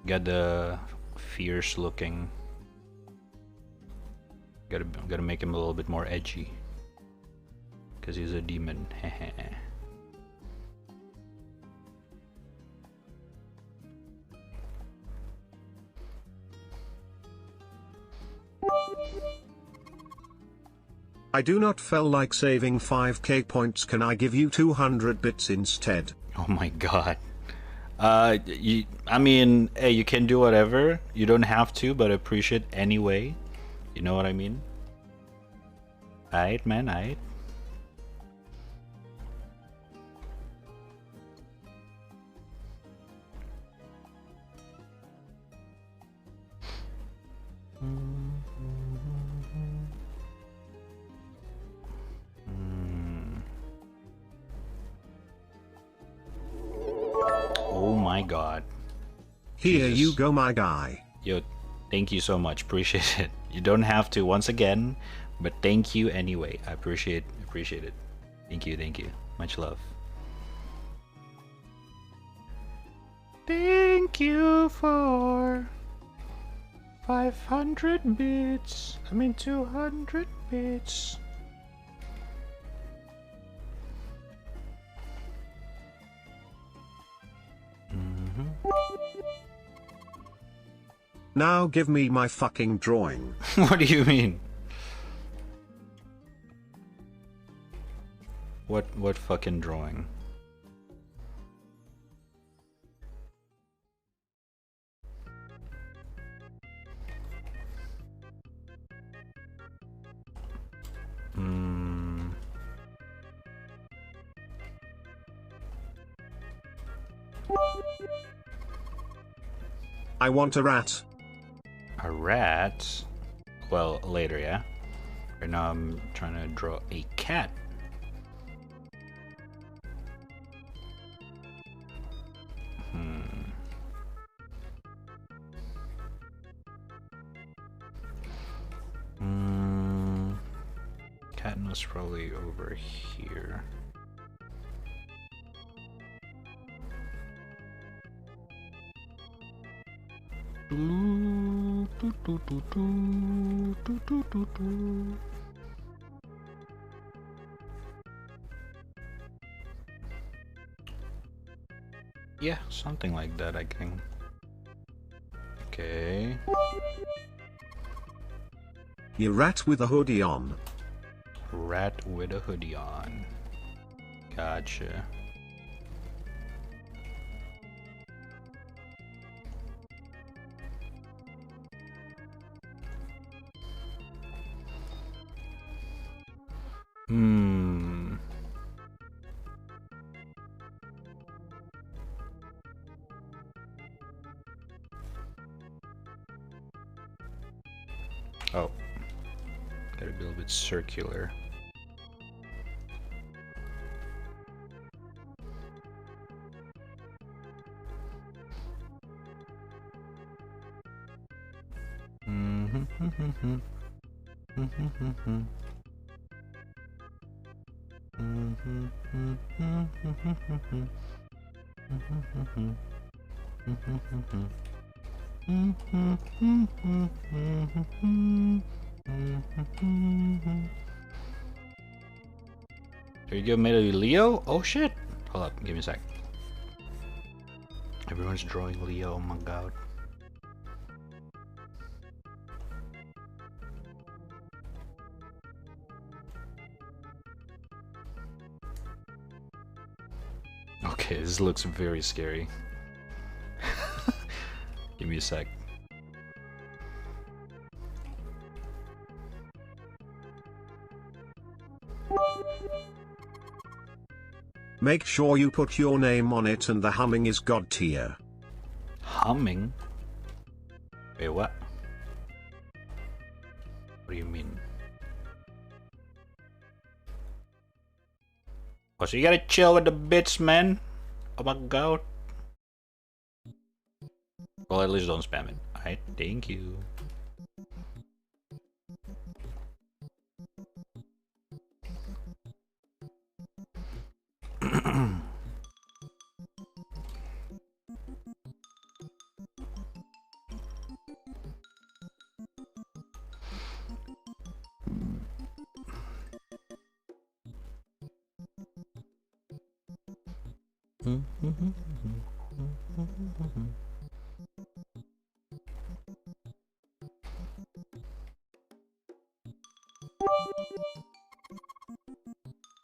Got the fierce looking. Gotta make him a little bit more edgy, cause he's a demon. I do not feel like saving 5k points. Can I give you 200 bits instead? Oh my god. I mean, hey, you can do whatever. You don't have to, but appreciate anyway. You know what I mean? Aight, man, aight. Oh my god. Here Jesus. you go, my guy. Yo, thank you so much. Appreciate it. You don't have to once again, but thank you anyway. I appreciate it. Thank you, thank you. Much love. Thank you for 500 bits. I mean 200 bits. Now give me my fucking drawing. What do you mean? What fucking drawing? I want a rat. A rat? Well, later, yeah? Right now I'm trying to draw a cat. Cat was probably over here. Yeah, something like that, I think. Okay. You rat with a hoodie on. Rat with a hoodie on. Gotcha. Gotta be a little bit circular. There you go, maybe Leo? Oh shit! Hold up, give me a sec. Everyone's drawing Leo, oh my god. Okay, this looks very scary. Give me a sec. Make sure you put your name on it and the humming is god tier. Humming? Wait, what? What do you mean? Oh, so you gotta chill with the bits, man. Oh my god. Well, at least don't spam it. Alright, thank you.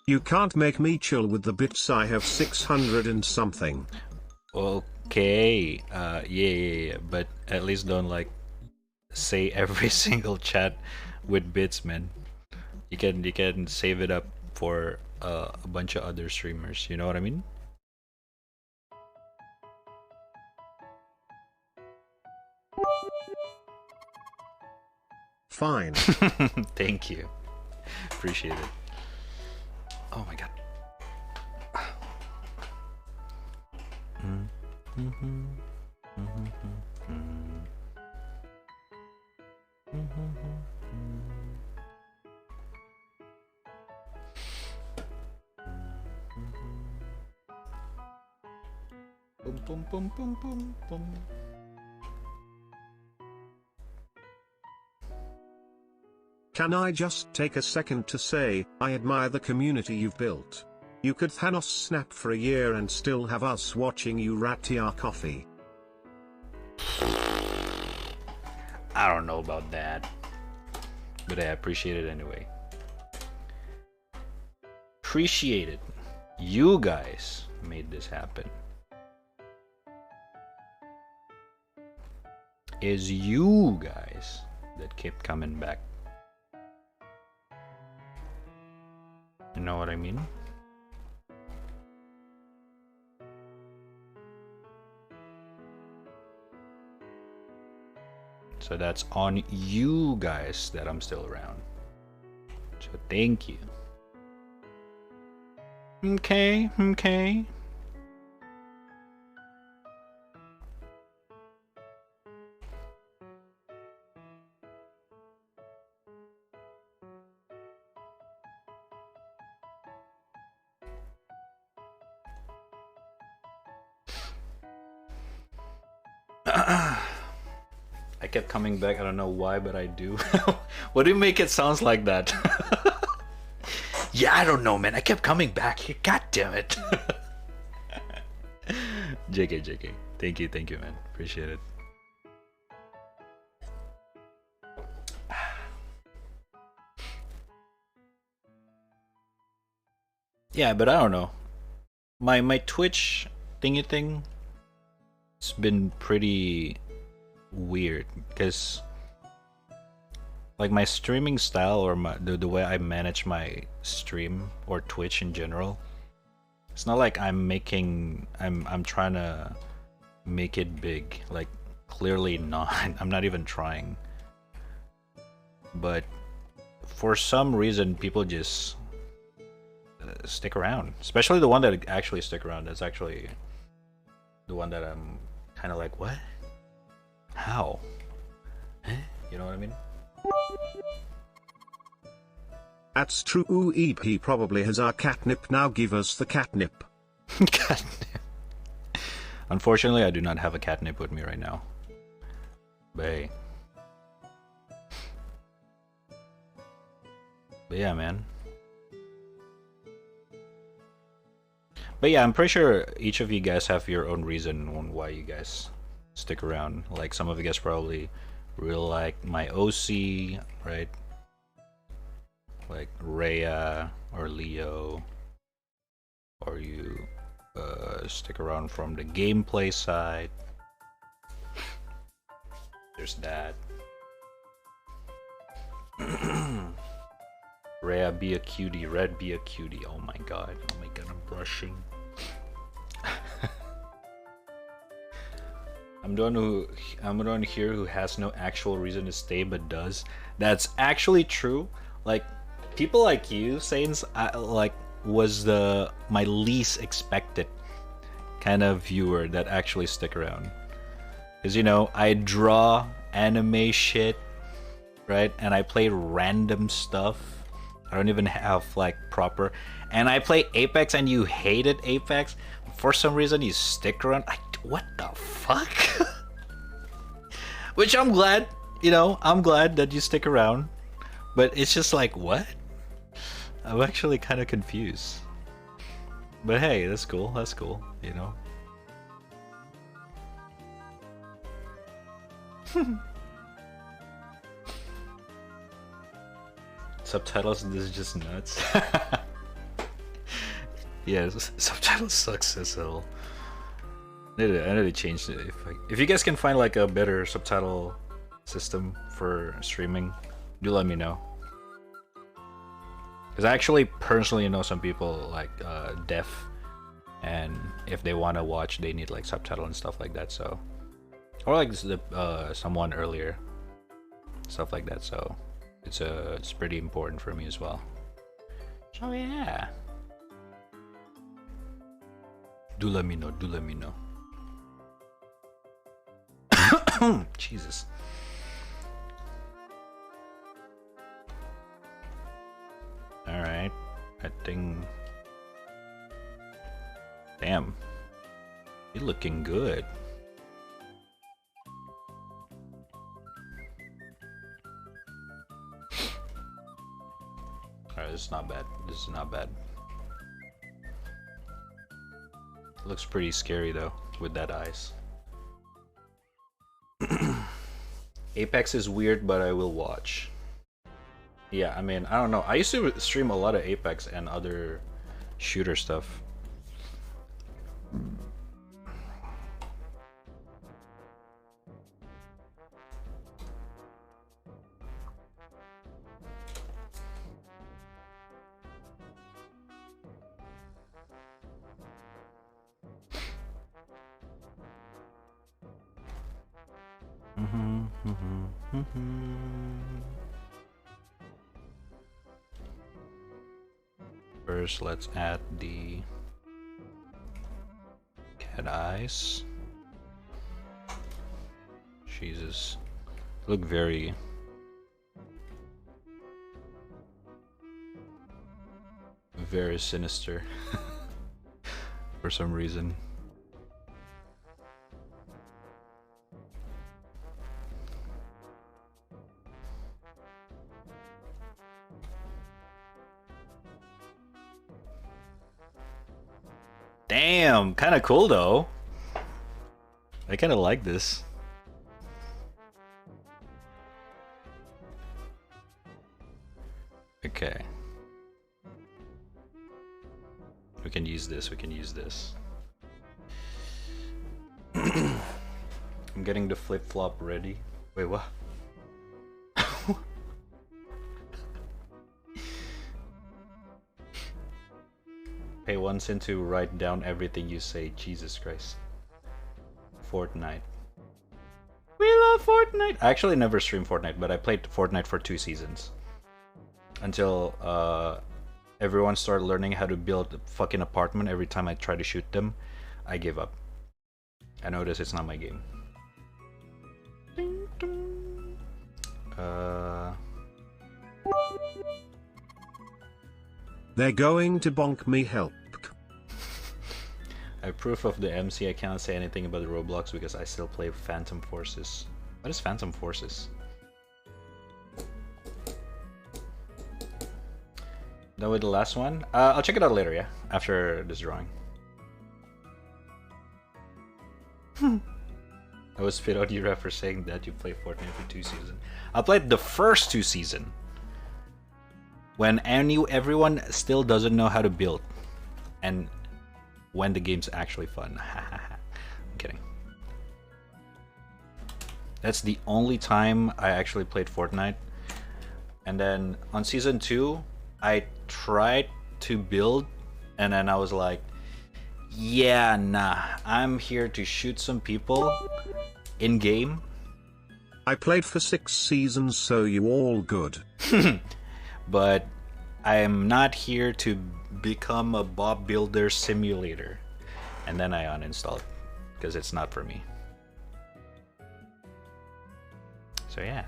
You can't make me chill with the bits, I have 600 and something. Okay, yeah, but at least don't like say every single chat with bits, man. You can save it up for a bunch of other streamers. You know what I mean? Fine. Thank you. Appreciate it. Oh my god. Boom, boom, boom, boom, boom, boom. Can I just take a second to say, I admire the community you've built. You could Thanos snap for a year and still have us watching you raddtrap coffee. I don't know about that, but I appreciate it anyway. Appreciate it. You guys made this happen. Is you guys that kept coming back. You know what I mean? So that's on you guys that I'm still around. So thank you. Okay, okay. I kept coming back. I don't know why, but I do. What do you make it sounds like that? Yeah, I don't know, man. I kept coming back here. God damn it. JK. Thank you, man. Appreciate it. Yeah, but I don't know. My Twitch thingy thing, it's been pretty weird because like my streaming style or the way I manage my stream or Twitch in general, it's not like I'm trying to make it big. Like clearly not. I'm not even trying. But for some reason people just stick around, especially the one that actually stick around. That's actually the one that I'm kind of like, what? How? Eh? You know what I mean? That's true. Ooh, he probably has our catnip. Now give us the catnip. Catnip. Unfortunately, I do not have a catnip with me right now. But hey. But yeah, man. But yeah, I'm pretty sure each of you guys have your own reason on why you guys stick around. Like, some of you guys probably really like my OC, right? Like Rhea or Leo. Or you stick around from the gameplay side. There's that. Rhea, be a cutie. Red, be a cutie. Oh my god. Oh my god, I'm blushing. I'm the one here who has no actual reason to stay but does. That's actually true. Like, people like you, Saints, was my least expected kind of viewer that actually stick around. Because, you know, I draw anime shit, right? And I play random stuff. I don't even have like proper. And I play Apex and you hated Apex. For some reason you stick around. What the fuck? Which I'm glad, you know, I'm glad that you stick around. But it's just like, what? I'm actually kind of confused. But hey, that's cool, you know. Subtitles, this is just nuts. Yeah, subtitles sucks as hell. I need to change it. If you guys can find like a better subtitle system for streaming, do let me know. Because I actually personally know some people like deaf, and if they want to watch, they need like subtitle and stuff like that. So, or like someone earlier, stuff like that. So it's pretty important for me as well. So yeah, do let me know. Do let me know. Jesus. Alright, I think... Damn. You're looking good. Alright, this is not bad. This is not bad. Looks pretty scary though, with that eyes. Apex is weird, but I will watch. Yeah, I mean, I don't know. I used to stream a lot of Apex and other shooter stuff. First, let's add the cat eyes. Jesus, look very sinister for some reason. Damn, kind of cool though. I kind of like this. Okay. We can use this, we can use this. I'm getting the flip-flop ready. Wait, what? Pay 1 cent to write down everything you say. Jesus Christ. Fortnite. We love Fortnite! I actually never streamed Fortnite, but I played Fortnite for 2 seasons. until everyone started learning how to build a fucking apartment. Every time I try to shoot them, I give up. I notice it's not my game. They're going to bonk me, help. I have proof of the MC. I cannot say anything about the Roblox because I still play Phantom Forces. What is Phantom Forces? Done with the last one? I'll check it out later, yeah? After this drawing. I was spit out you ref for saying that you played Fortnite for 2 seasons. I played the first 2 seasons. When everyone still doesn't know how to build. And when the game's actually fun. I'm kidding. That's the only time I actually played Fortnite. And then on season 2, I tried to build, and then I was like, yeah, nah, I'm here to shoot some people in game. I played for 6 seasons, so you all good. But I am not here to become a Bob Builder simulator. And then I uninstalled because it's not for me. So yeah.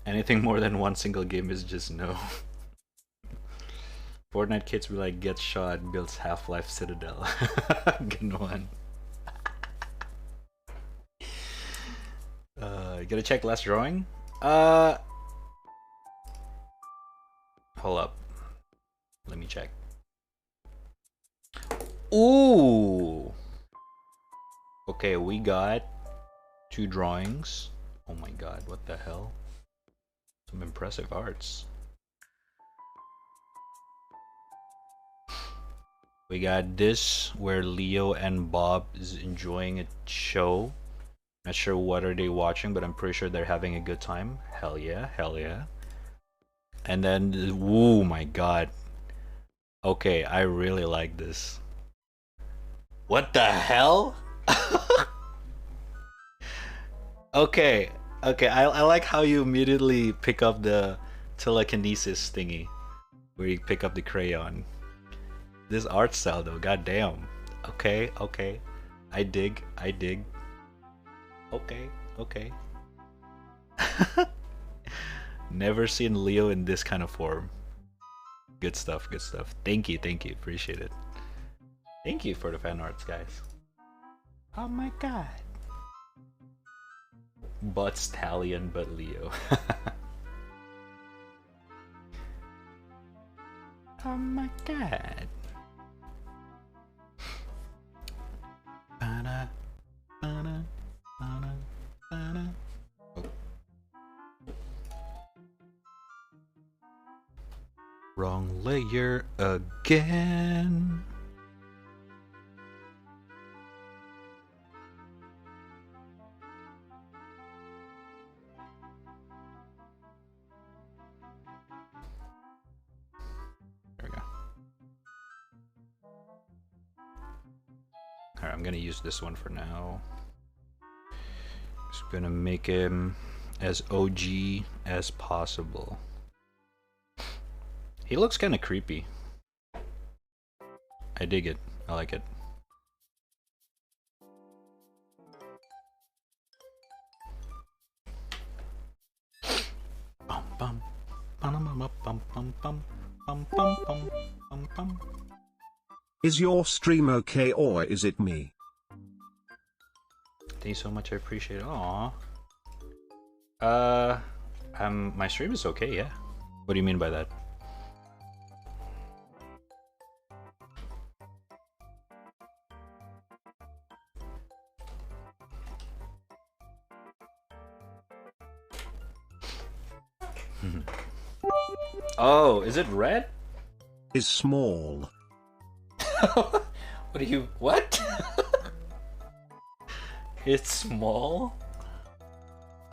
Anything more than one single game is just no. Fortnite kids be like, gets shot, builds Half-Life Citadel. Good one. You gotta check last drawing? Hold up. Let me check. Ooh! Okay, we got 2 drawings. Oh my god, what the hell? Some impressive arts. We got this where Leo and Bob is enjoying a show. Not sure what are they watching, but I'm pretty sure they're having a good time. Hell yeah, hell yeah. And then, oh my god. Okay, I really like this. What the hell? Okay, I like how you immediately pick up the telekinesis thingy. Where you pick up the crayon. This art style though, goddamn. Okay. I dig. Okay. Never seen Leo in this kind of form. Good stuff. Thank you, appreciate it. Thank you for the fan arts, guys. Oh my god. But Stallion, but Leo. Oh my god. Ba-da, ba-da, ba-da, ba-da. Oh. Wrong layer again. There we go. Alright, I'm gonna use this one for now. Just gonna make him as OG as possible. He looks kind of creepy. I dig it. I like it. Bum bum bum bum bum bum bum bum bum bum bum. Is your stream okay or is it me? Thank you so much. I appreciate it. Aww. My stream is okay. Yeah. What do you mean by that? Oh, is it red? Is small. What do you... What? It's small?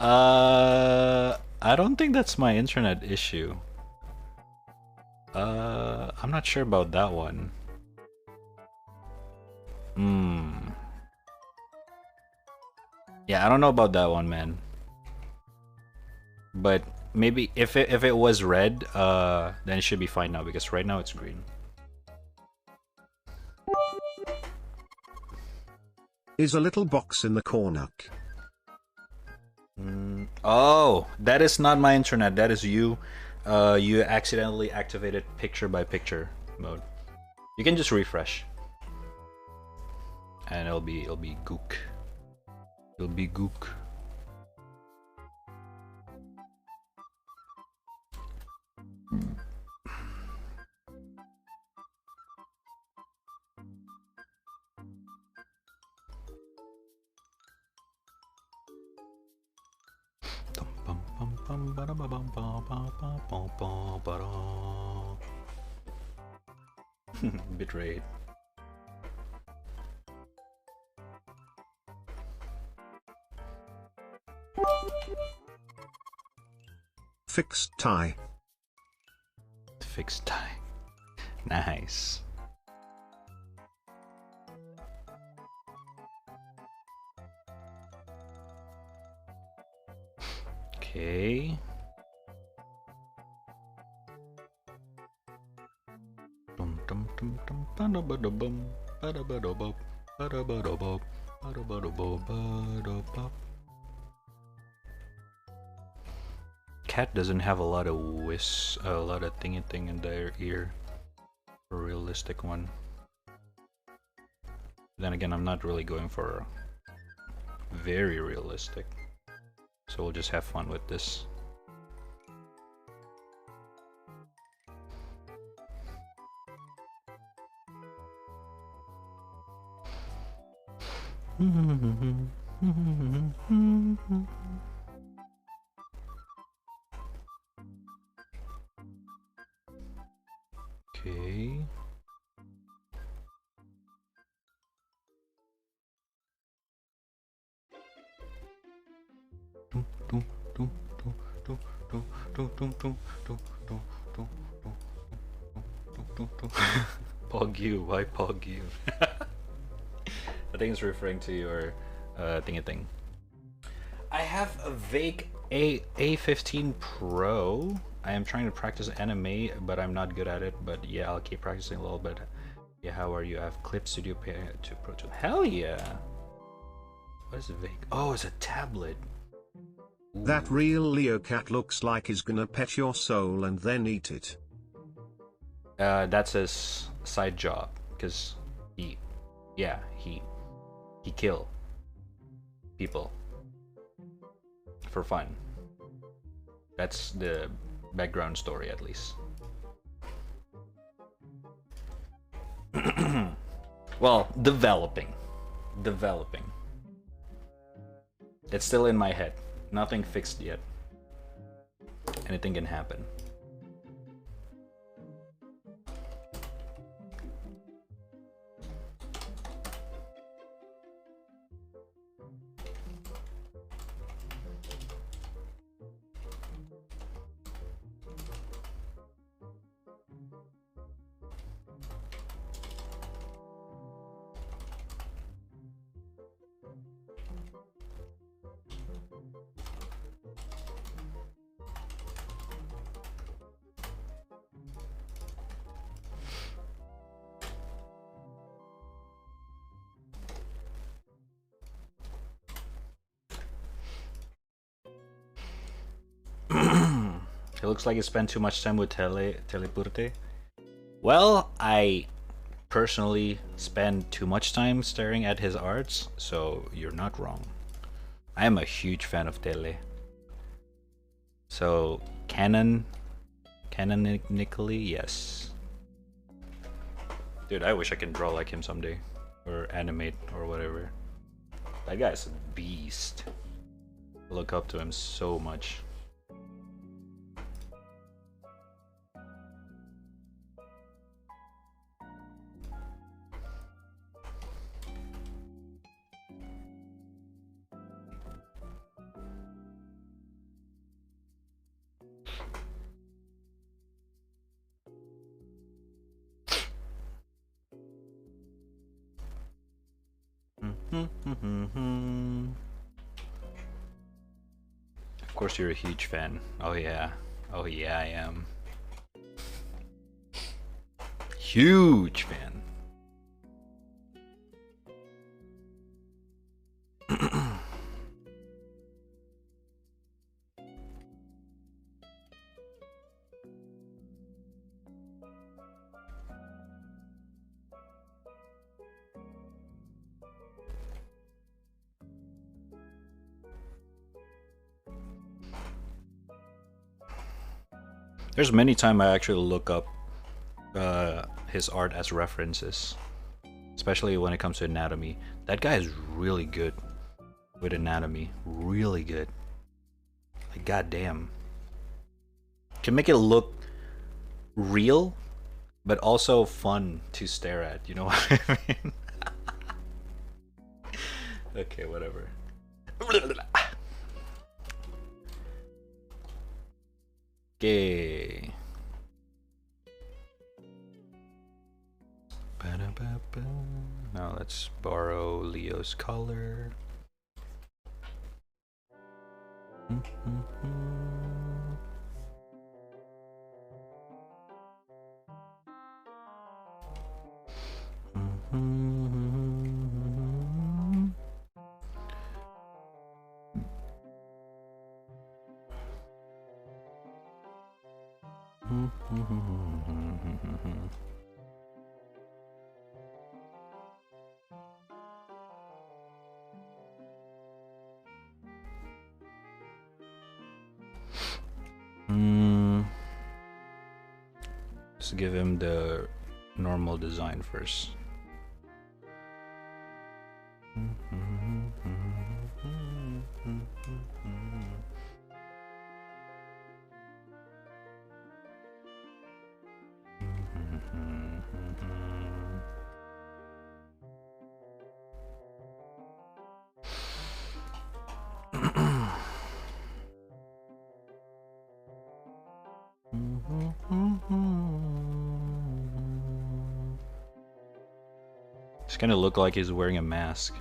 I don't think that's my internet issue. I'm not sure about that one. Yeah, I don't know about that one, man. But maybe if it was red, then it should be fine now, because right now it's green. Is a little box in the corner. Oh, that is not my internet. That is you. You accidentally activated picture by picture mode. You can just refresh, and it'll be gook. It'll be gook. Bitrate. Fixed tie. Fixed tie. Nice. Okay. Cat doesn't have a lot of thingy thing in their ear. A realistic one. Then again, I'm not really going for very realistic. So we'll just have fun with this. Okay. Pog you, why pog you? I think it's referring to your thingy thing. I have a vague A15 Pro. I am trying to practice anime, but I'm not good at it. But yeah, I'll keep practicing a little bit. Yeah, how are you? I have Clip Studio to Pro Tools. Hell yeah! What is a vague? Oh, it's a tablet. Ooh. That real Leo cat looks like he's gonna pet your soul and then eat it. That's his side job, because he kill people for fun. That's the background story, at least. Well, developing. It's still in my head. Nothing fixed yet. Anything can happen. It looks like you spend too much time with Teleporte. Well, I personally spend too much time staring at his arts, so you're not wrong. I am a huge fan of Tele. So, canonically, yes. Dude, I wish I can draw like him someday. Or animate, or whatever. That guy's a beast. I look up to him so much. Of course you're a huge fan. Oh yeah. Oh yeah, I am. Huge fan. There's many times I actually look up his art as references, especially when it comes to anatomy. That guy is really good with anatomy, really good. Like goddamn, can make it look real, but also fun to stare at. You know what I mean? Okay, whatever. Okay. Now let's borrow Leo's color. Let's give him the normal design first. It's gonna look like he's wearing a mask.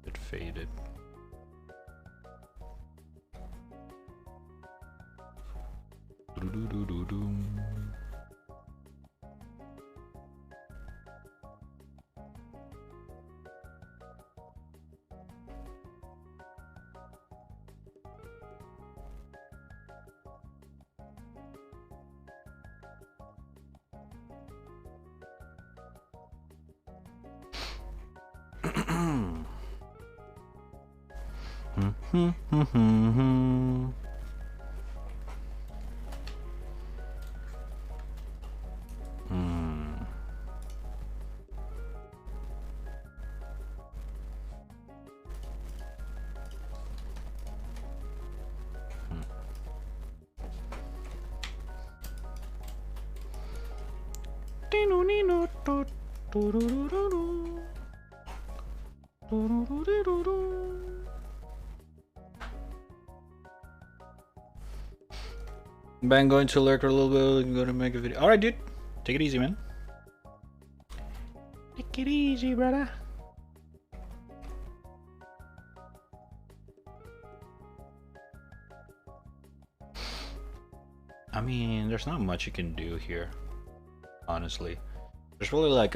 It faded. I'm going to lurk a little bit. I'm gonna make a video. Alright, dude. Take it easy, man. Take it easy, brother. I mean, there's not much you can do here, honestly. There's really like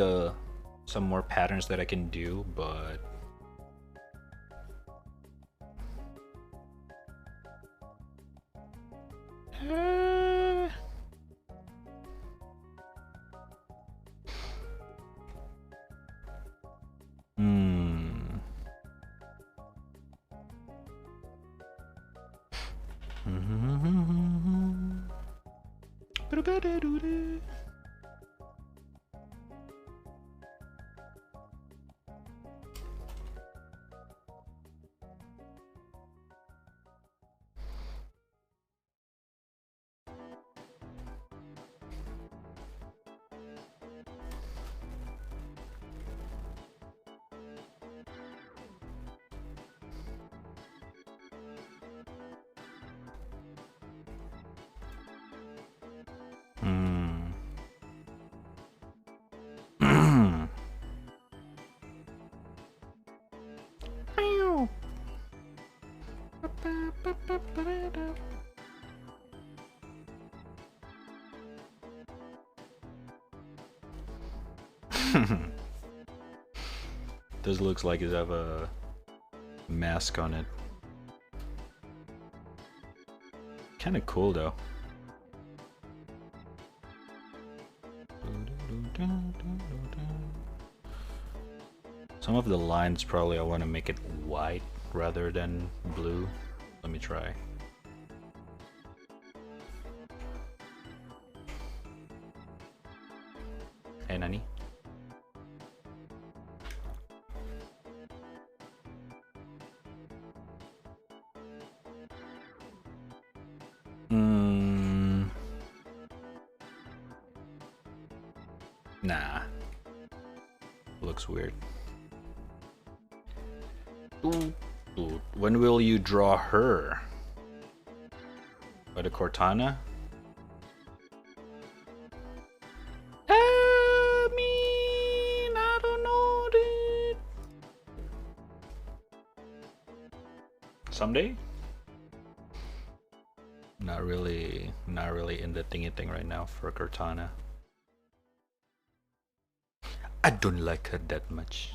some more patterns that I can do, but This looks like it have a mask on it. Kinda cool though. Some of the lines probably I want to make it white rather than blue. Let me try. Hey, Nani? Nah. Looks weird. When will you draw her? By the Cortana? I mean, I don't know, dude. Someday? Not really in the thingy thing right now for Cortana. I don't like her that much.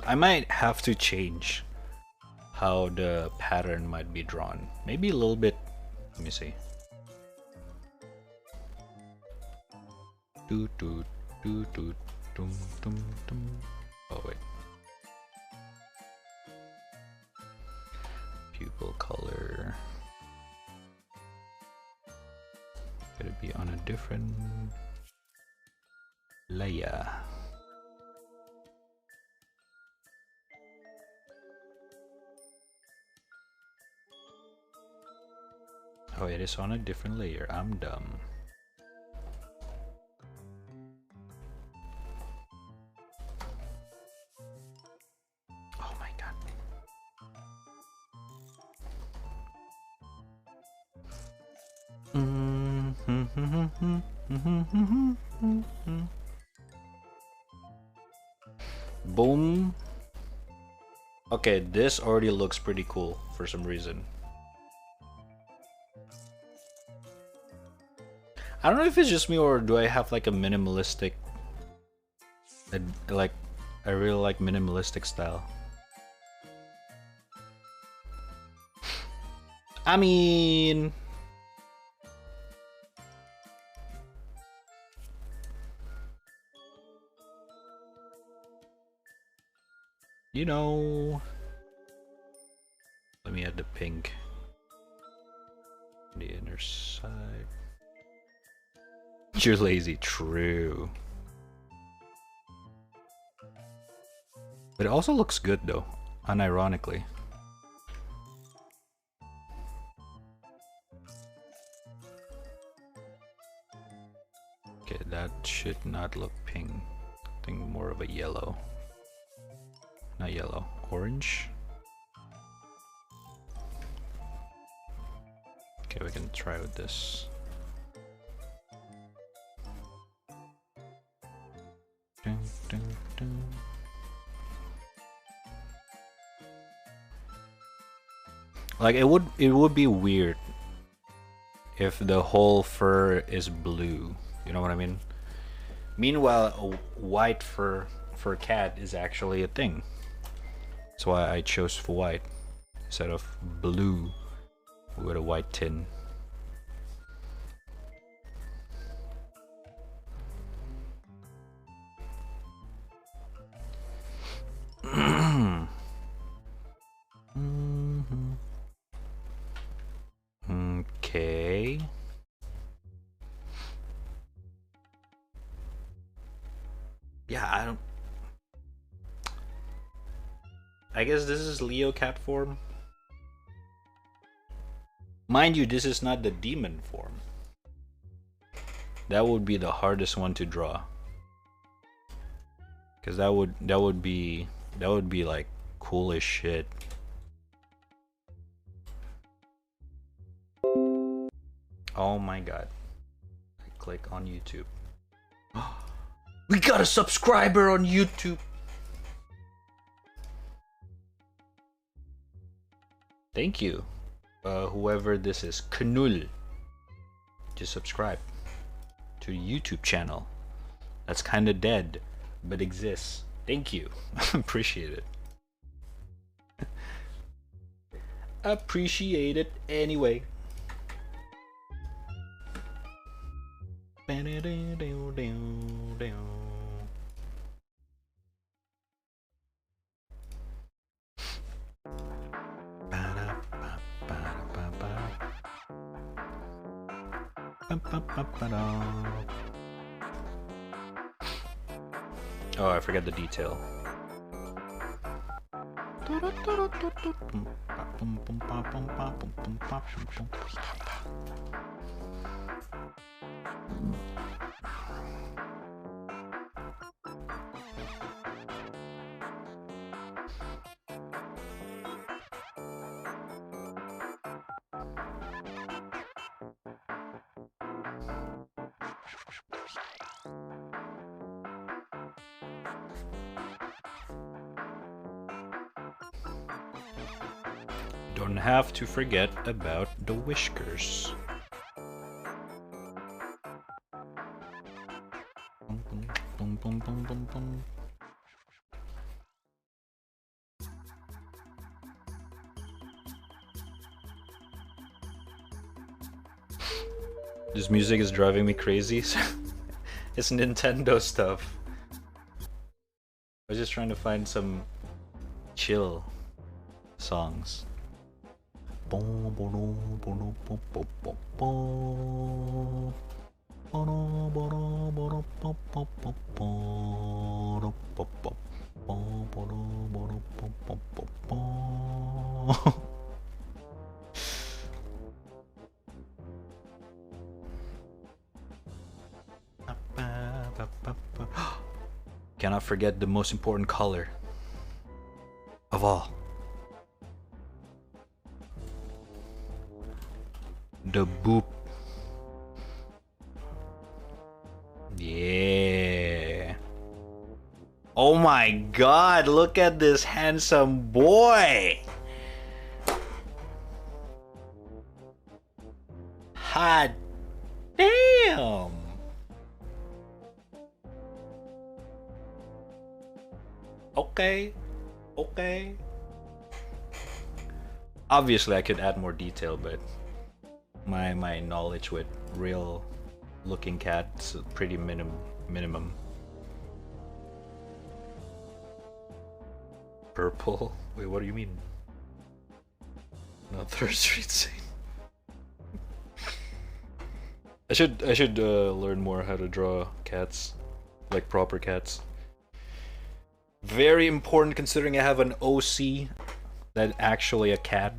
I might have to change how the pattern might be drawn. Maybe a little bit. Let me see. Oh wait. Pupil color. Could it be on a different layer? Oh, it is on a different layer. I'm dumb. Oh my god. Boom. Okay, this already looks pretty cool for some reason. I don't know if it's just me or do I have like a minimalistic, like I really like minimalistic style. I mean, you know, let me add the pink on the inner side. You're lazy, true. But it also looks good though, unironically. Okay, that should not look pink. I think more of a yellow. Not yellow, orange. Okay, we can try with this. Dun, dun, dun. Like it would be weird if the whole fur is blue. You know what I mean? Meanwhile, a white fur for cat is actually a thing. That's why I chose for white instead of blue with a white tin. Yeah, I don't. I guess this is Leo cat form. Mind you, this is not the demon form. That would be the hardest one to draw. Cause that would be like cool as shit. Oh my god. I click on YouTube. We got a subscriber on YouTube. Thank you. Whoever this is, Knul. Just subscribe to the YouTube channel. That's kind of dead, but exists. Thank you. Appreciate it. Appreciate it anyway. Oh, I forgot the detail. Don't have to forget about the whiskers. This music is driving me crazy. It's Nintendo stuff. I was just trying to find some chill songs. Cannot forget the most important color of all. The boop. Yeah. Oh my god, look at this handsome boy. Hot damn. Okay. Okay. Obviously I could add more detail, but my knowledge with real looking cats is pretty minimum. Purple? Wait, what do you mean? Not Third Street Saint. I should learn more how to draw cats, like proper cats. Very important considering I have an OC that's actually a cat.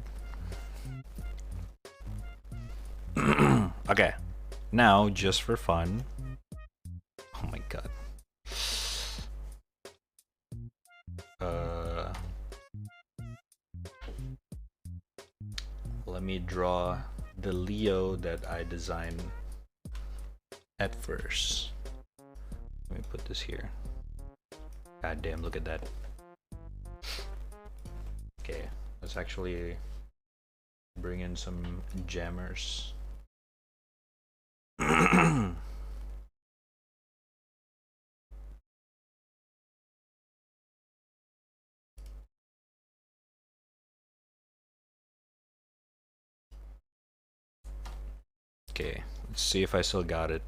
Okay, now just for fun. Oh my god. Let me draw the Leo that I designed at first. Let me put this here. God damn, look at that. Okay, let's actually bring in some jammers. Okay, let's see if I still got it.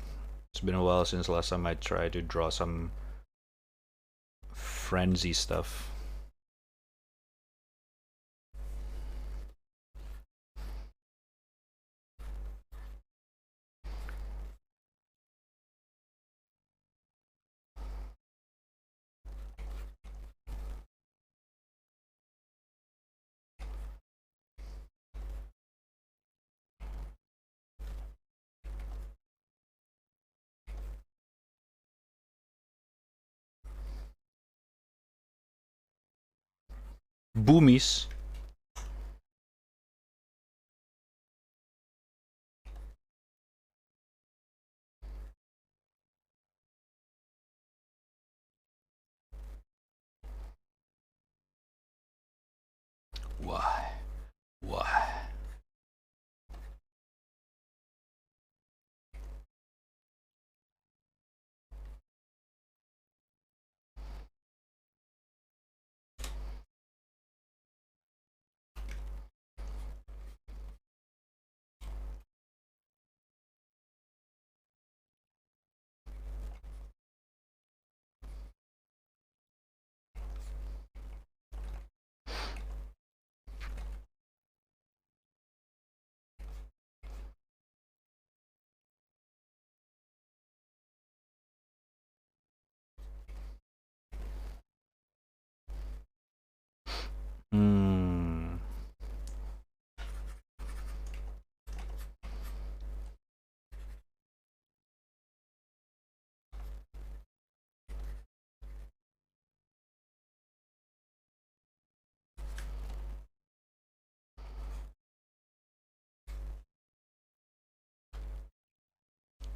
It's been a while since last time I tried to draw some frenzy stuff. Boomies. Why? Why? Hmm.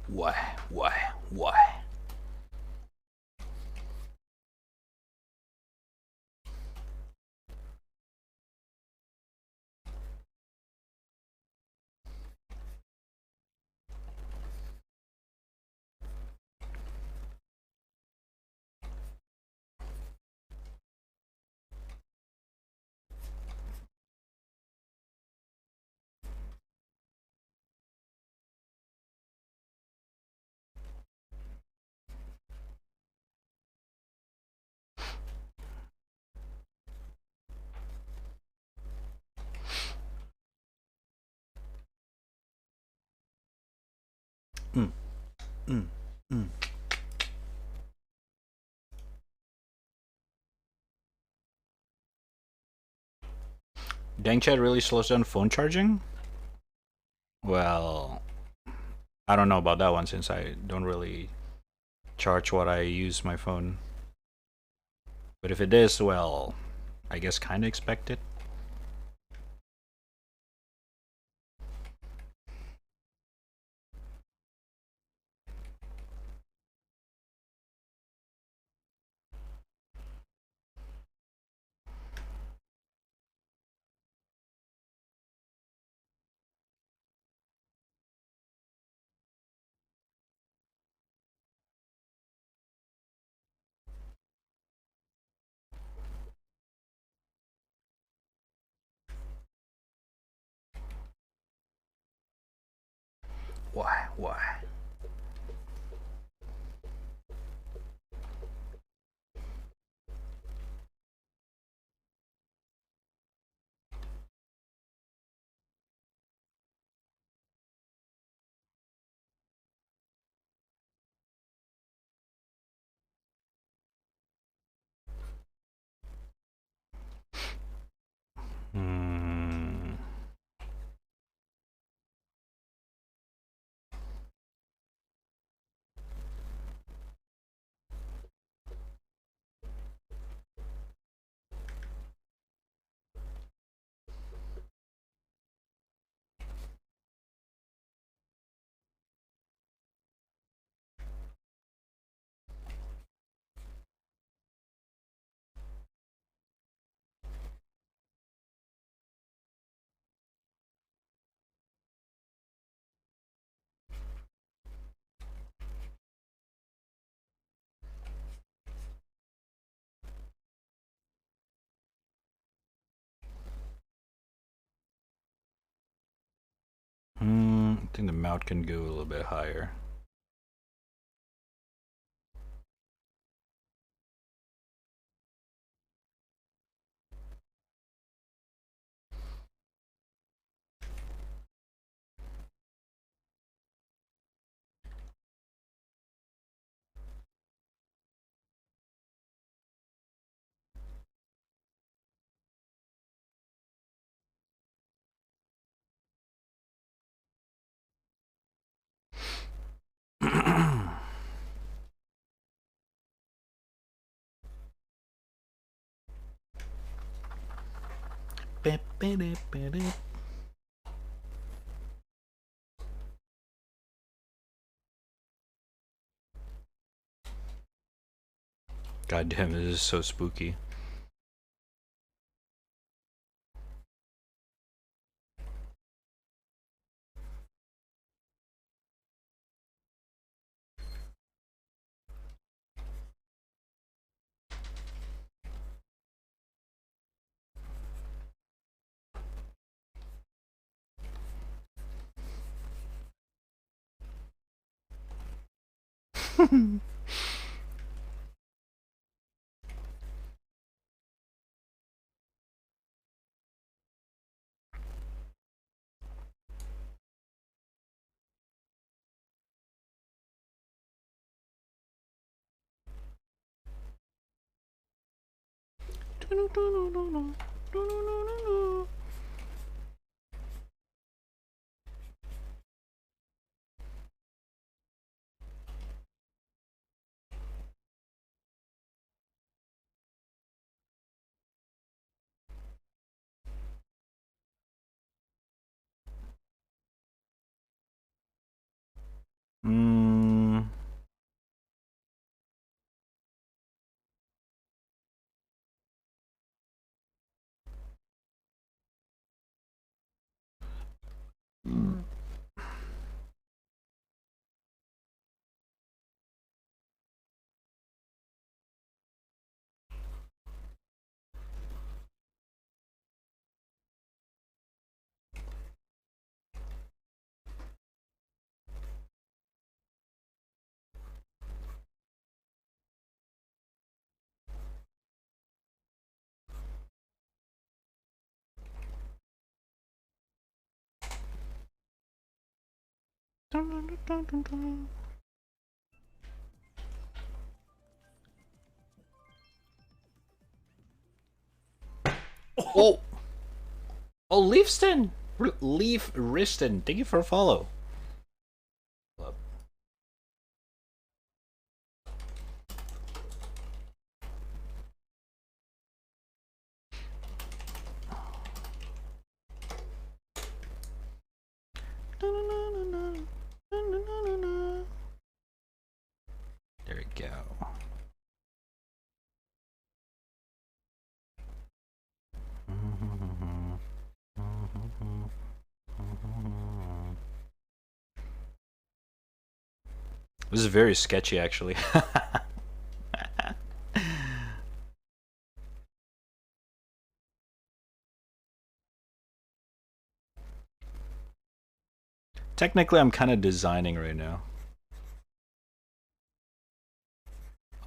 Why? Why? Why? Mm. Mm. Mm. Dang chat really slows down phone charging? Well, I don't know about that one since I don't really charge what I use my phone. But if it is, well, I guess kind of expect it. Why? Why? Hmm. I think the mount can go a little bit higher. God damn, this is so spooky. Mm. Oh! Oh, Leafston! Leaf Riston, thank you for a follow. There we go. This is very sketchy, actually. Technically, I'm kind of designing right now.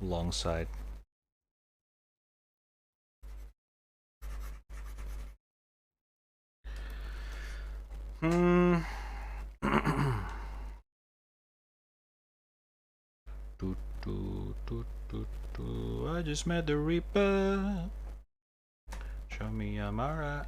Alongside. Hmm. I just met the Reaper. Show me I'm alright.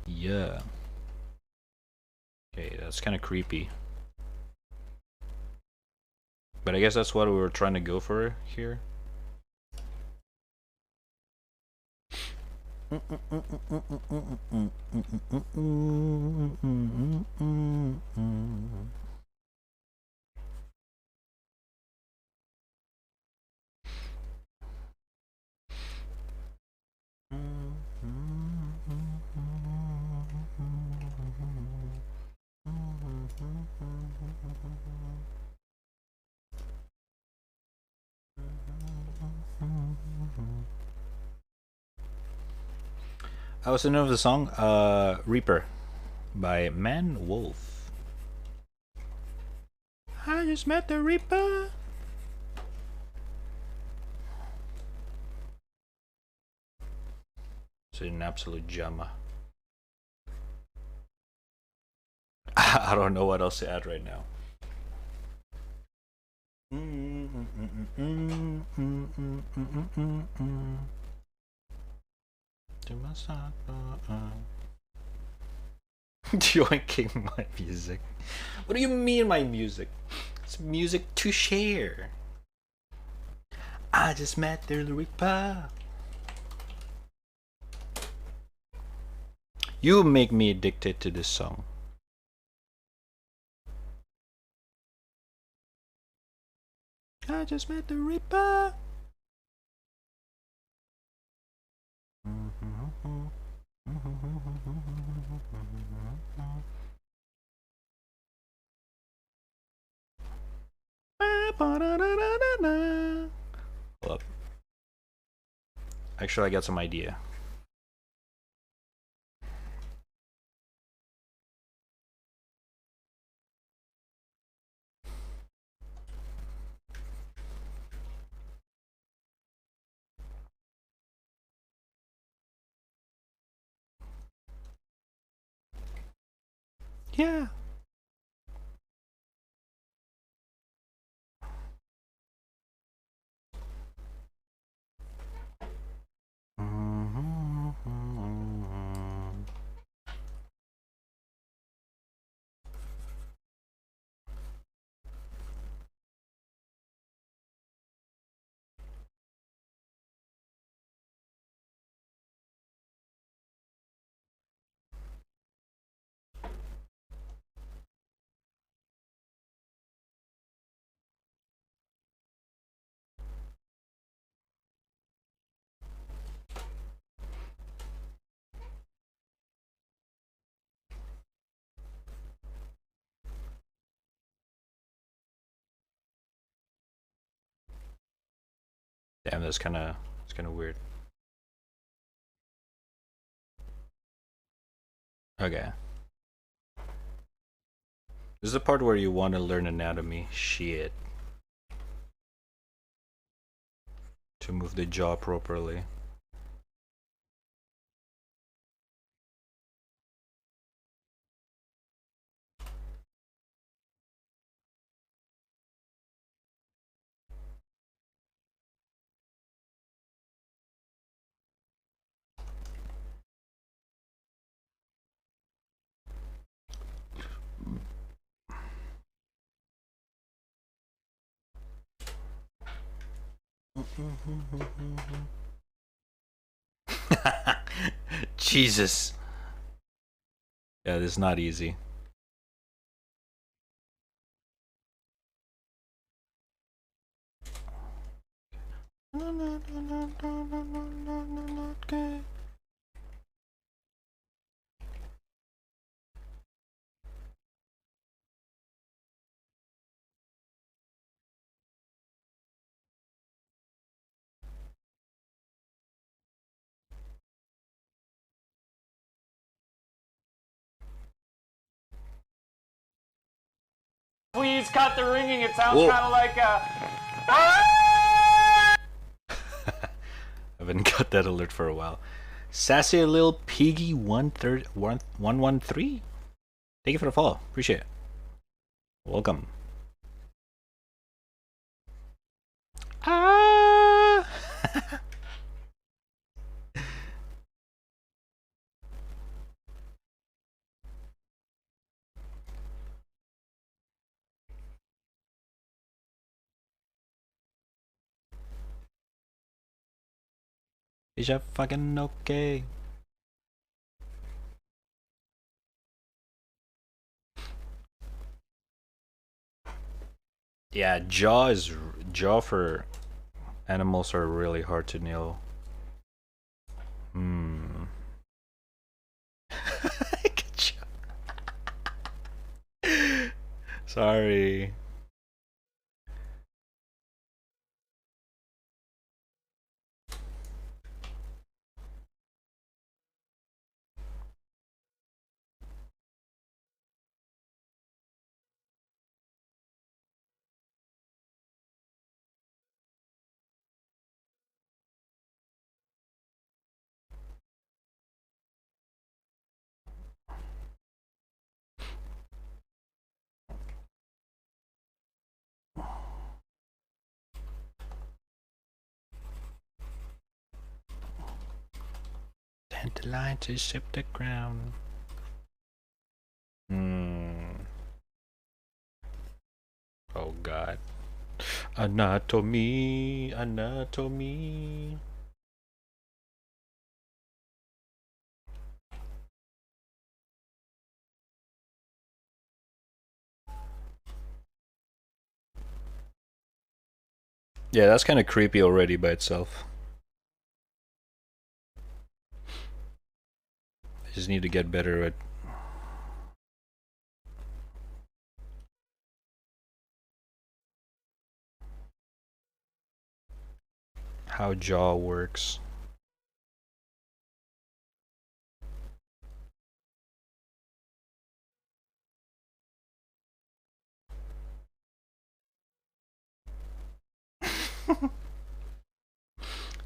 Yeah. Okay, that's kind of creepy. But I guess that's what we were trying to go for here. What's the name of the song? Reaper by Man Wolf. I just met the Reaper. It's an absolute gem. I don't know what else to add right now. Yoinking my music. What do you mean my music? It's music to share. I just met the Reaper. You make me addicted to this song. I just met the Reaper. Hold up. Actually, I got some idea. Yeah. Damn, that's kind of weird. Okay. This is the part where you want to learn anatomy. Shit. To move the jaw properly. Jesus. Yeah, this is not easy. Please cut the ringing. It sounds Whoa. kind of like a. I haven't got that alert for a while. Sassy Lil Piggy 113. Thank you for the follow. Appreciate it. Welcome. Ah. Is that fucking okay? Yeah, jaw for animals are really hard to nail. Hmm. Good job. Sorry. And the line to ship the ground. Oh God. Anatomy, anatomy. Yeah, that's kind of creepy already by itself. I just need to get better at how jaw works.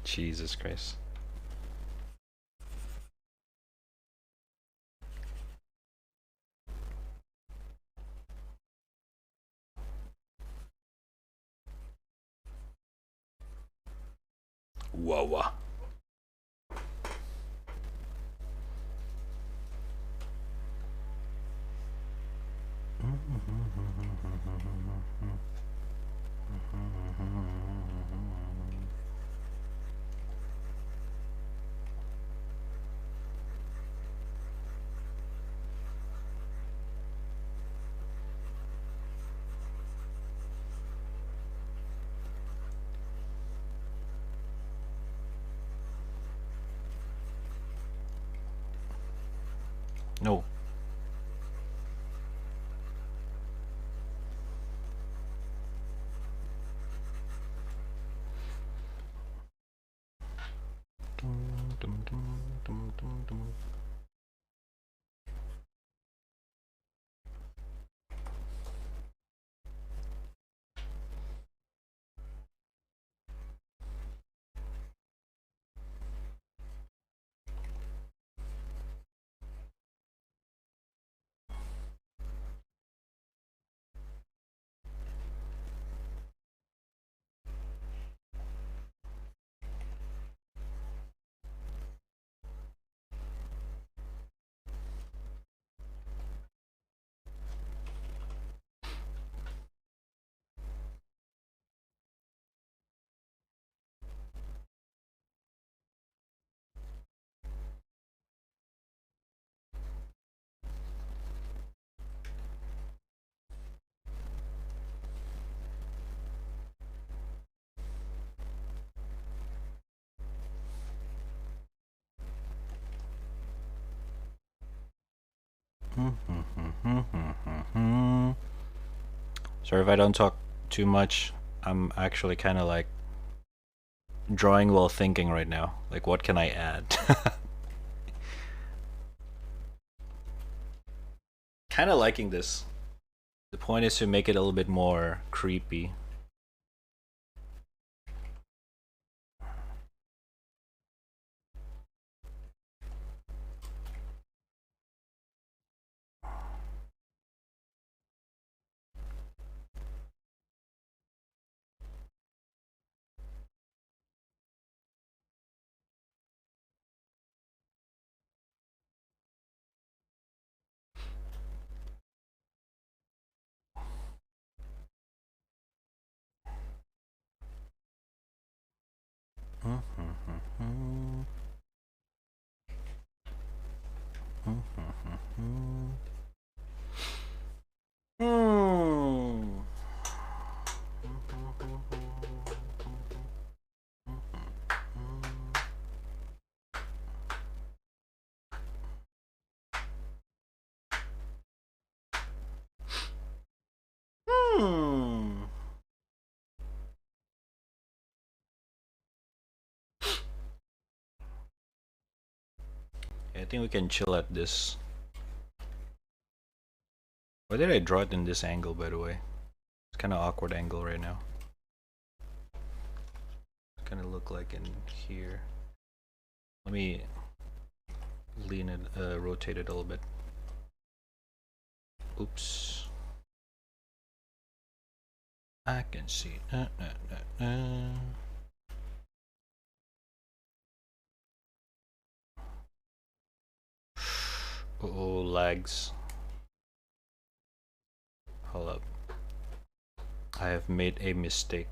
Jesus Christ. Whoa. No. Sorry if I don't talk too much. I'm actually kind of like drawing while thinking right now. Like, what can I add? Kind of liking this. The point is to make it a little bit more creepy. I think we can chill at this. Why did I draw it in this angle, by the way? It's kind of awkward angle right now. It's kind of look like in here. Let me lean it, rotate it a little bit. Oops. I can see. Oh, lags. Hold up. I have made a mistake.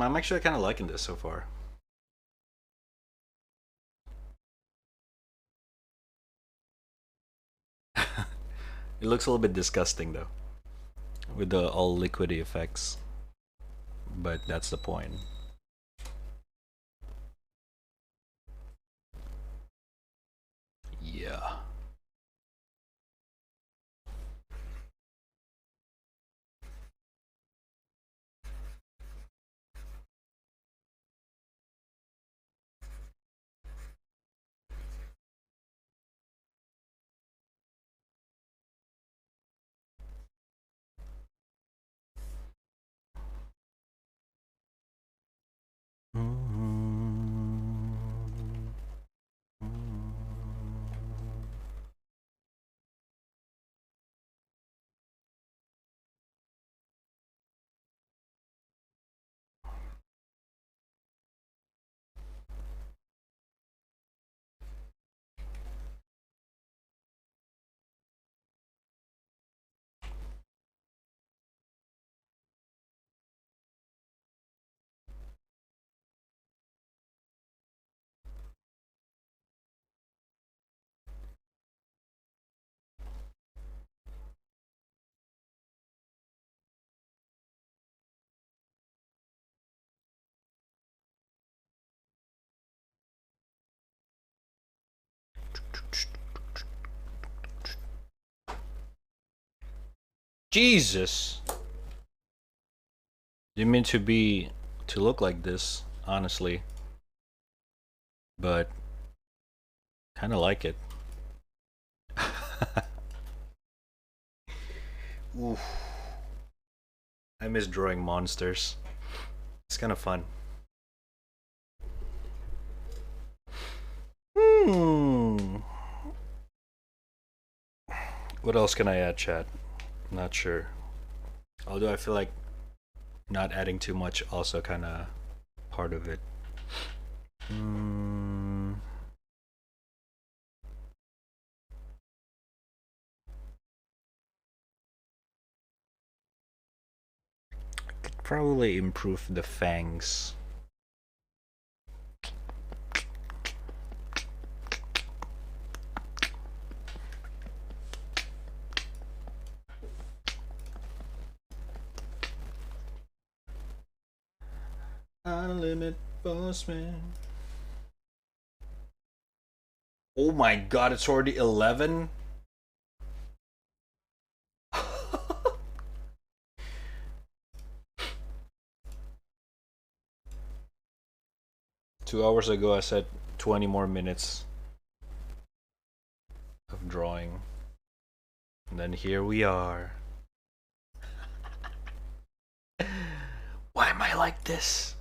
I'm actually kind of liking this so far. It looks a little bit disgusting though, with the all liquidy effects. But that's the point. Yeah. Jesus. Didn't mean to look like this, honestly. But kind of like it. Oof. I miss drawing monsters. It's kind of fun. What else can I add, chat? Not sure. Although I feel like not adding too much also kind of part of it. Could probably improve the fangs. Unlimited boss man. Oh my god, it's already 11? Two hours ago I said 20 more minutes of drawing. And then here we are. Why am I like this?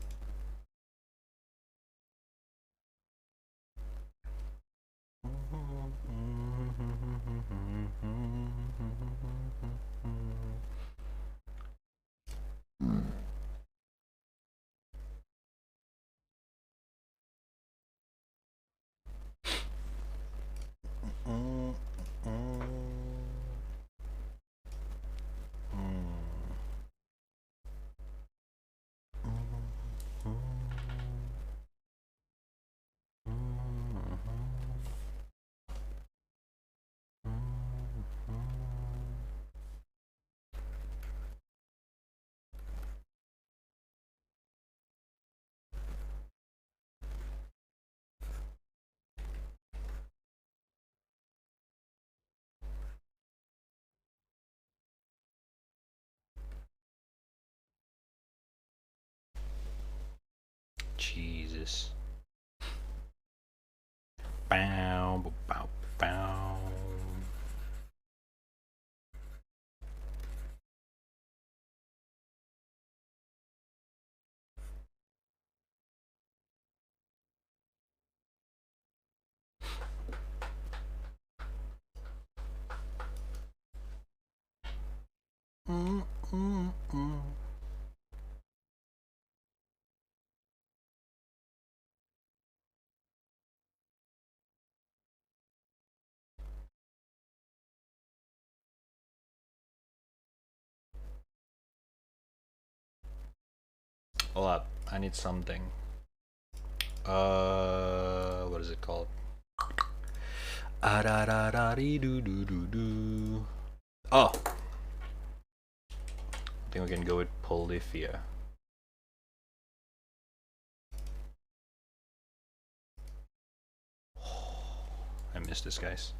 Jesus. Bow, bow, bow. Hold up, I need something. What is it called? Oh, I think we can go with Polyphia. I missed this, guys.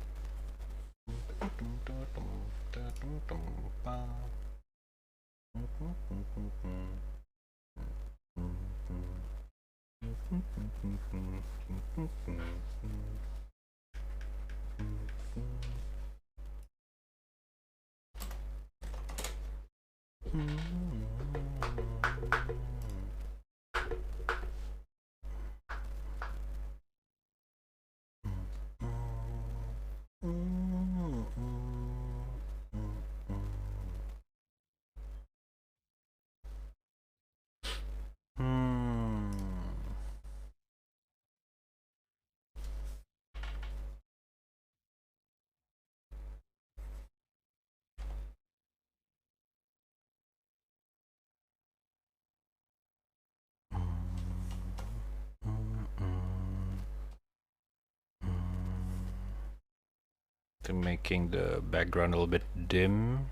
To making the background a little bit dim.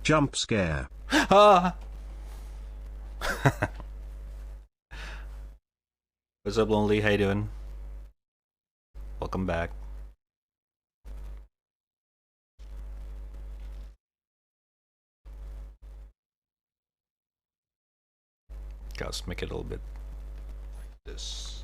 Jump scare. Ah! What's up, Lonely? How you doing? Welcome back. Let's make it a little bit like this.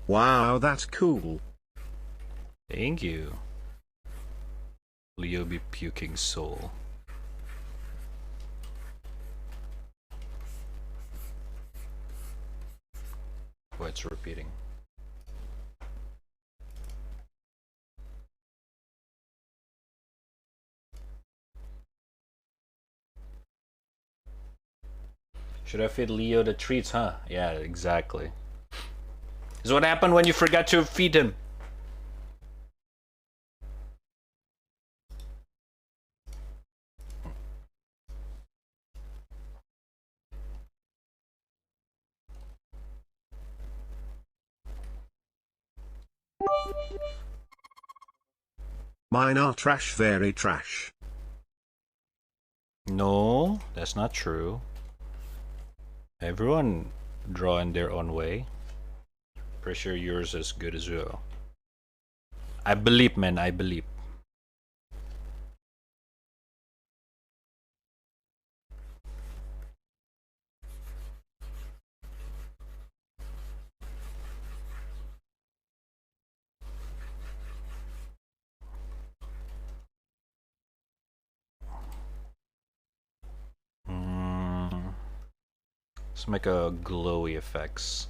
Wow, that's cool. Thank you. Leo be puking soul. Oh, it's repeating. Should I feed Leo the treats, huh? Yeah, exactly. This is what happened when you forgot to feed him. Mine are trash, very trash. No, that's not true. Everyone draw in their own way. Pretty sure yours is good as well. I believe, man, I believe. Let's make a glowy effects.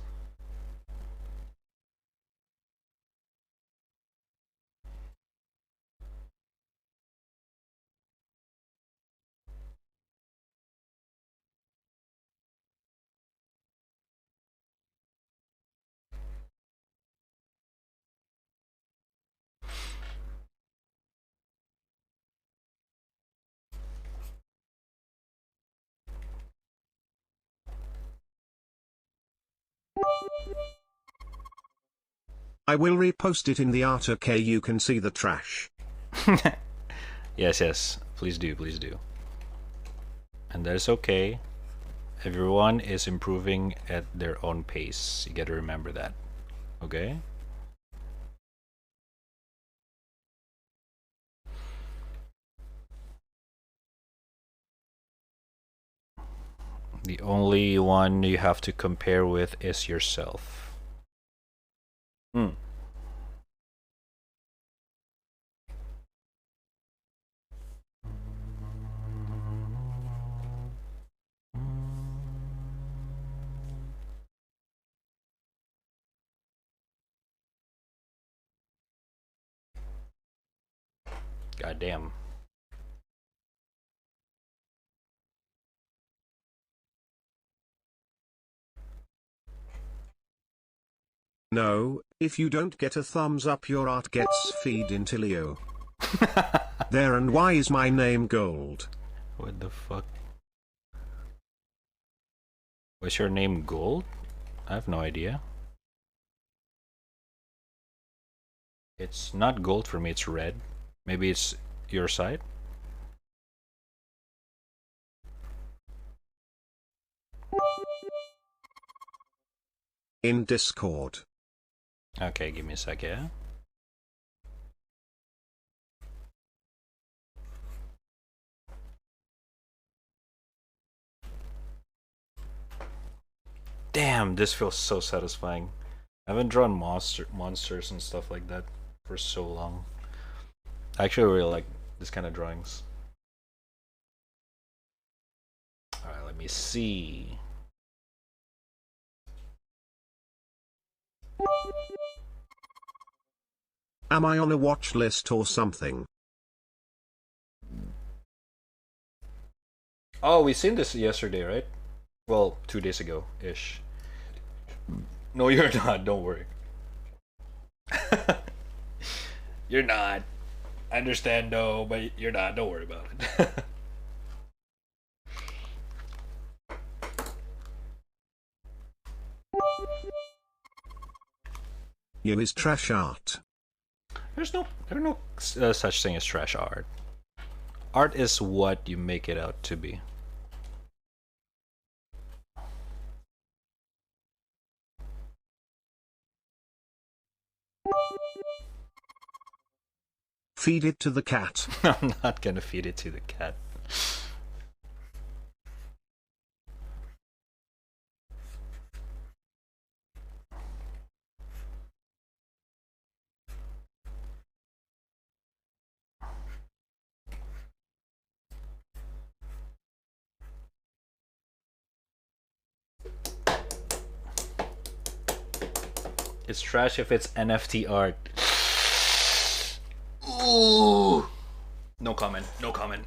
I will repost it in the art, okay? You can see the trash. Yes, yes. Please do, please do. And that is okay. Everyone is improving at their own pace. You gotta remember that. Okay? The only one you have to compare with is yourself. Hmm. God damn. No, if you don't get a thumbs up, your art gets feed into Leo. There, and why is my name gold? What the fuck? Was your name Gold? I have no idea. It's not gold for me, it's red. Maybe it's your side? In Discord. Okay, give me a sec, yeah? Damn, this feels so satisfying. I haven't drawn monsters and stuff like that for so long. I actually really like this kind of drawings. Alright, let me see. Am I on a watch list or something? Oh, we seen this yesterday, right? Well, 2 days ago-ish. No, you're not, don't worry. You're not. I understand though, but you're not, don't worry about it. You is trash art. There's no such thing as trash art. Art is what you make it out to be. Feed it to the cat. I'm not gonna feed it to the cat. It's trash if it's NFT art. Ooh. No comment. No comment.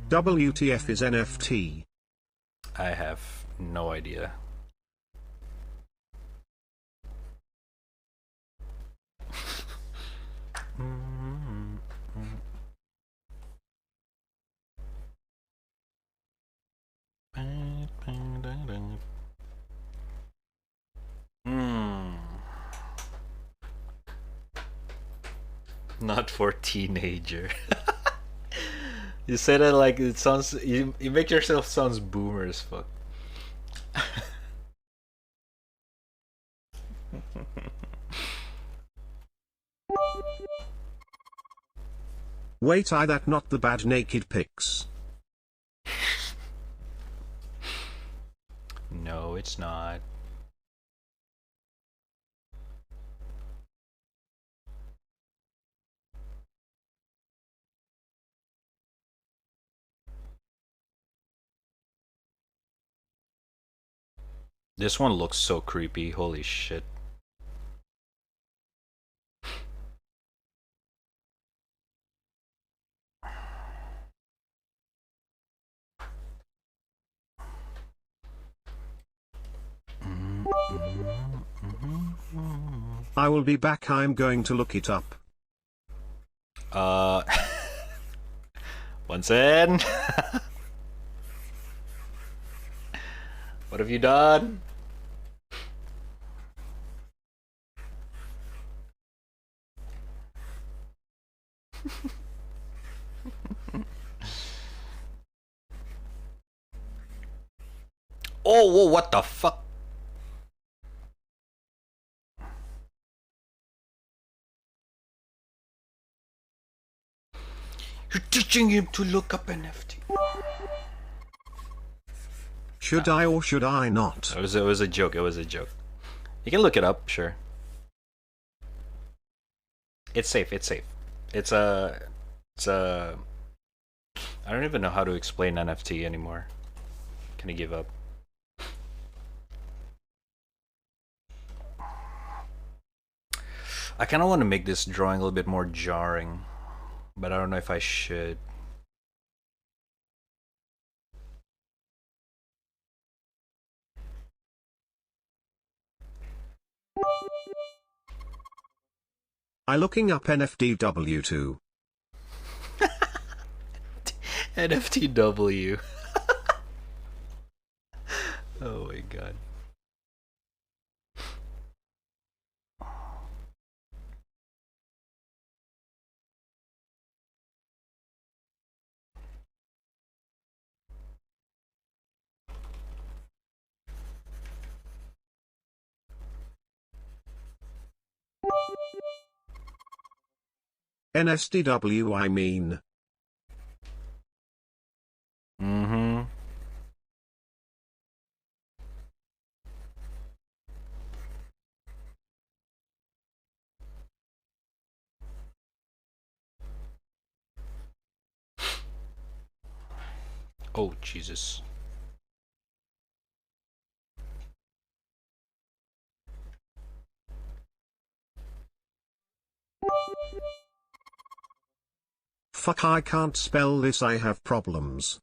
WTF is NFT? I have no idea. Not for teenager. You say that like it sounds. You make yourself sounds boomer as fuck. Wait, that not the bad naked pics. No, it's not. This one looks so creepy. Holy shit. I will be back. I'm going to look it up. Once in. What have you done? Oh, whoa, what the fuck? You're teaching him to look up NFT. Should I or should I not? It was a joke. It was a joke. You can look it up, sure. It's safe. It's safe. It's a. I don't even know how to explain NFT anymore. Can I give up? I kind of want to make this drawing a little bit more jarring, but I don't know if I should. I looking up NFTW2. NFTW. Oh my god. NSDW I mean. Mm-hmm. Oh, Jesus. Fuck, I can't spell this, I have problems.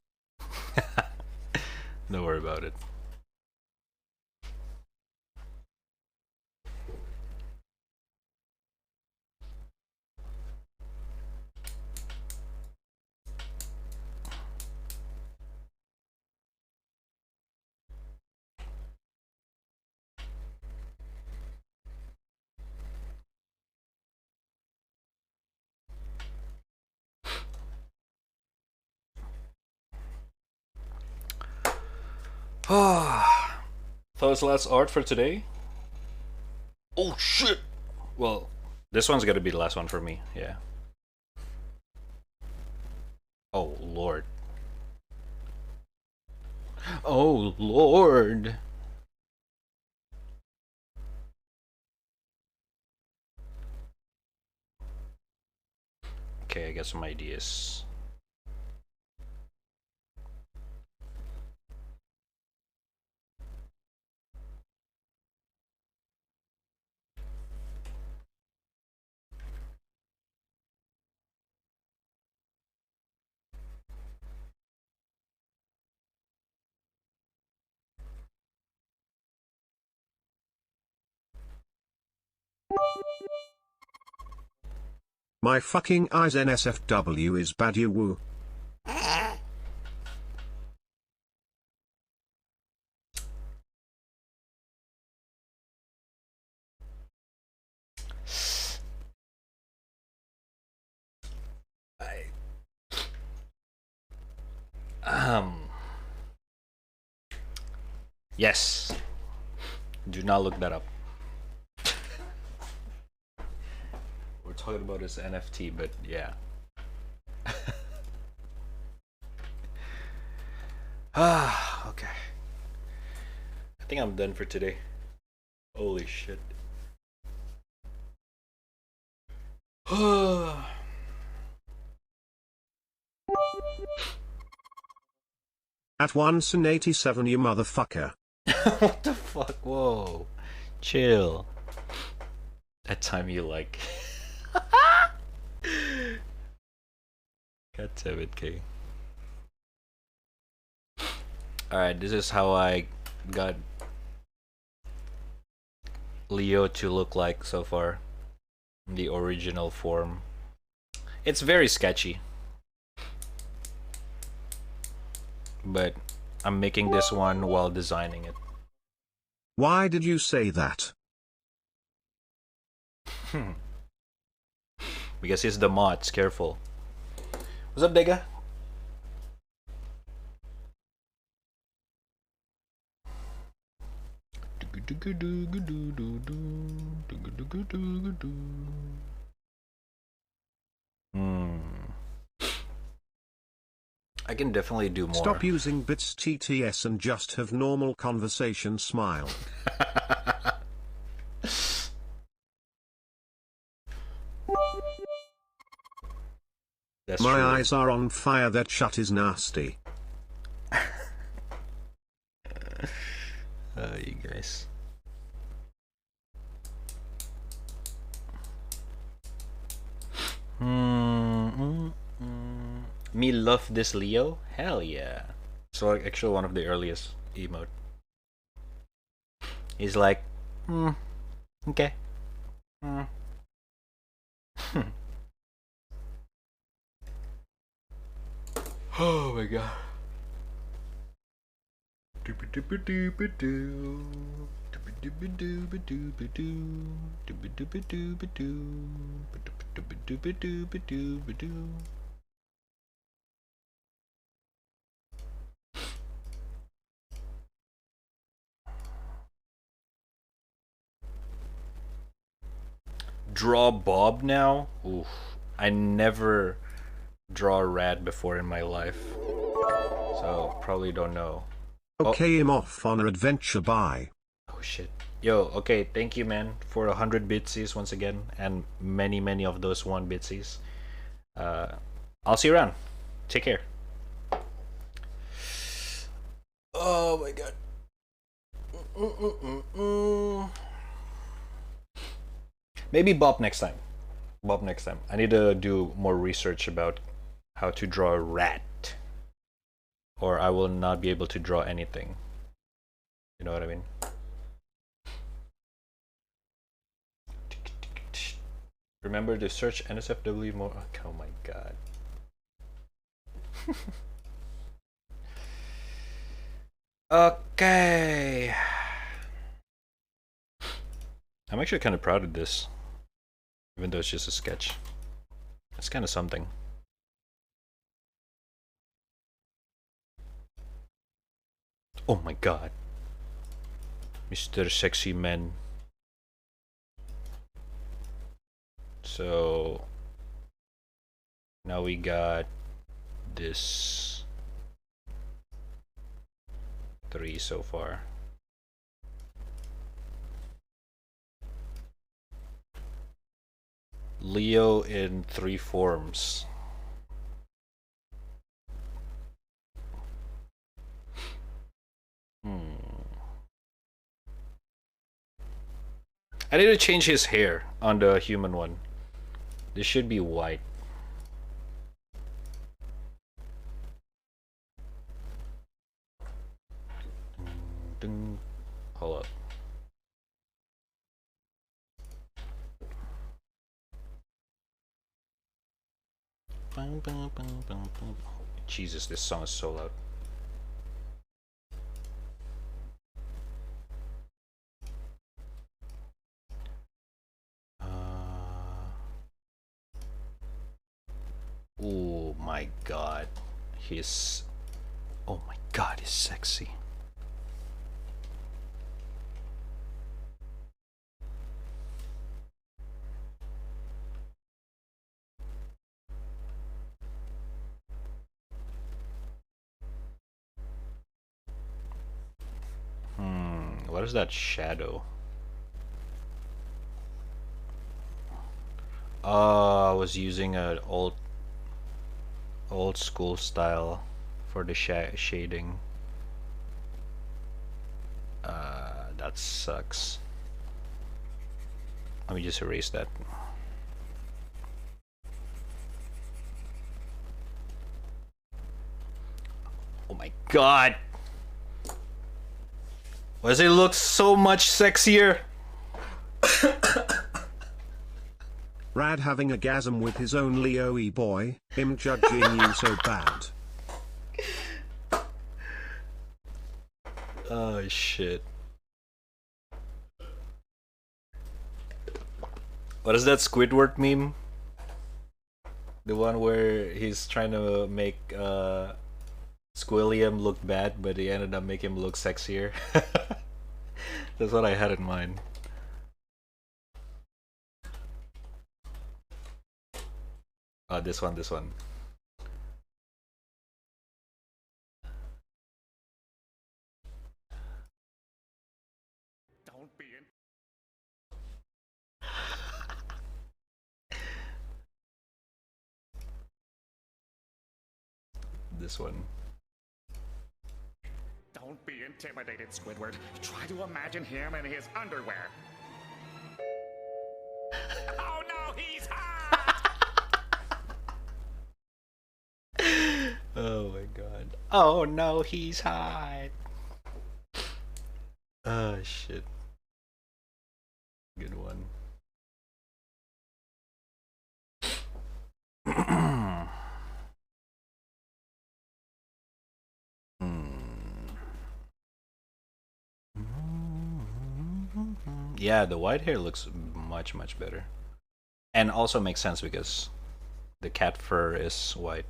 Don't worry about it. Ah, that was the last art for today. Oh shit! Well, this one's gonna be the last one for me, yeah. Oh lord. Oh lord! Okay, I got some ideas. My fucking eyes NSFW is bad you woo. Yes. Do not look that up. We're talking about his NFT, but yeah. Okay. I think I'm done for today. Holy shit. At once in 87 you motherfucker. What the fuck? Whoa. Chill. That time you like. God damn it, K. Alright, this is how I got Leo to look like so far. In the original form. It's very sketchy. But I'm making this one while designing it. Why did you say that? Because it's the mods, careful. What's up, Dega? I can definitely do more. Stop using bits TTS and just have normal conversation smile. That's My true. eyes are on fire, that shut is nasty. You guys. Me love this Leo? Hell yeah. So actually one of the earliest emote. He's like, okay. Oh my god. Draw Bob now? Oof. I never draw a rat before in my life. So probably don't know. Okay, I'm off on an adventure, bye. Oh shit. Yo, okay, thank you man for 100 bitsies once again, and many of those 1 bitsies. I'll see you around. Take care. Oh my god. Maybe Bob next time. Bob next time. I need to do more research about how to draw a rat, or I will not be able to draw anything. You know what I mean? Remember to search NSFW more. Oh my god. Okay. I'm actually kind of proud of this, even though it's just a sketch. It's kind of something. Oh my god. Mr. Sexy Man. So now we got this 3 so far. Leo in 3 forms. I need to change his hair on the human one. This should be white. Hold up. Jesus, this song is so loud. Oh my god. He's... Oh my god, he's sexy. What is that shadow? I was using an old school style for the shading. That sucks. Let me just erase that. Oh my god! Why does it look so much sexier? Rad having a gasm with his own Leo boy, him judging you so bad. Oh shit. What is that Squidward meme? The one where he's trying to make Squilliam look bad, but he ended up making him look sexier. That's what I had in mind. This one. Don't be in. This one. Don't be intimidated, Squidward. Try to imagine him in his underwear. Oh no, he's hot! Oh my god. Oh no, he's hot. Oh shit. Good one. Yeah, the white hair looks much better. And also makes sense because the cat fur is white.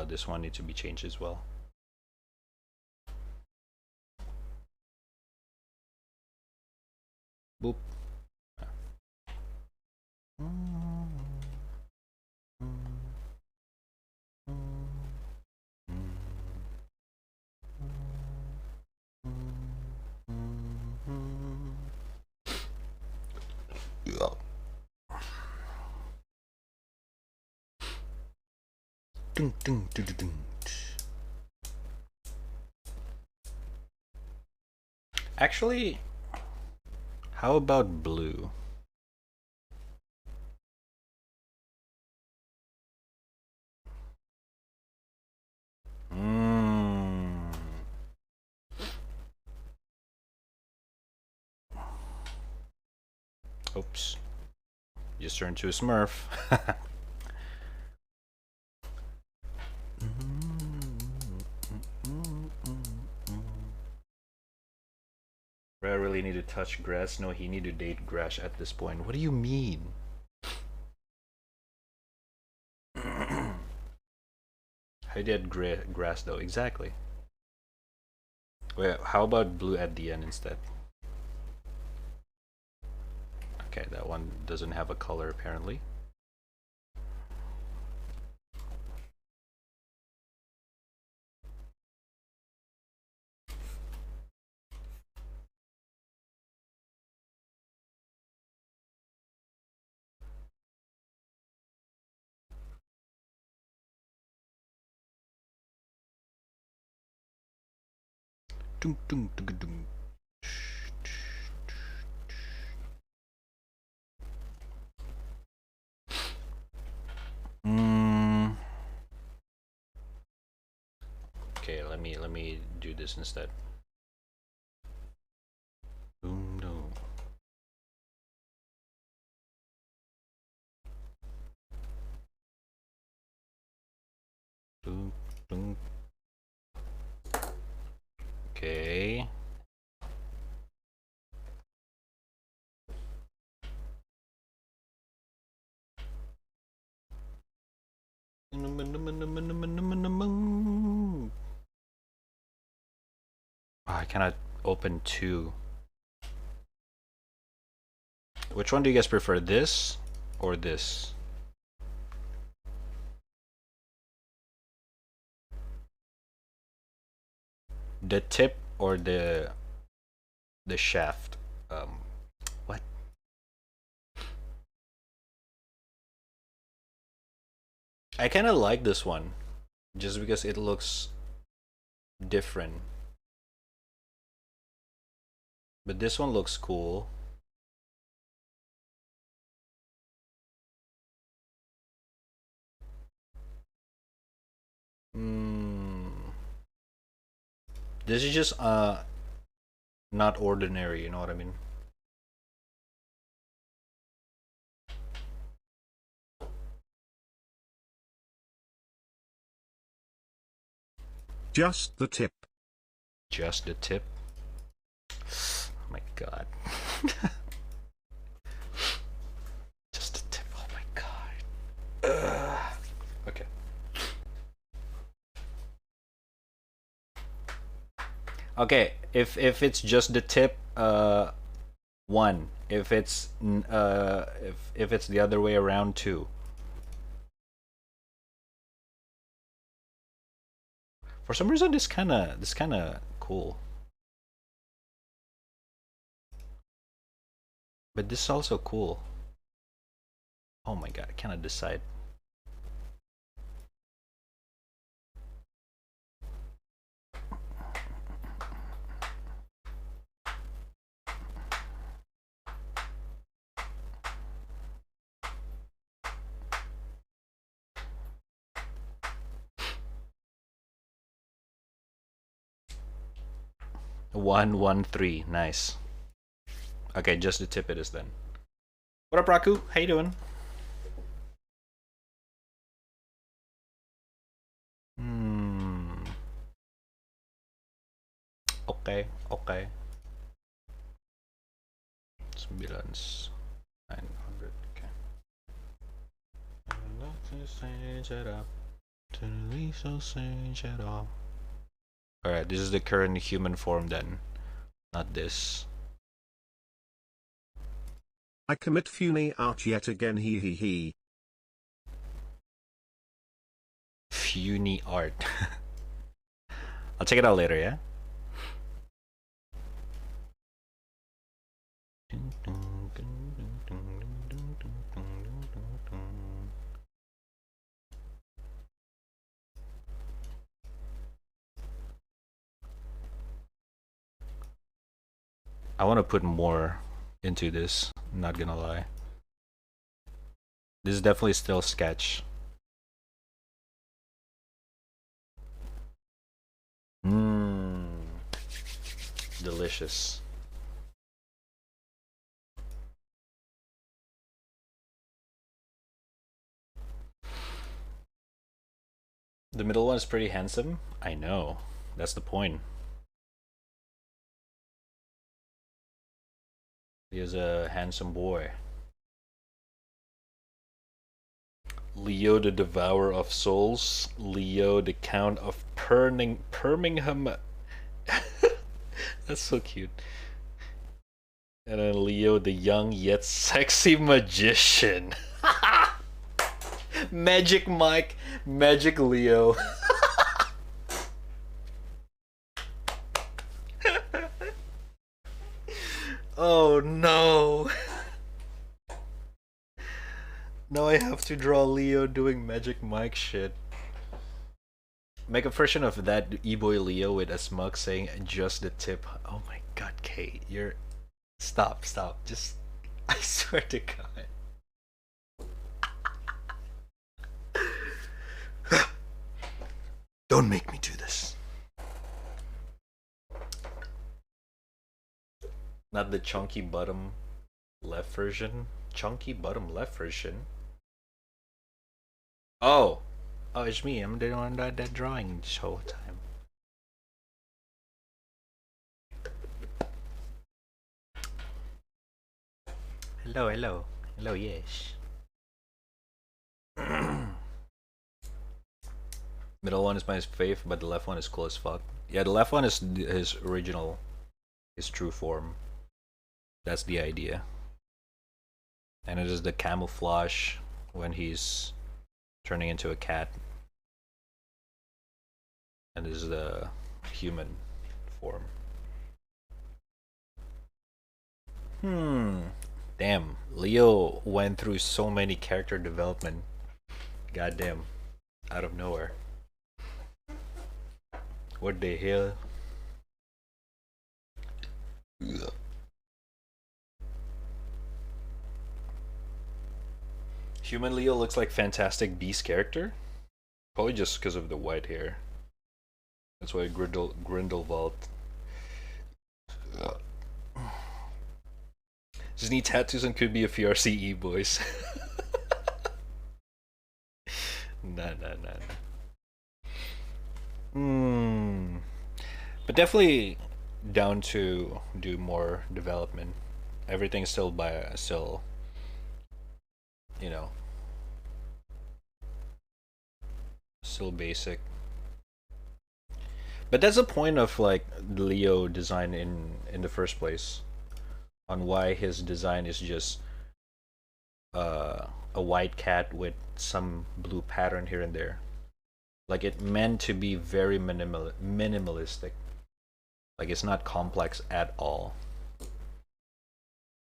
This one needs to be changed as well. Boop. Yeah. Dun, dun, dun, dun, dun. Actually, how about blue? Oops. Just turned to a Smurf. I really need to touch grass. No, he need to date grass at this point. What do you mean? How did grass though? Exactly. Wait, how about blue at the end instead? Okay, that one doesn't have a color apparently. Dun, dun, dun, dun, dun. Okay, let me do this instead. No. I cannot open two. Which one do you guys prefer, this or this? The tip or the shaft? What? I kind of like this one, just because it looks different. But this one looks cool. This is just not ordinary, you know what I mean? Just the tip. Just the tip. Oh my god. Just the tip. Oh my god. Okay. Okay, if it's just the tip, 1. If it's if it's the other way around, 2. For some reason, this kind of cool. But this is also cool. Oh my god, I cannot decide. One, 1, 3. Nice. Okay, just the tip it is then. What up, Raku? How you doing? Okay, okay. 900. Okay. Alright, this is the current human form then. Not this. I commit Funi art yet again, he. Funi art. I'll check it out later, yeah? I want to put more into this, I'm not gonna lie. This is definitely still sketch. Delicious. The middle one is pretty handsome. I know. That's the point. He is a handsome boy. Leo the Devourer of Souls. Leo the Count of Birmingham. That's so cute. And then Leo the Young yet Sexy Magician. Magic Mike, Magic Leo. Oh no. Now I have to draw Leo doing Magic Mike shit. Make a version of that E-boy Leo with a smug saying just the tip. Oh my god, Kate, you're... Stop. Just... I swear to god. Don't make me do this. Not the chunky bottom left version. Chunky bottom left version. Oh, it's me. I'm the one that drawing this whole time. Hello, yes. Middle one is my fave, but the left one is cool as fuck. Yeah, the left one is his original, his true form. That's the idea. And it is the camouflage when he's turning into a cat. And this is the human form. Damn, Leo went through so many character development. Goddamn, out of nowhere. What the hell? Ugh. Human Leo looks like Fantastic Beast character. Probably just because of the white hair. That's why Grindelwald. Just need tattoos and could be a FRCE, boys. Nah. But definitely down to do more development. Everything's still you know, still basic. But that's the point of like the Leo design in the first place, on why his design is just a white cat with some blue pattern here and there. Like it meant to be very minimalistic. Like it's not complex at all.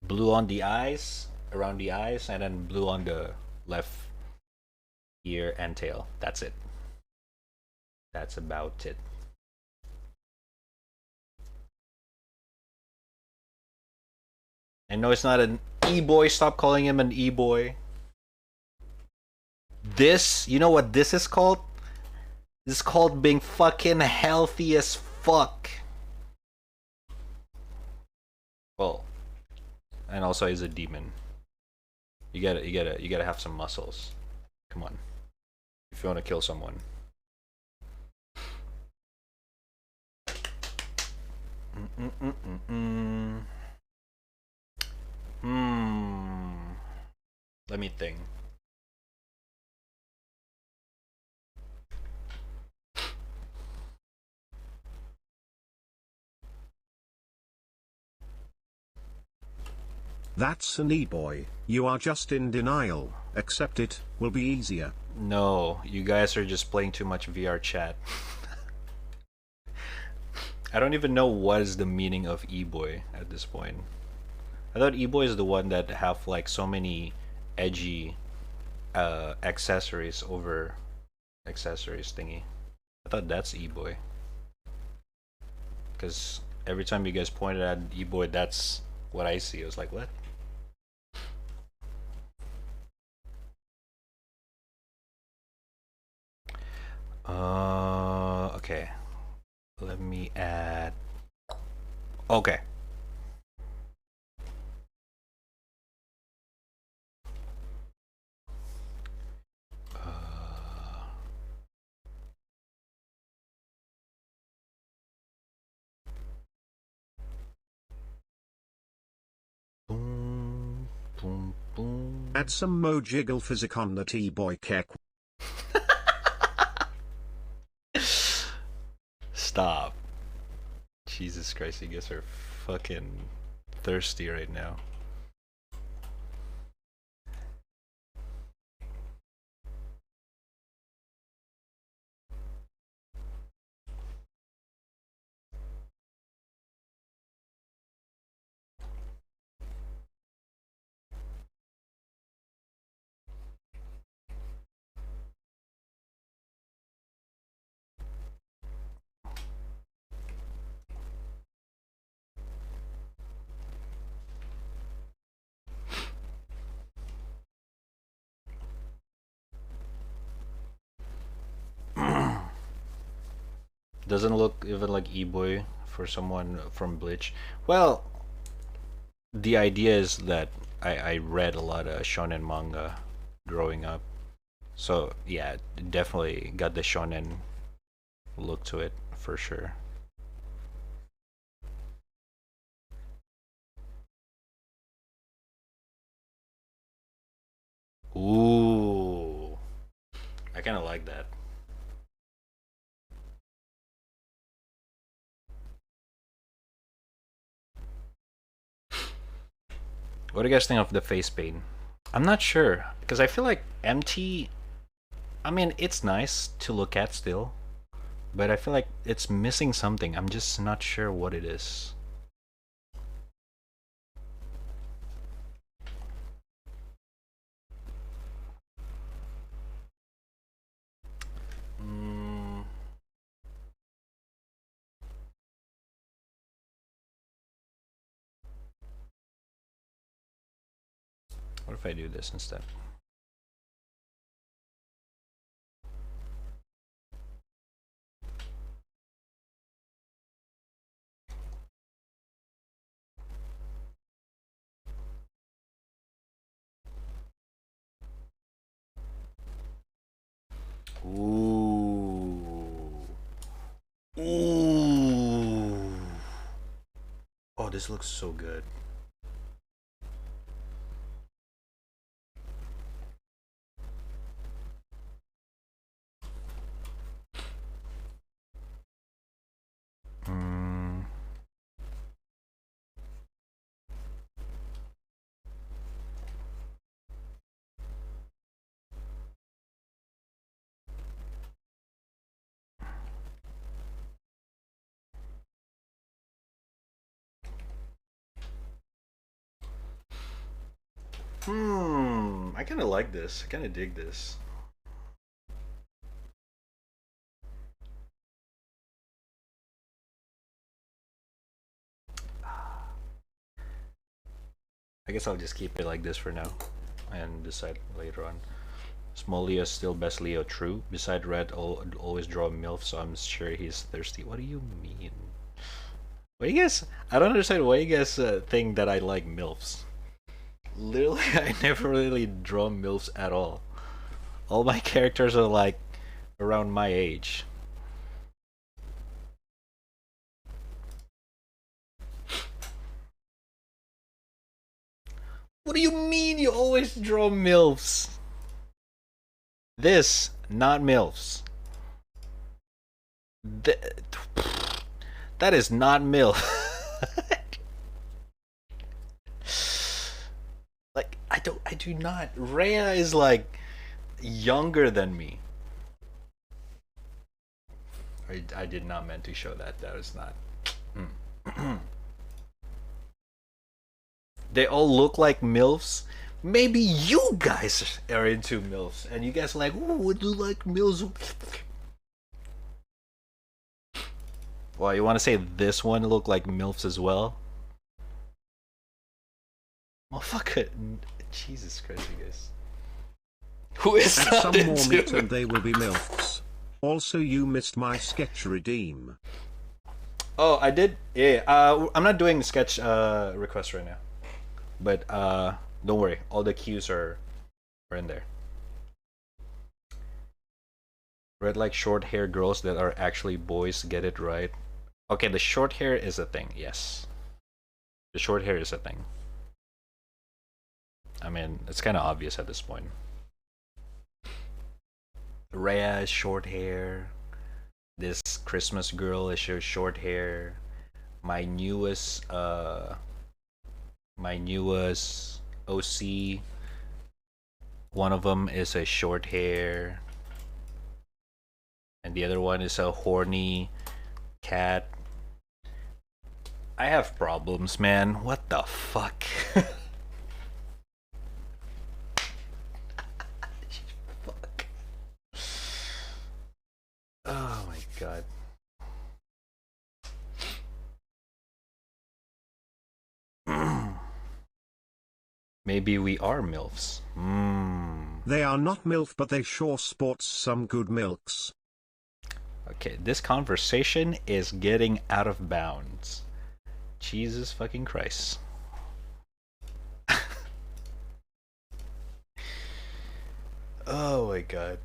Blue on the eyes, around the eyes, and then blue on the left ear and tail. That's it. That's about it. And no, it's not an e-boy. Stop calling him an e-boy. This, you know what this is called? This is called being fucking healthy as fuck. Well, and also he's a demon. You gotta have some muscles. Come on, if you want to kill someone. Let me think. That's an e-boy. You are just in denial. Accept it, will be easier. No, you guys are just playing too much VR chat. I don't even know what is the meaning of e-boy at this point. I thought e-boy is the one that have like so many edgy accessories over accessories thingy. I thought that's e-boy. Because every time you guys pointed at e-boy, that's what I see. I was like, what? Okay. Let me add. Okay. Boom, boom, boom. Add some mo jiggle physic on that e-boy kek. Stop. Jesus Christ, you guys are fucking thirsty right now. Doesn't look even like e-boy for someone from Bleach. Well, the idea is that I read a lot of shonen manga growing up. So yeah, definitely got the shonen look to it for sure. Ooh, I kind of like that. What do you guys think of the face paint? I'm not sure, because I feel like MT, I mean, it's nice to look at still, but I feel like it's missing something. I'm just not sure what it is. What if I do this instead? Ooh. Ooh. Oh, this looks so good. I kind of like this. I kind of dig this. I guess I'll just keep it like this for now and decide later on. Small Leo is still best Leo, true. Beside Red, always draw MILF, so I'm sure he's thirsty. What do you mean? What do you guys... I don't understand why you guys think that I like MILFs. Literally, I never really draw MILFs at all. All my characters are like around my age. What do you mean you always draw MILFs? This, not MILFs. That is not MILF. Like, I do not. Rhea is like younger than me. I did not mean to show that. That was not. They all look like MILFs. Maybe you guys are into MILFs, and you guys are like, "Ooh, would you like MILFs?" Well, you want to say this one look like MILFs as well? Motherfucker, Jesus Christ, you guys. Who is Add that some more into? meat and they will be MILFs. Also, you missed my sketch redeem. Oh, I did. Yeah, I'm not doing sketch requests right now, but don't worry, all the cues are in there. Red like short hair girls that are actually boys. Get it right. Okay, the short hair is a thing. Yes, the short hair is a thing. I mean, it's kind of obvious at this point. Rhea is short hair. This Christmas girl is short hair. My newest OC, one of them is a short hair, and the other one is a horny cat. I have problems, man. What the fuck? Fuck. Oh my god. Maybe we are MILFs. They are not MILF, but they sure sports some good milks. Okay, this conversation is getting out of bounds. Jesus fucking Christ. Oh my god.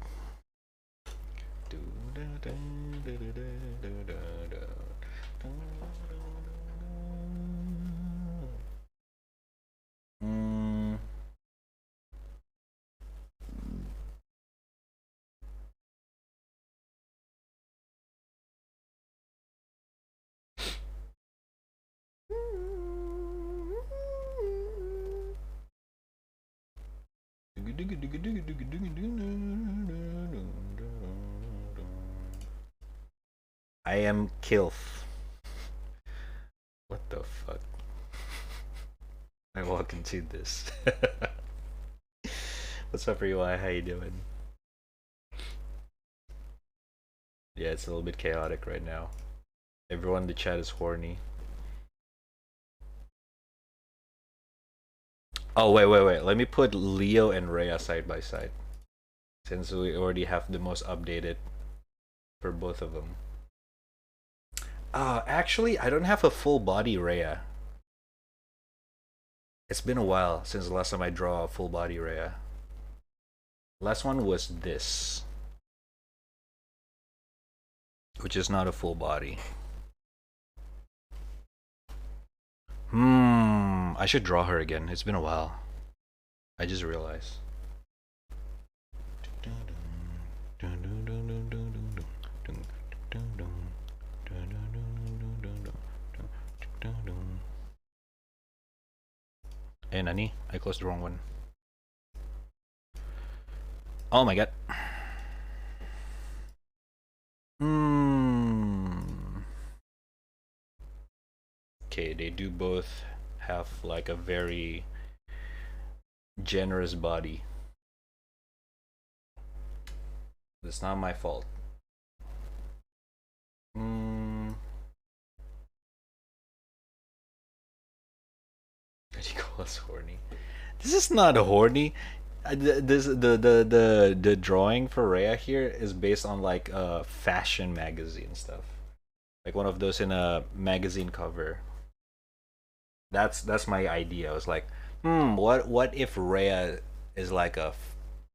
I am Kilf. What the fuck? I walk into this. What's up, UI? How you doing? Yeah, it's a little bit chaotic right now. Everyone in the chat is horny. Oh, wait. Let me put Leo and Rhea side by side, since we already have the most updated for both of them. Actually, I don't have a full body Rhea. It's been a while since the last time I draw a full body Rhea. Last one was this, which is not a full body. I should draw her again. It's been a while. I just realized. Hey, Nani, I closed the wrong one. Oh my god. Okay, they do both have like a very generous body. It's not my fault. You call us horny? This is not horny. The drawing for Rhea here is based on like a fashion magazine stuff, like one of those in a magazine cover. That's my idea. I was like, what if Rhea is like a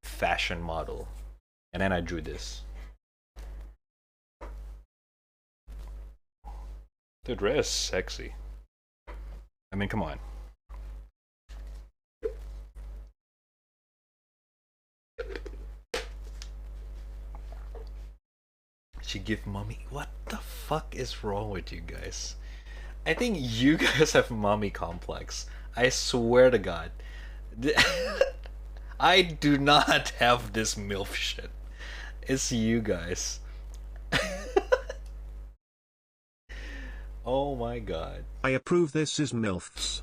fashion model, and then I drew this. Dude, Rhea's sexy. I mean, come on. She give mommy. What the fuck is wrong with you guys? I think you guys have mommy complex. I swear to God. I do not have this MILF shit. It's you guys. Oh my God. I approve. This is MILFs.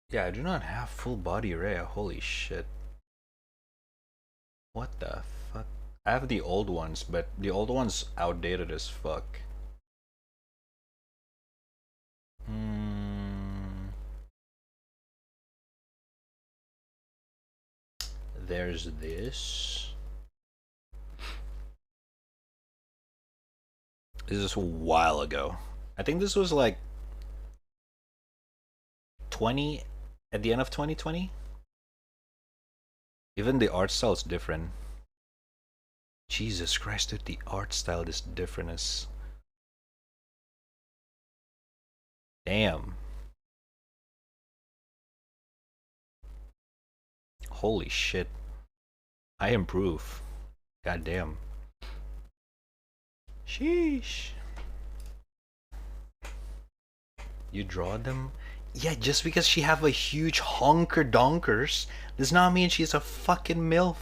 Yeah, I do not have full body Rhea. Holy shit. What the fuck? I have the old ones, but the old ones outdated as fuck. There's this. This is a while ago. I think this was like 20 at the end of 2020. Even the art style is different. Jesus Christ, dude, the art style is different as... Damn. Holy shit. I improve. God damn. Sheesh. You draw them? Yeah, just because she have a huge honker donkers does not mean she's a fucking MILF.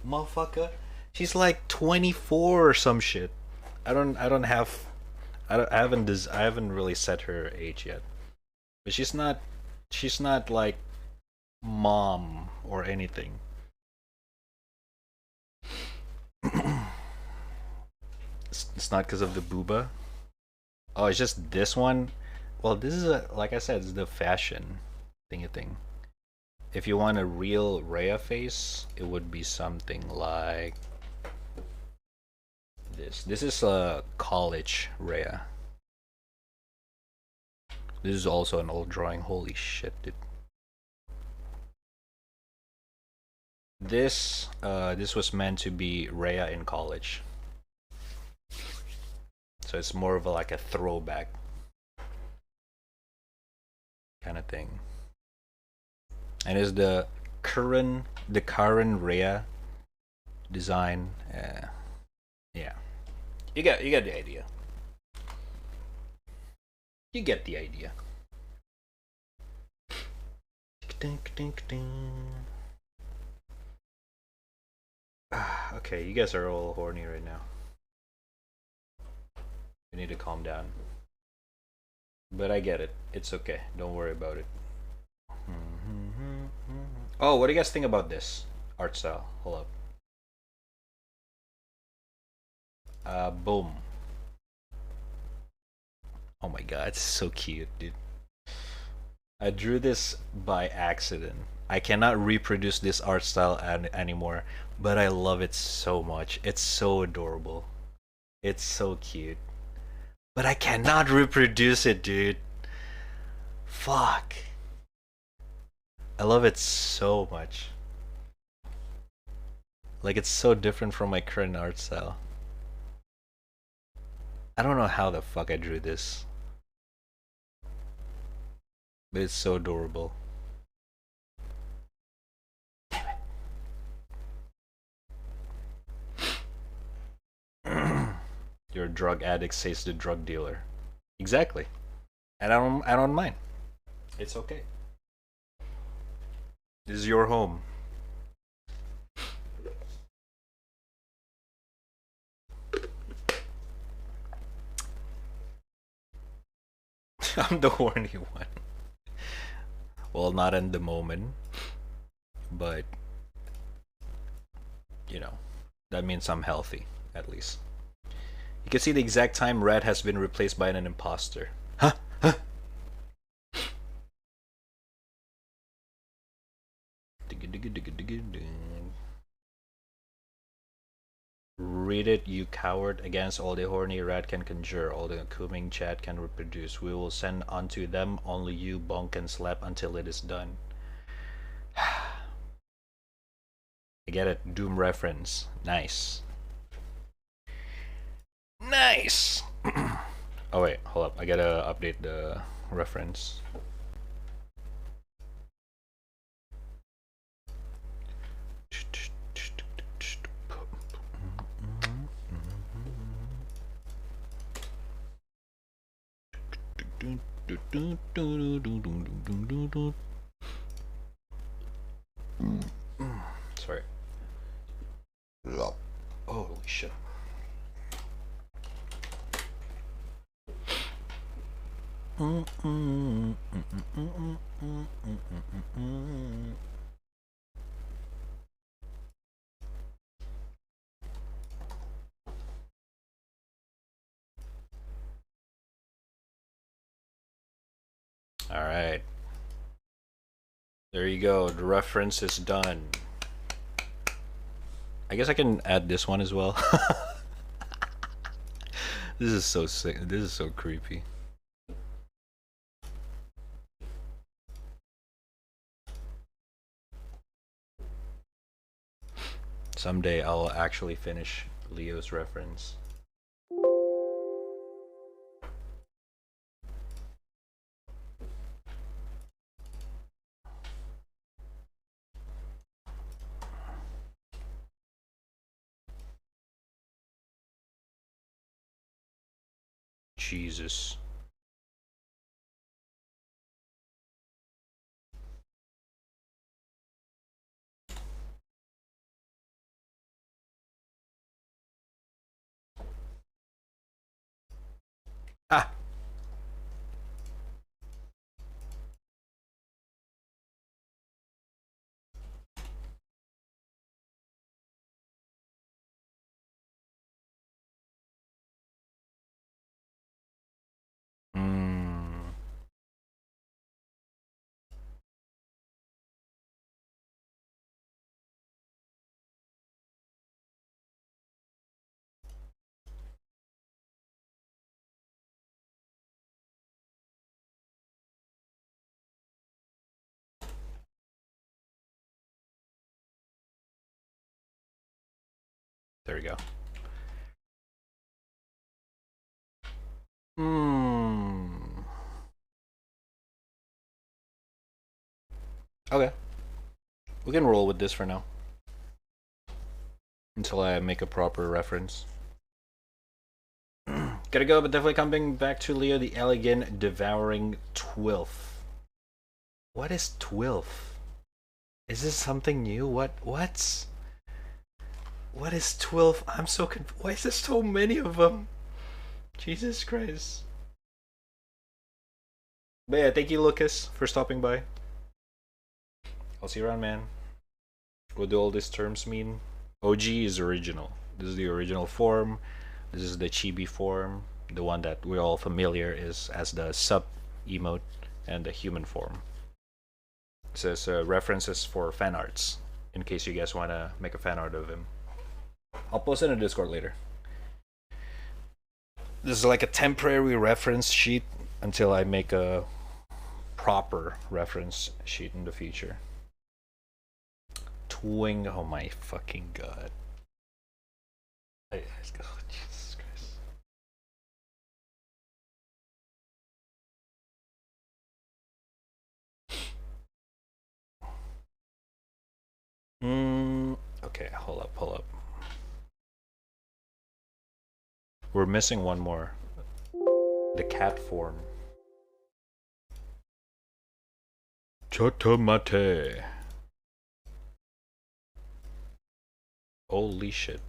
Motherfucker. She's like 24 or some shit. I haven't really set her age yet. But she's not like mom or anything. It's not because of the booba. Oh, it's just this one. Well, this is like I said, it's the fashion thingy thing. If you want a real Rhea face, it would be something like this. This is a college Rhea. This is also an old drawing. Holy shit, dude. This was meant to be Rhea in college. So it's more of like a throwback kind of thing. And it's the current Rhea design. Yeah, you got the idea. You get the idea. Okay, you guys are all horny right now. You need to calm down. But I get it. It's okay. Don't worry about it. Oh, what do you guys think about this art style? Hold up. Boom. Oh my god, it's so cute, dude. I drew this by accident. I cannot reproduce this art style anymore, but I love it so much. It's so adorable. It's so cute. But I cannot reproduce it, dude. Fuck. I love it so much. Like, it's so different from my current art style. I don't know how the fuck I drew this. But it's so adorable. You're a drug addict, says the drug dealer. Exactly. And I don't mind. It's okay. This is your home. I'm the horny one. Well, not in the moment, but you know, that means I'm healthy, at least. You can see the exact time Red has been replaced by an imposter. Huh? Huh? Read it, you coward. Against all the horny Rat can conjure, all the cooming chat can reproduce. We will send unto them, only you bonk and slap until it is done. I get it. Doom reference. Nice. Nice! Oh wait, hold up. I gotta update the reference. Sorry. Holy shit. All right. There you go. The reference is done. I guess I can add this one as well. This is so sick. This is so creepy. Someday I'll actually finish Leo's reference. Jesus. Ah. There we go. Okay. We can roll with this for now. Until I make a proper reference. God Gotta go, but definitely coming back to Leo the Elegant Devouring Twilf. What is Twilf? Is this something new? What is Twilf? I'm so confused. Why is there so many of them? Jesus Christ. But yeah, thank you, Lucas, for stopping by. I'll see you around, man. What do all these terms mean? OG is original. This is the original form. This is the chibi form. The one that we're all familiar is as the sub emote and the human form. It says references for fan arts, in case you guys want to make a fan art of him. I'll post it in the Discord later. This is like a temporary reference sheet until I make a proper reference sheet in the future. Twing, oh my fucking god. Oh, Jesus Christ. Okay, hold up. We're missing one more. The cat form. Chotomate. Holy shit.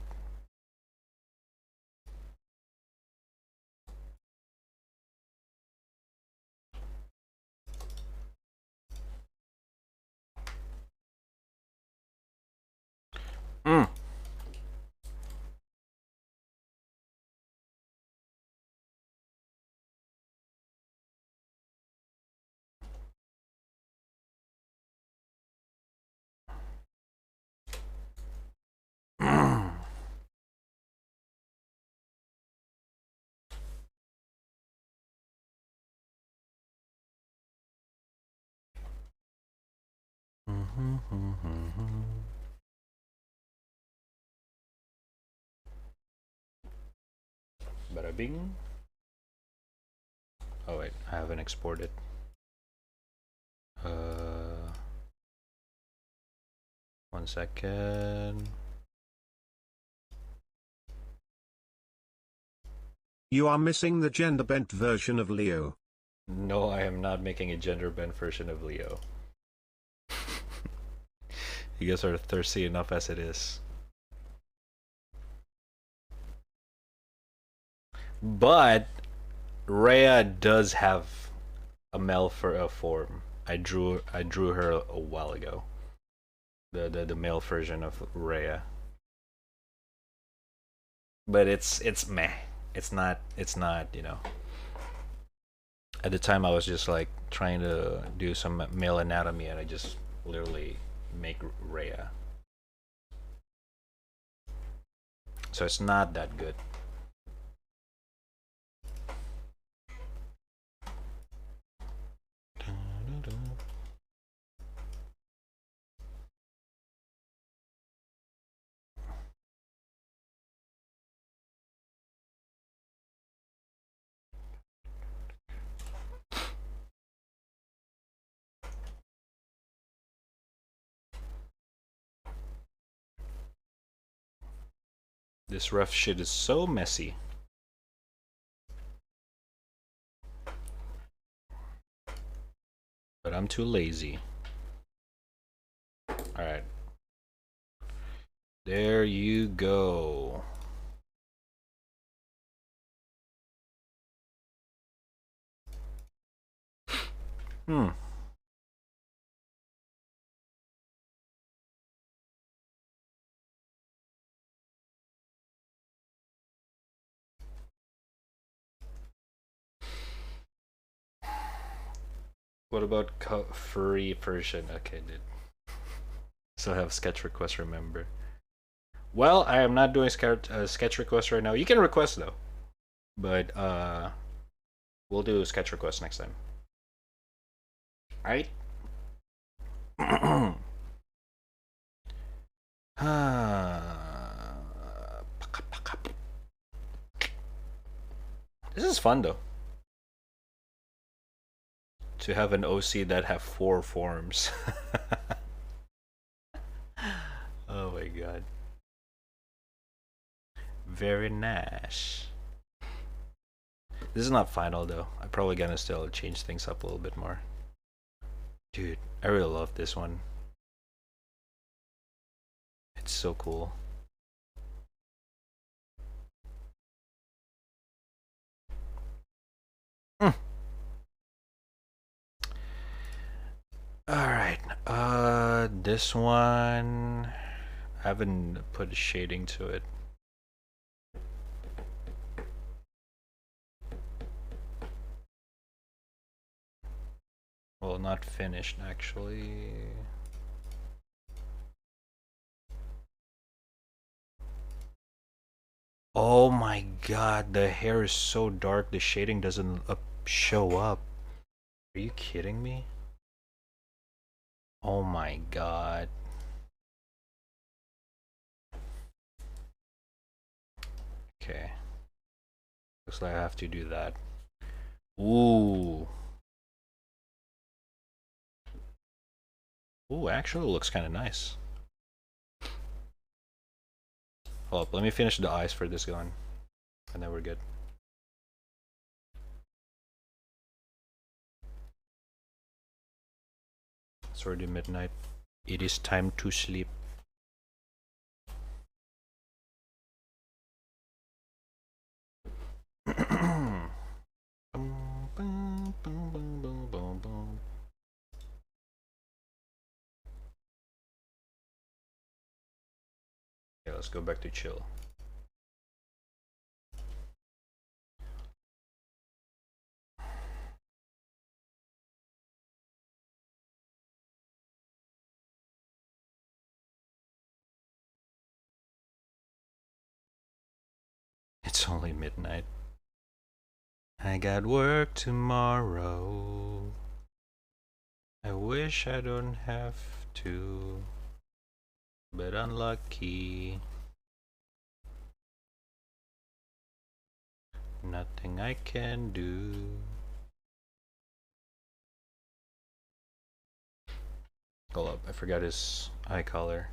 Bada bing. Oh wait, I haven't exported. One second. You are missing the gender bent version of Leo. No, I am not making a gender bent version of Leo. You guys are thirsty enough as it is. But Rhea does have a male form. I drew her a while ago. The male version of Rhea. But it's meh. It's not, you know. At the time I was just like trying to do some male anatomy and I just literally make Rhea. So it's not that good. This rough shit is so messy. But I'm too lazy. Alright. There you go. What about furry version? Okay, dude. Still have sketch request, remember. Well, I am not doing sketch request right now. You can request though. But we'll do sketch request next time. Alright? This is fun though. To have an OC that have 4 forms. Oh my god. Very nice. This is not final though. I'm probably gonna still change things up a little bit more. Dude, I really love this one. It's so cool. Alright, this one, I haven't put shading to it. Well, not finished actually. Oh my god, the hair is so dark, the shading doesn't show up. Are you kidding me? Oh my god. Okay. Looks like I have to do that. Ooh. Ooh, actually looks kind of nice. Hold up, let me finish the eyes for this going, and then we're good. It's already midnight. It is time to sleep. Okay, let's go back to chill. It's only midnight. I got work tomorrow. I wish I don't have to, but unlucky. Nothing I can do. Hold up, I forgot his eye color.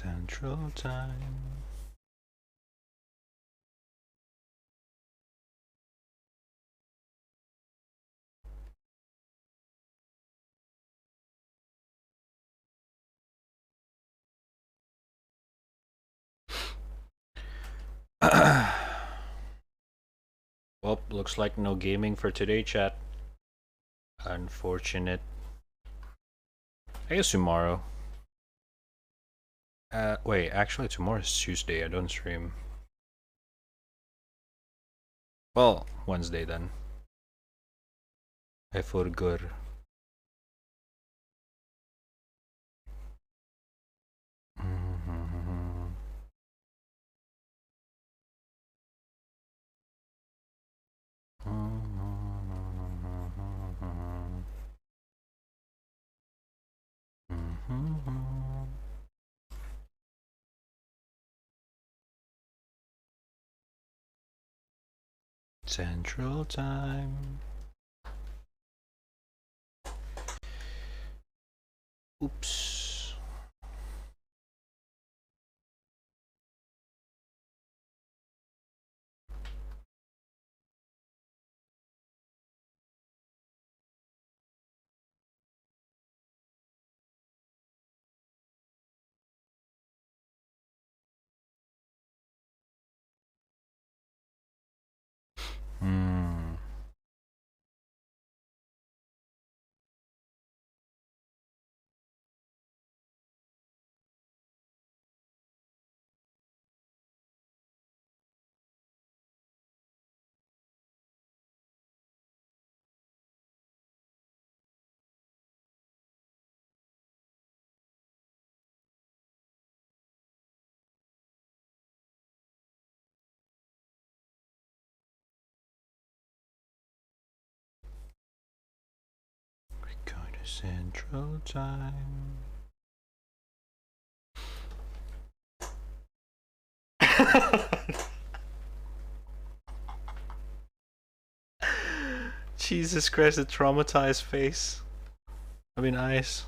Central time. Well, looks like no gaming for today, chat. Unfortunate. I guess tomorrow. Wait, actually tomorrow's Tuesday, I don't stream. Well, Wednesday then. I forgot. Central time. Oops. Hmm. It's intro time. Jesus Christ, the traumatized face. I mean, eyes.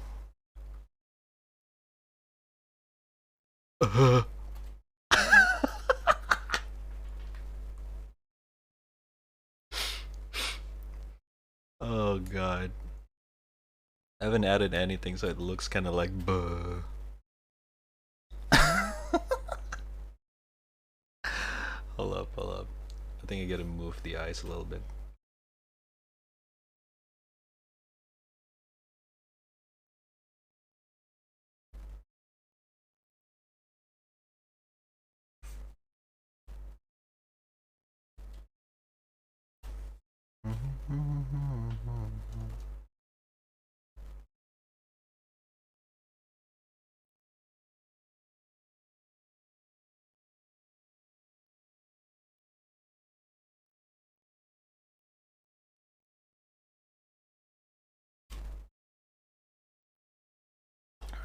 Oh god. I haven't added anything, so it looks kind of like buh. Hold up, hold up. I think I gotta move the eyes a little bit.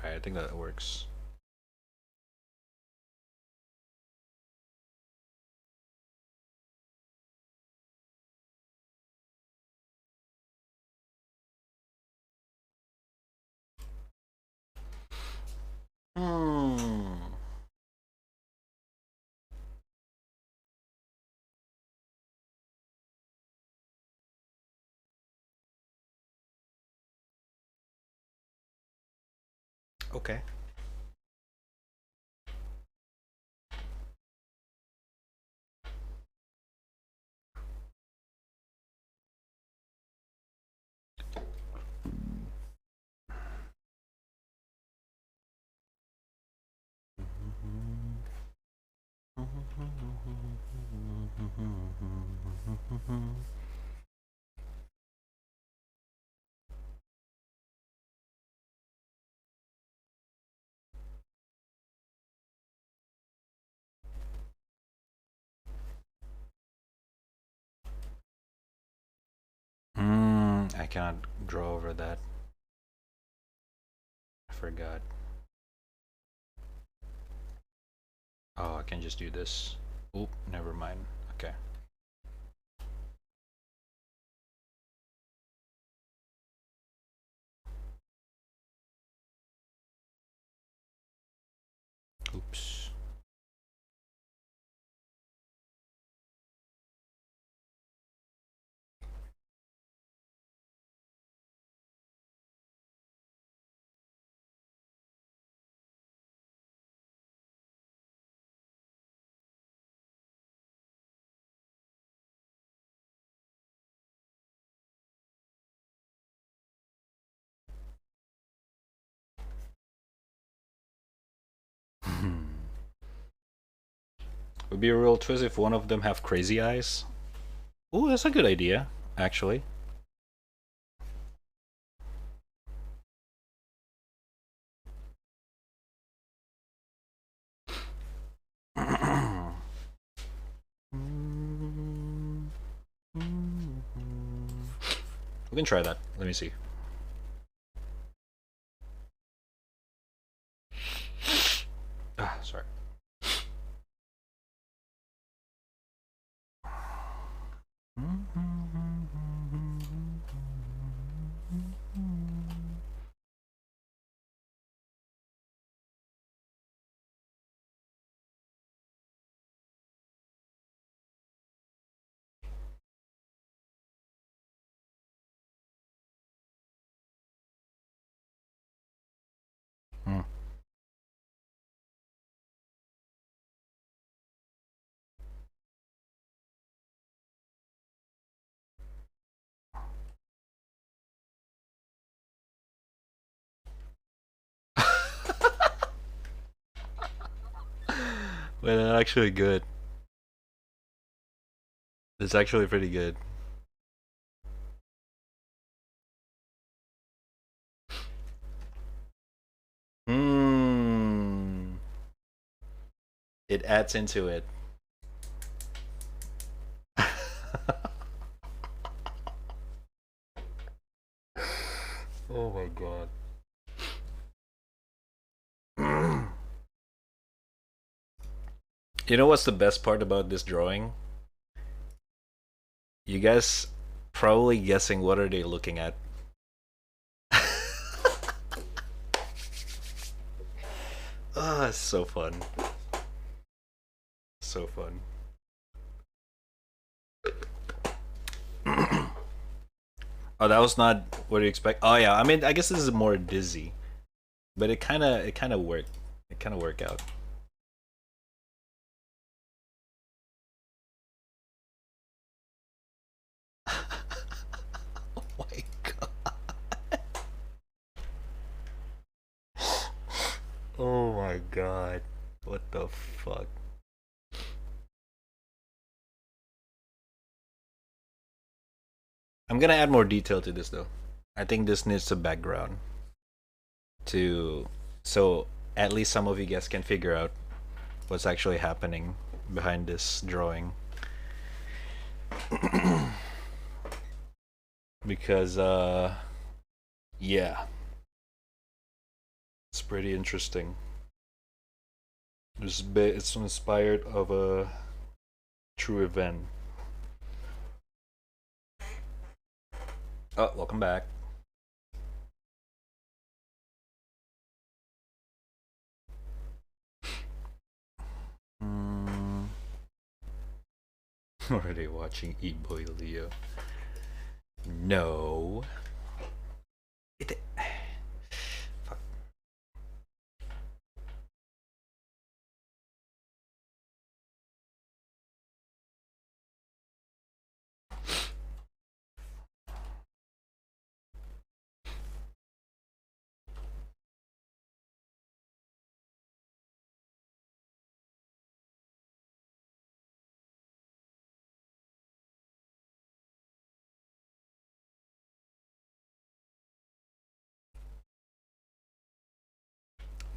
Alright, I think that works. Hmm. Okay. I cannot draw over that. I forgot. Oh, I can just do this. Oop, never mind. Okay. Oops. Would be a real twist if one of them have crazy eyes. Ooh, that's a good idea, actually. We can try that. Let me see. Ah, sorry. Hmm. Well, actually good. It's actually pretty good. Hmm. It adds into it. Oh my god. You know what's the best part about this drawing? You guys probably guessing what are they looking at. Ah, it's so fun. So fun. Oh, that was not what you expect. Oh yeah, I mean, I guess this is more dizzy, but it kind of worked. It kind of worked out. Oh my god. Oh my god. What the fuck? I'm gonna add more detail to this though. I think this needs a background to so at least some of you guys can figure out what's actually happening behind this drawing. Because yeah. It's pretty interesting. It's inspired of a true event. Oh, welcome back. Already watching E-Boy Leo. No. Fuck.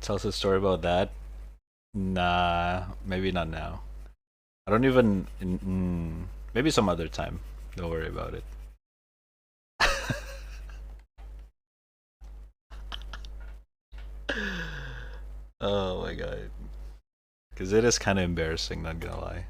Tell us a story about that. Nah, maybe not now. I don't even. Maybe some other time. Don't worry about it. Oh my god. Because it is kind of embarrassing, not gonna lie.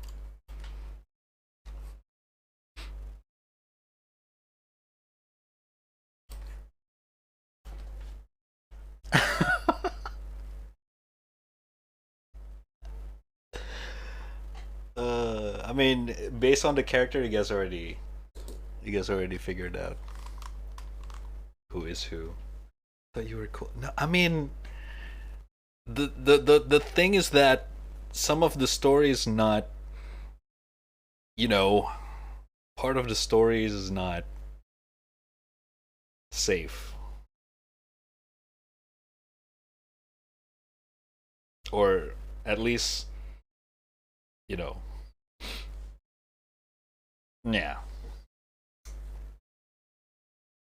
I mean, based on the character, you guys already figured out who is who. Thought you were cool. No, I mean, the thing is that some of the story is not, you know, part of the story is not safe, or at least, you know, yeah,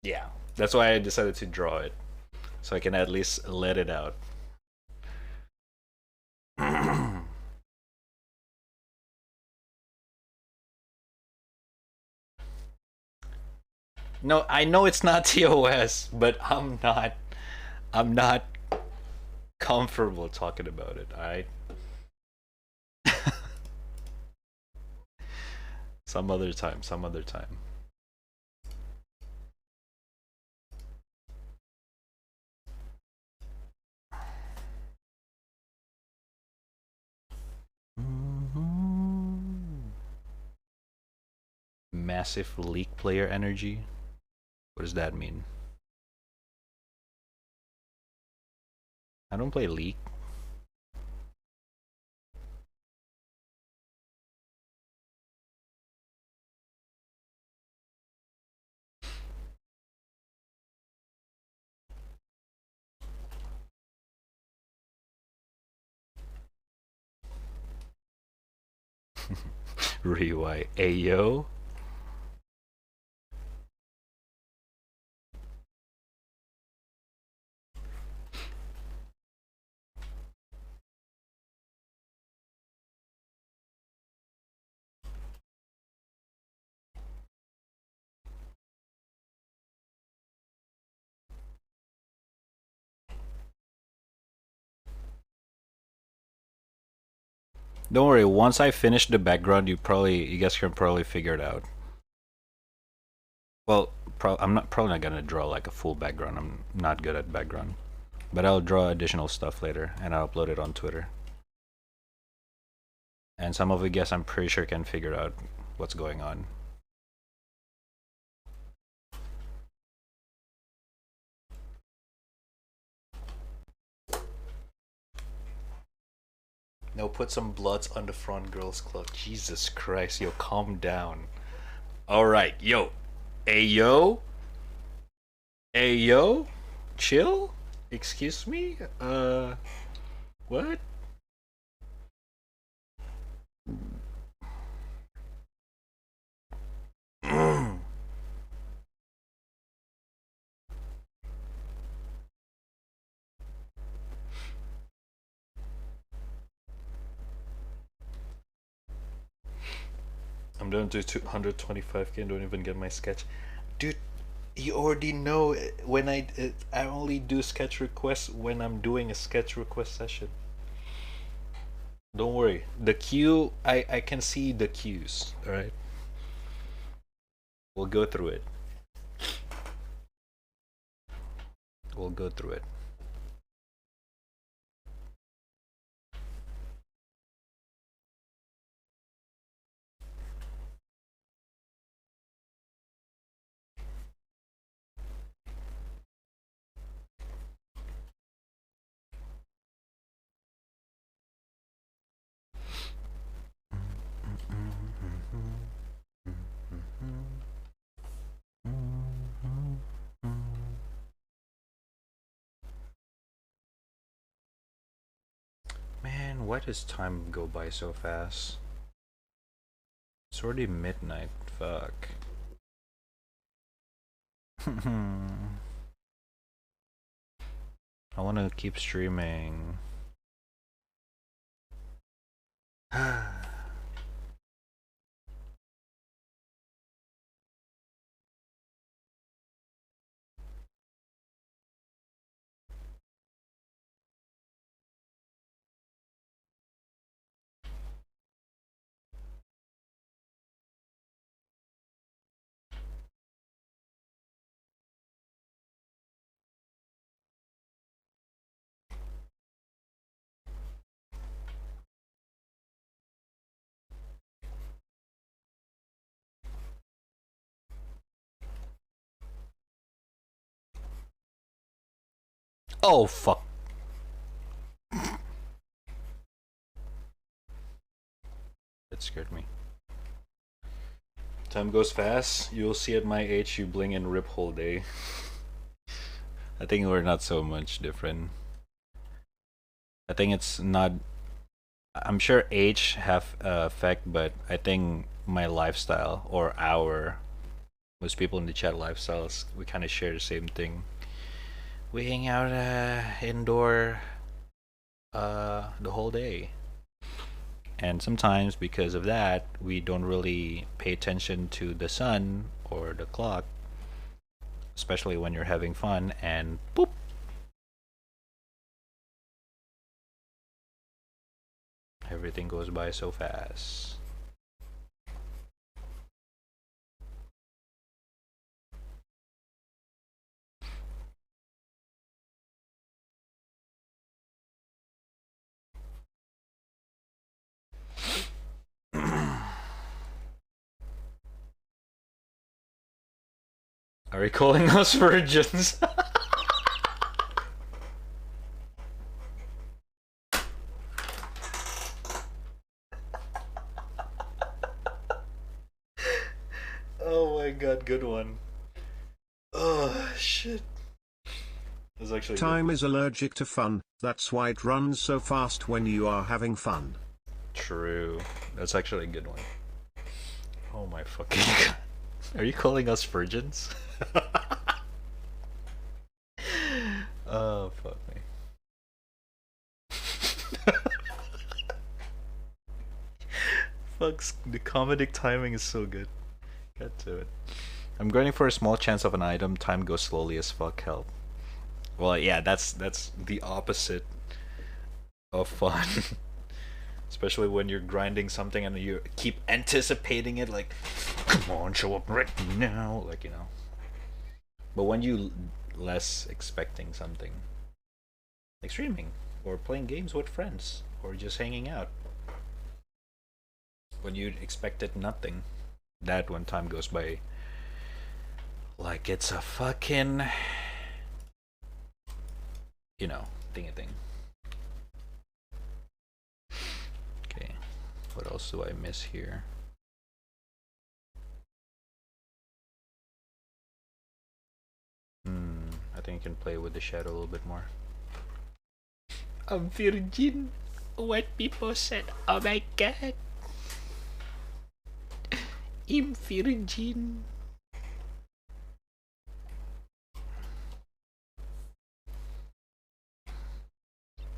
yeah. That's why I decided to draw it, so I can at least let it out. No, I know it's not TOS, but I'm not comfortable talking about it, alright? Some other time, some other time. Massive leak player energy? What does that mean? I don't play League. Rewind. Ayo. Don't worry, once I finish the background, you guys can probably figure it out. Well, I'm probably not gonna draw like a full background. I'm not good at background. But I'll draw additional stuff later and I'll upload it on Twitter. And some of you guys I'm pretty sure can figure out what's going on. No, put some bloods on the front girl's cloth. Jesus Christ, yo, calm down. Alright, yo. Hey, yo. Hey, yo. Chill? Excuse me? What? I'm down to 225k and don't even get my sketch. Dude, you already know when I only do sketch requests when I'm doing a sketch request session. Don't worry. The queue, I can see the queues, alright? We'll go through it. We'll go through it. Man, why does time go by so fast? It's already midnight. Fuck. I want to keep streaming. Oh, fuck. That scared me. Time goes fast. You'll see at my age you bling and rip whole day. I think we're not so much different. I think it's not... I'm sure age have effect, but I think my lifestyle, or most people in the chat lifestyles, we kind of share the same thing. We hang out indoor the whole day. And sometimes because of that, we don't really pay attention to the sun or the clock, especially when you're having fun, and boop. Everything goes by so fast. Are you calling us virgins? Oh my god, good one. Oh shit. That's actually Time good. is allergic to fun, that's why it runs so fast when you are having fun. True. That's actually a good one. Oh my fucking god. Are you calling us virgins? Oh, fuck me. Fucks, the comedic timing is so good. Get to it. I'm grinding for a small chance of an item. Time goes slowly as fuck. Help. Well, yeah, that's the opposite of fun. Especially when you're grinding something and you keep anticipating it, like, come on, show up right now, like, you know. But when you less expecting something, like streaming, or playing games with friends, or just hanging out, when you expected nothing, that when time goes by, like it's a fucking, you know, thingy thing. Okay, what else do I miss here? I think I can play with the shadow a little bit more. A virgin? What people said? Oh my god. I'm virgin.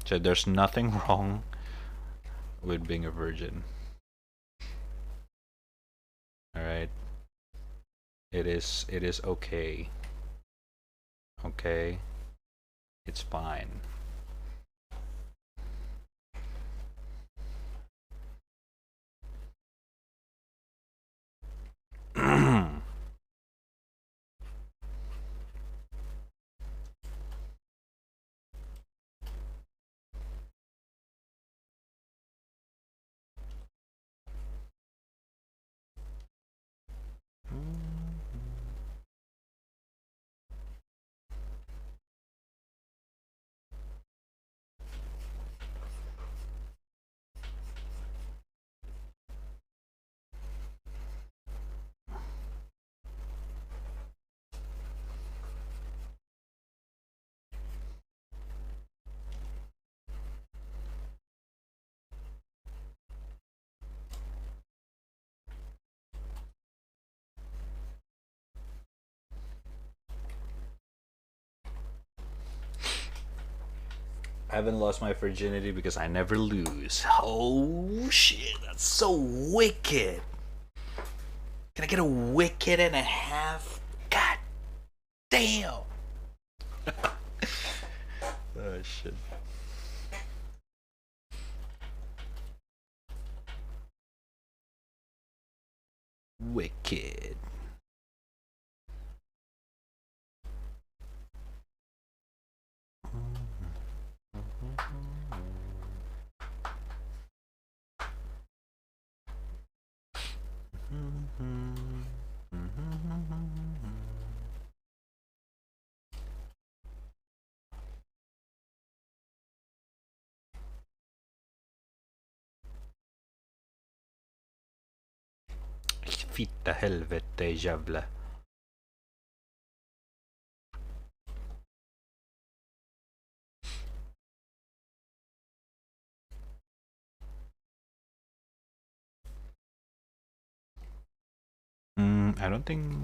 So there's nothing wrong with being a virgin. Alright. It is okay. Okay? It's fine. I haven't lost my virginity because I never lose. Oh shit, that's so wicked. Can I get a wicked and a half? God damn. Oh shit. Wicked. Fitta helvete jävla. I don't think.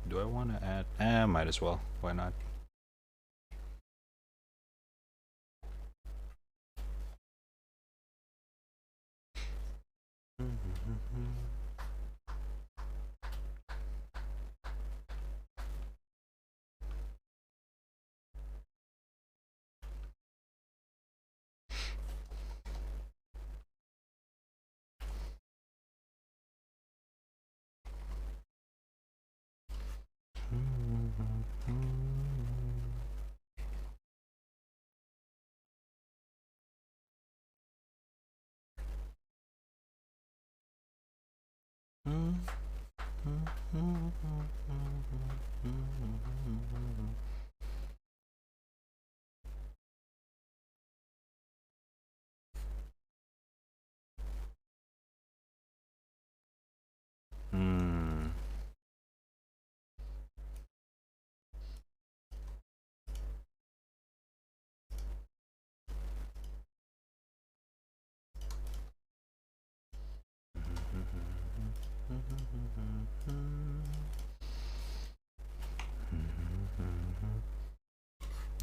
Do I want to add? Might as well. Why not?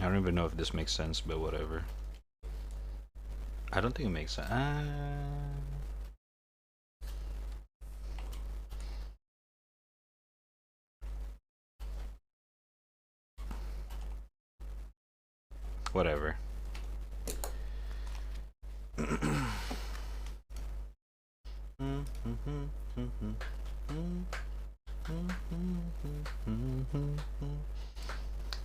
I don't even know if this makes sense, but whatever. I don't think it makes sense. Whatever.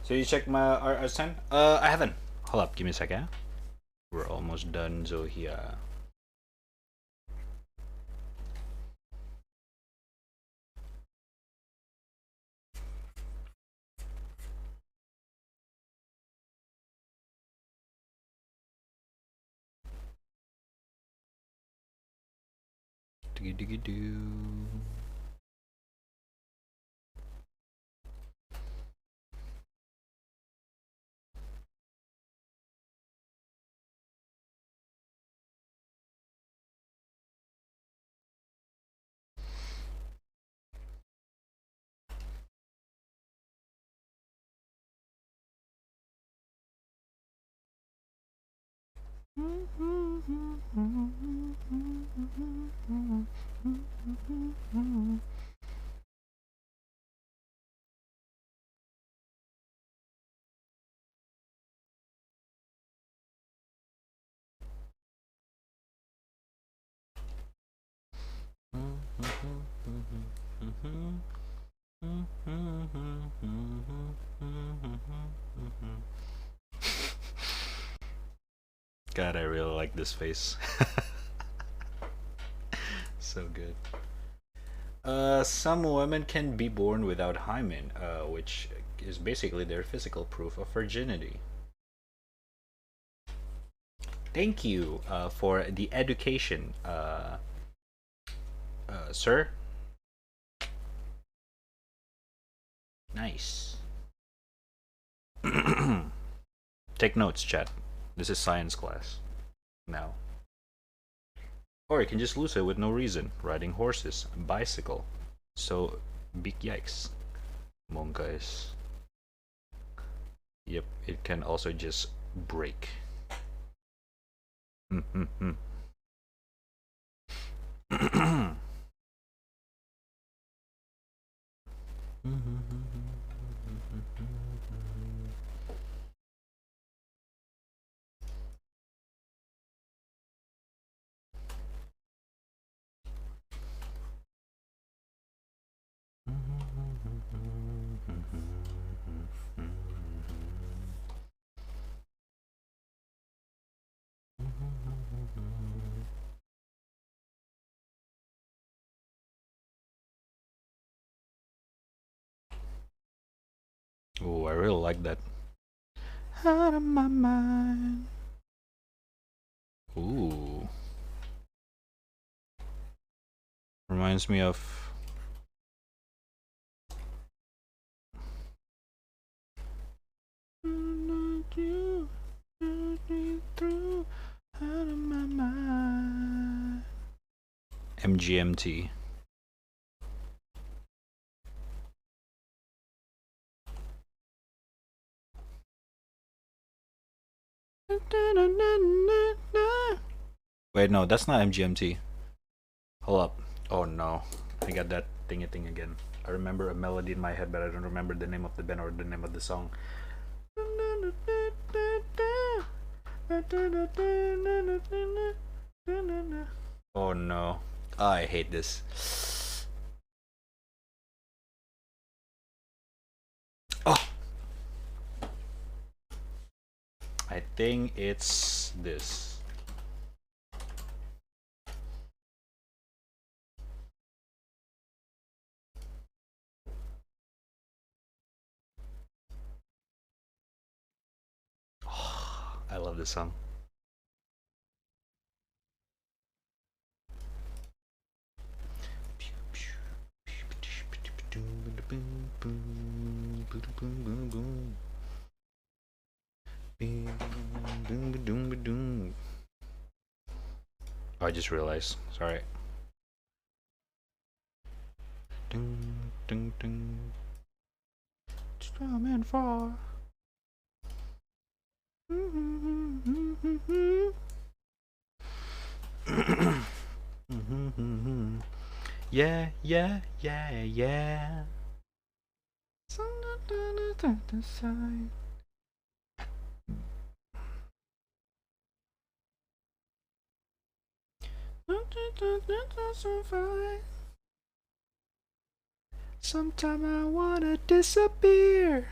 So you checked my our time? I haven't. Hold up, give me a second. We're almost done, Zohia. Diggy diggy doo. God, I really like this face. So good. Some women can be born without hymen, which is basically their physical proof of virginity. Thank you for the education, sir. Nice. Take notes, chat. This is science class. Now. Or you can just lose it with no reason. Riding horses, bicycle. So, big yikes. Monkeys. Yep, it can also just break. Oh, I really like that. Out of my mind. Ooh. Reminds me of... MGMT. Wait, no, that's not MGMT. Hold up. Oh no. I got that thingy thing again. I remember a melody in my head, but I don't remember the name of the band or the name of the song. Oh no. I hate this. Oh! I think it's this. Oh, I love this song. I just realized. Sorry. Ding, ding, ding. Strong and far. Yeah, yeah, yeah, yeah. Sometime I wanna disappear.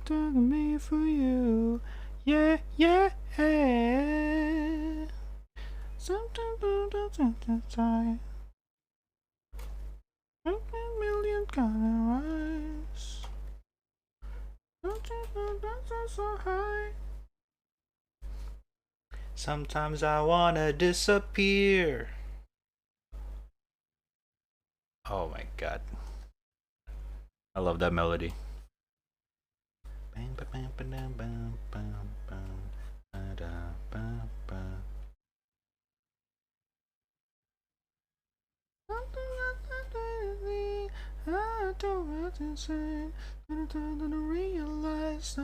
Turn me for you, yeah, yeah. Sometimes a million color eyes. So high. Sometimes I wanna disappear. Oh my god. I love that melody. I don't want to say, but I don't realize.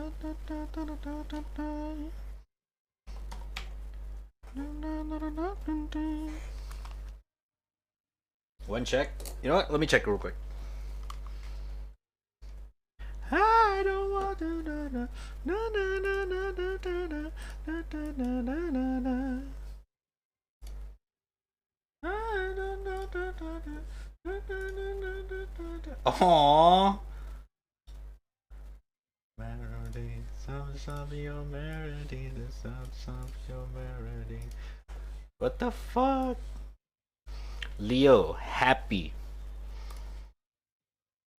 One check. You know what? Let me check real quick. I don't want to na na na na na na na na na na. Aww. Melody, sounds of your melody, the sounds of your melody. What the fuck? Leo, happy.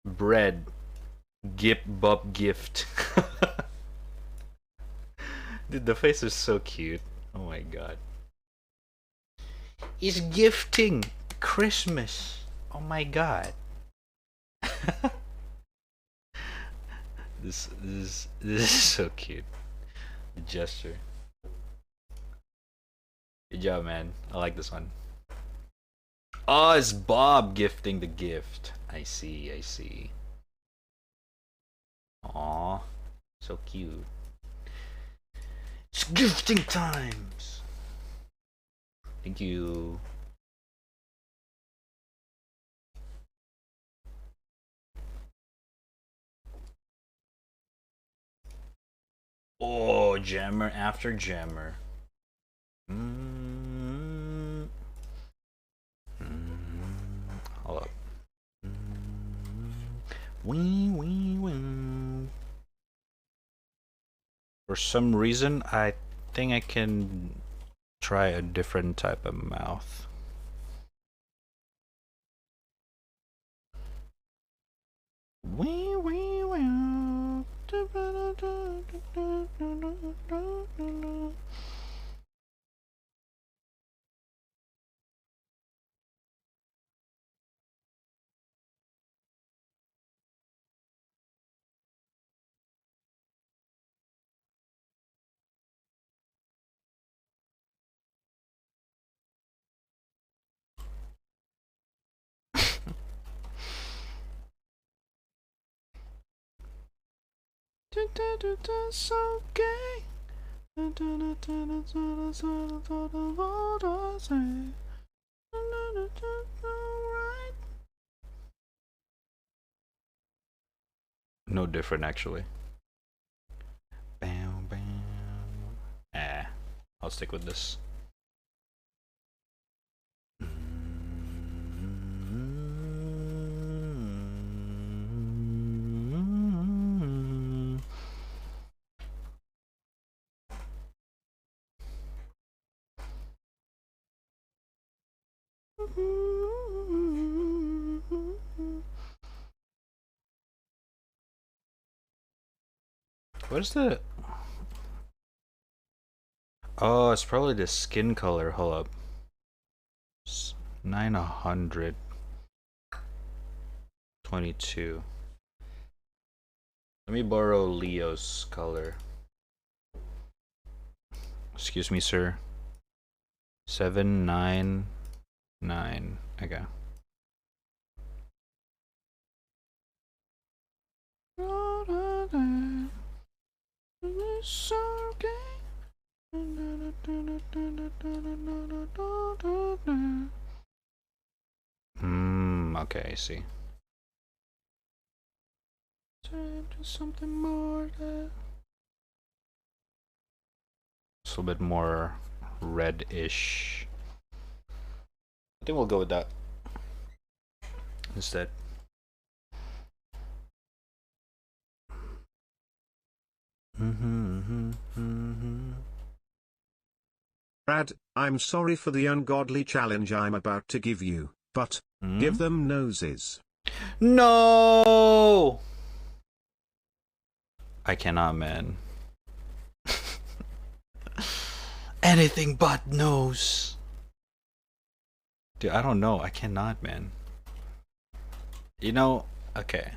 Bread. Gip bop gift. Dude, the face is so cute. Oh my god. He's gifting Christmas. Oh my god. This is so cute. The gesture. Good job, man. I like this one. Oh, it's Bob gifting the gift. I see, I see. Aw, so cute. It's gifting times. Thank you. Oh, jammer after jammer. Hold up. Wee wee wee. For some reason, I think I can try a different type of mouth. Wee wee wee. It's okay. No different actually. Bam bam. I'll stick with this. What is that? Oh, it's probably the skin color. Hold up. 922. Let me borrow Leo's color. Excuse me, sir. 79 9. Okay. Okay, I see. Something more. It's a little bit more red-ish. I think we'll go with that instead. Brad, I'm sorry for the ungodly challenge I'm about to give you, but give them noses. No! I cannot, man. Anything but nose. Dude, I don't know. I cannot, man. You know, okay.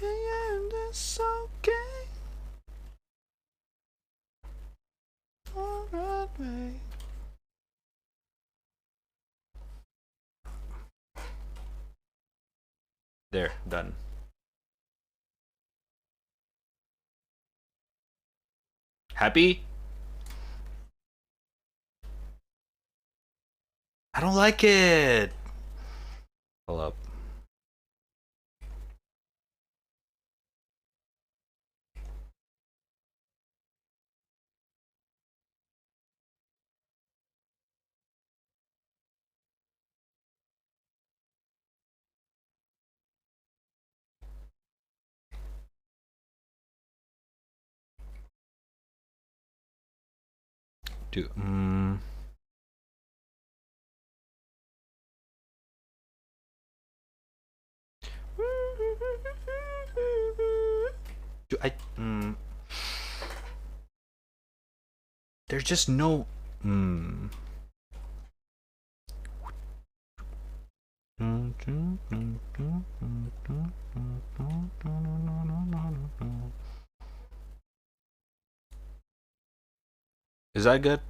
Yeah, that's okay. Alright, mate. There, done. Happy? I don't like it. Hold up. Dude, Dude, there's just no Is that good?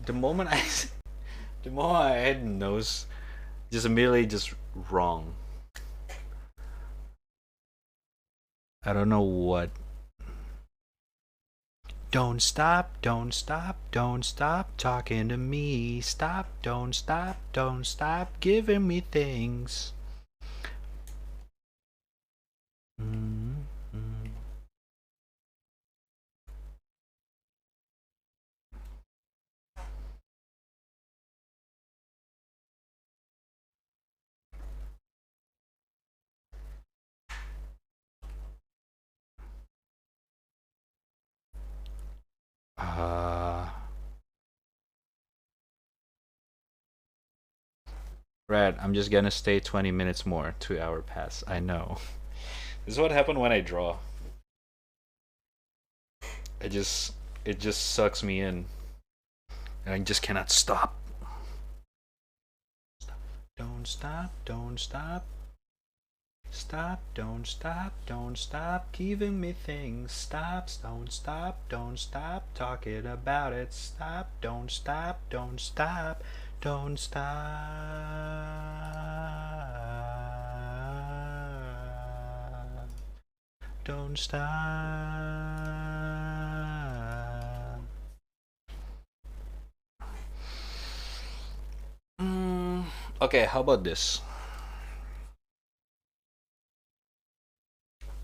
The moment I the moment I had nose just immediately just wrong. I don't know what. Don't stop, don't stop, don't stop talking to me. Stop, don't stop giving me things. Red, I'm just gonna stay 20 minutes more. 2-hour pass. I know. This is what happened when I draw. It just sucks me in. And I just cannot stop. Don't stop, don't stop. Stop, don't stop giving me things. Stop, don't stop talking about it. Stop, don't stop, don't stop Don't stop. Okay, how about this?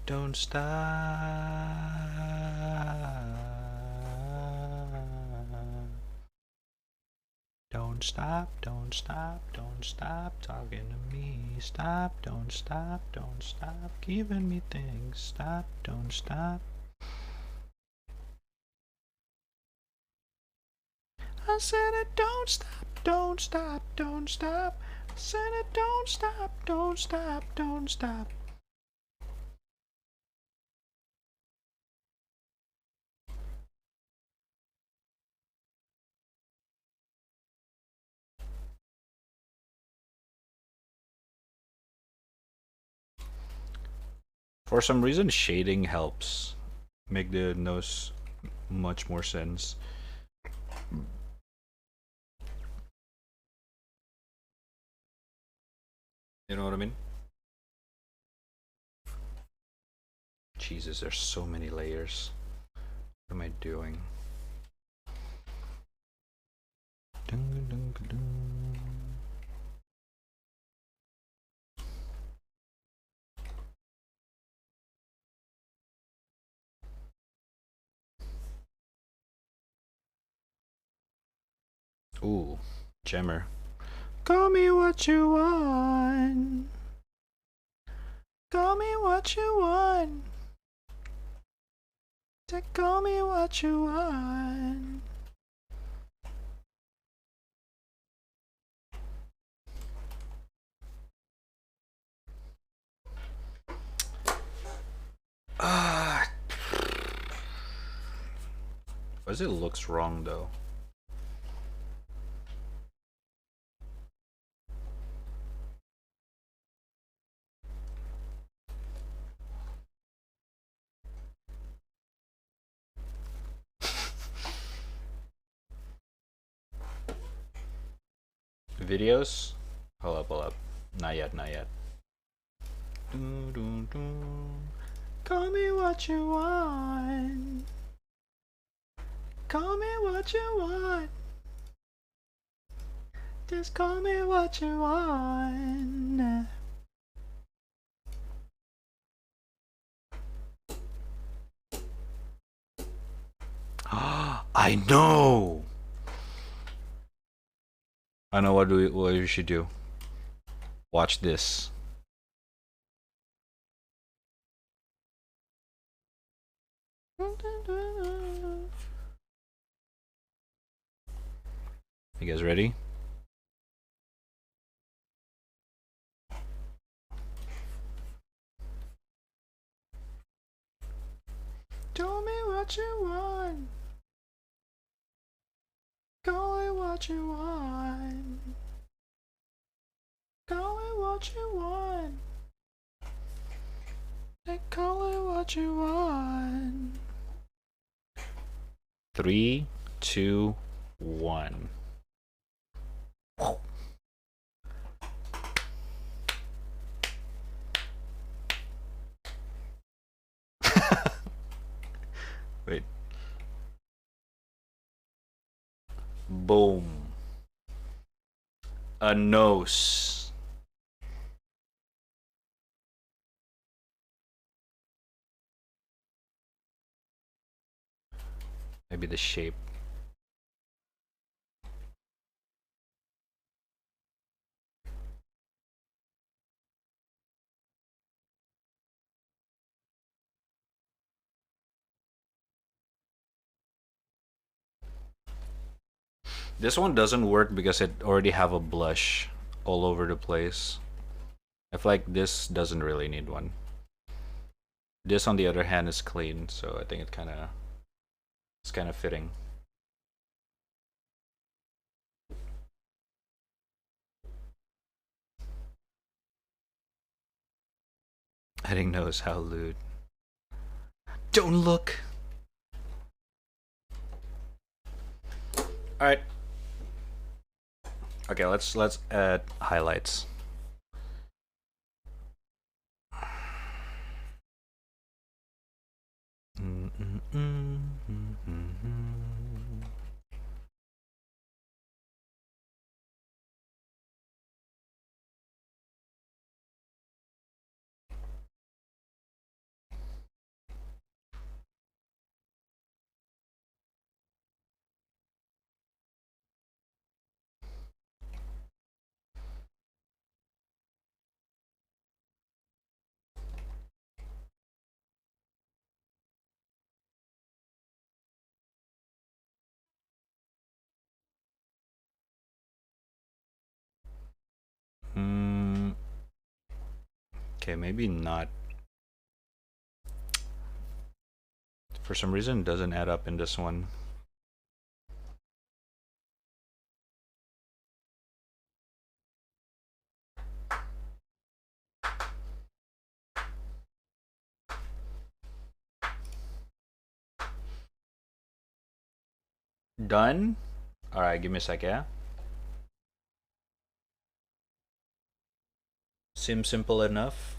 Don't stop. Don't stop, don't stop talking to me. Stop, don't stop giving me things. Stop, don't stop. I said it, don't stop, don't stop. I said it, don't stop, don't stop. For some reason, shading helps make the nose much more sense. You know what I mean? Jesus, there's so many layers. What am I doing? Dun, dun, dun, dun. Ooh, Gemmer. Call me what you want. Call me what you want. Call me what you want. Ah. Why does it looks wrong though? Videos? Hold up. Not yet, not yet. Dun, dun, dun. Call me what you want. Call me what you want. Just call me what you want. I know. I know what we should do. Watch this. You guys ready? Tell me what you want. Call it what you want. Call it what you want. Call it what you want. 3, 2, 1. Wait. Boom. A nose. Maybe the shape. This one doesn't work because it already have a blush all over the place. I feel like this doesn't really need one. This on the other hand is clean, so I think it's kind of fitting. Heading knows how lewd. Don't look. All right. Okay, let's add highlights. Okay, maybe not. For some reason, it doesn't add up in this one. Done? Alright, give me a sec, yeah? Seems simple enough.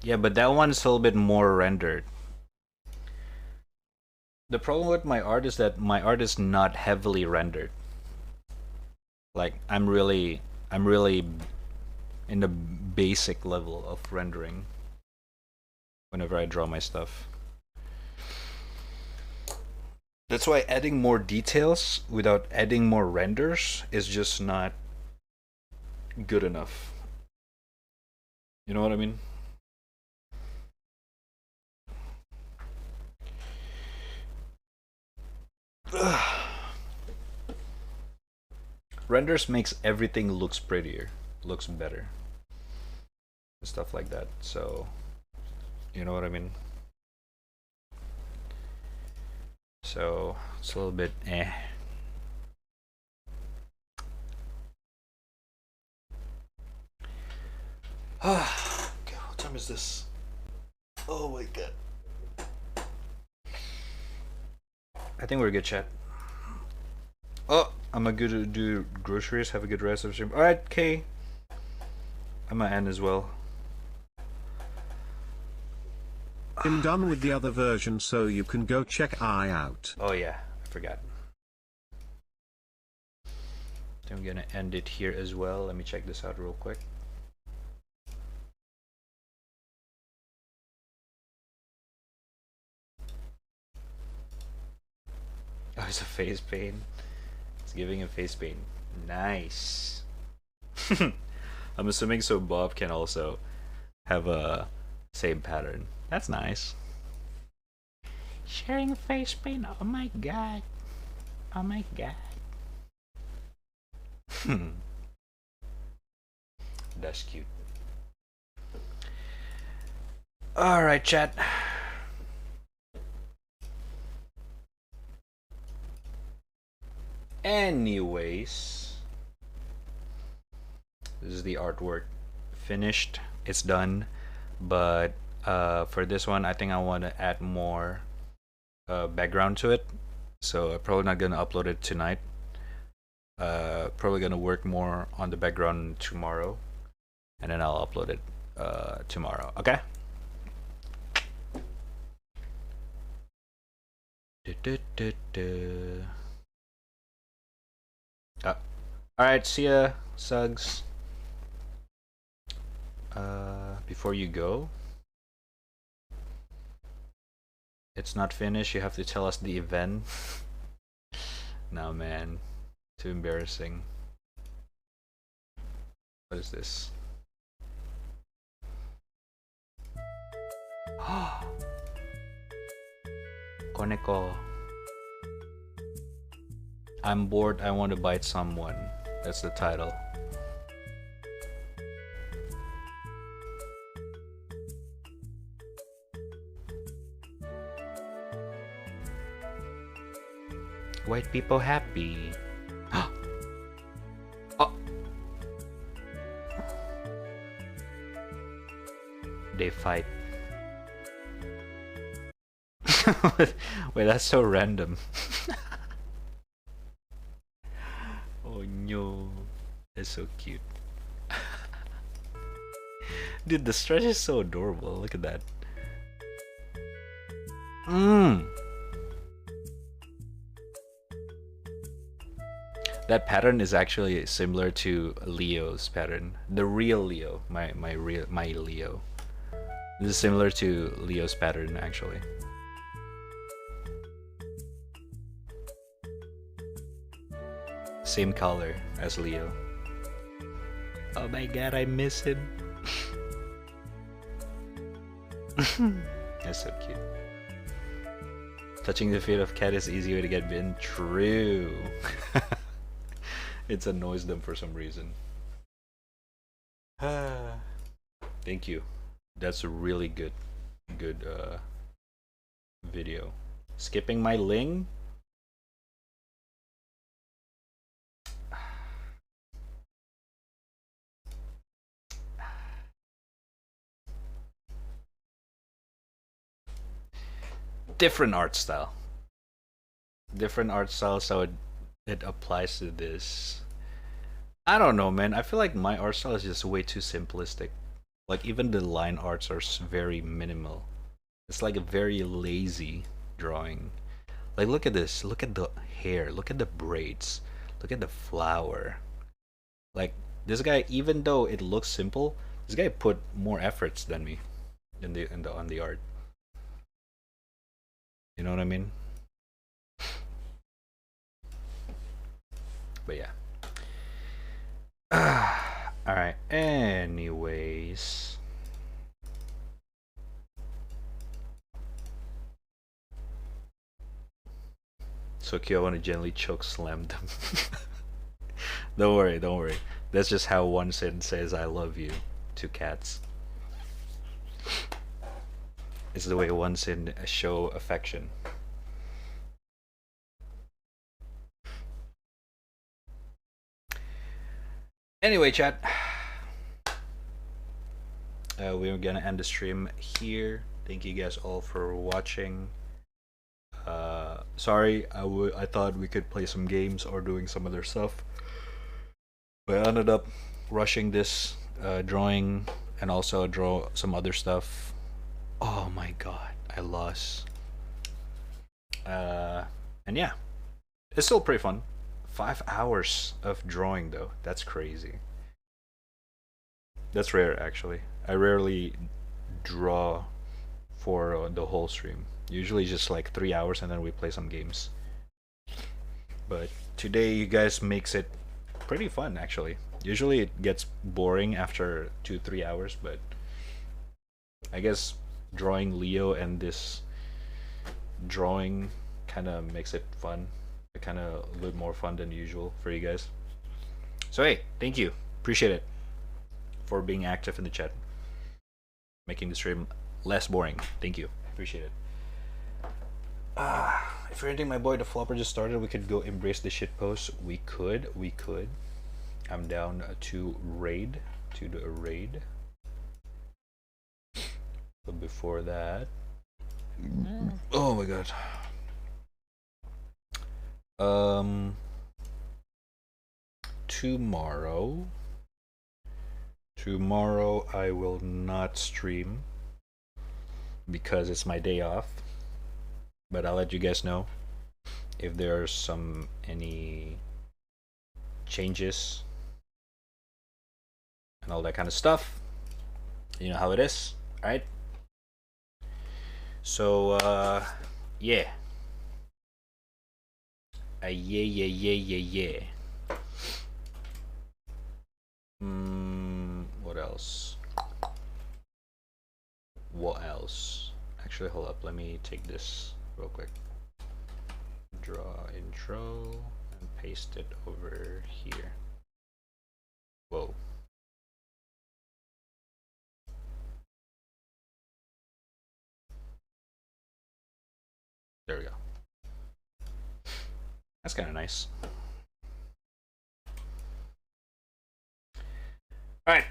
Yeah, but that one's a little bit more rendered. The problem with my art is that my art is not heavily rendered. Like I'm really in the basic level of rendering whenever I draw my stuff. That's why adding more details without adding more renders is just not good enough. You know what I mean? Renders makes everything looks prettier, looks better, stuff like that. So, you know what I mean? So it's a little bit eh. Okay, what time is this? Oh my god. I think we're good, chat. Oh, I'm gonna go to do groceries. Have a good rest of the stream. Alright, Kay. I'm gonna end as well. I'm done with the other version, so you can go check I out. Oh yeah, I forgot. I'm gonna end it here as well. Let me check this out real quick. Oh, it's a face paint. It's giving a face paint. Nice. I'm assuming so Bob can also have a same pattern. That's nice. Sharing a face paint. Oh my god. Oh my god. That's cute. Alright, chat. Anyways, this is the artwork finished. It's done, but for this one I think I want to add more background to it, so I'm probably not gonna upload it tonight. Probably gonna work more on the background tomorrow, and then I'll upload it tomorrow. Okay. Alright, see ya, Suggs. Before you go, it's not finished. You have to tell us the event. No, man. Too embarrassing. What is this? Koneko. I'm bored, I want to bite someone. That's the title. White people happy. Oh. They fight. Wait, that's so random. Oh no, that's so cute. Dude, the stretch is so adorable. Look at that. That pattern is actually similar to Leo's pattern. The real Leo, my Leo. This is similar to Leo's pattern actually. Same color as Leo. Oh my god, I miss him. That's so cute. Touching the feet of cat is easy way to get bitten. True. It annoys them for some reason. Thank you. That's a really good video. Skipping my Ling? different art style. Different art style, so it applies to this. I don't know, man. I feel like my art style is just way too simplistic. Like even the line arts are very minimal. It's like a very lazy drawing. Like look at this. Look at the hair. Look at the braids. Look at the flower. Like this guy, even though it looks simple, this guy put more efforts than me on the art. You know what I mean? But yeah. Alright, anyways. So Kyo, I want to gently choke slam them. Don't worry, don't worry. That's just how one sin says I love you to cats. It's the way one sin show affection. Anyway, chat. We're gonna end the stream here. Thank you guys all for watching. Sorry, I thought we could play some games or doing some other stuff, but I ended up rushing this drawing and also draw some other stuff. Oh my god, I lost. And yeah, it's still pretty fun. 5 hours of drawing though, that's crazy. That's rare actually. I rarely draw for the whole stream. Usually just like 3 hours and then we play some games. But today you guys makes it pretty fun actually. Usually it gets boring after 2-3 hours, but I guess drawing Leo and this drawing kind of makes it fun. Kind of a little more fun than usual for you guys. So hey, thank you. Appreciate it for being active in the chat. Making the stream less boring. Thank you. Appreciate it. If you're ending my boy, the flopper just started, we could go embrace the shit post. We could. I'm down to raid. To do a raid. But before that... Oh my god. Tomorrow I will not stream because it's my day off, but I'll let you guys know if there's any changes and all that kind of stuff. You know how it is, alright? So yeah. Yeah. What else? What else? Actually, hold up. Let me take this real quick. Draw intro and paste it over here. Whoa. There we go. That's kind of nice. Alright.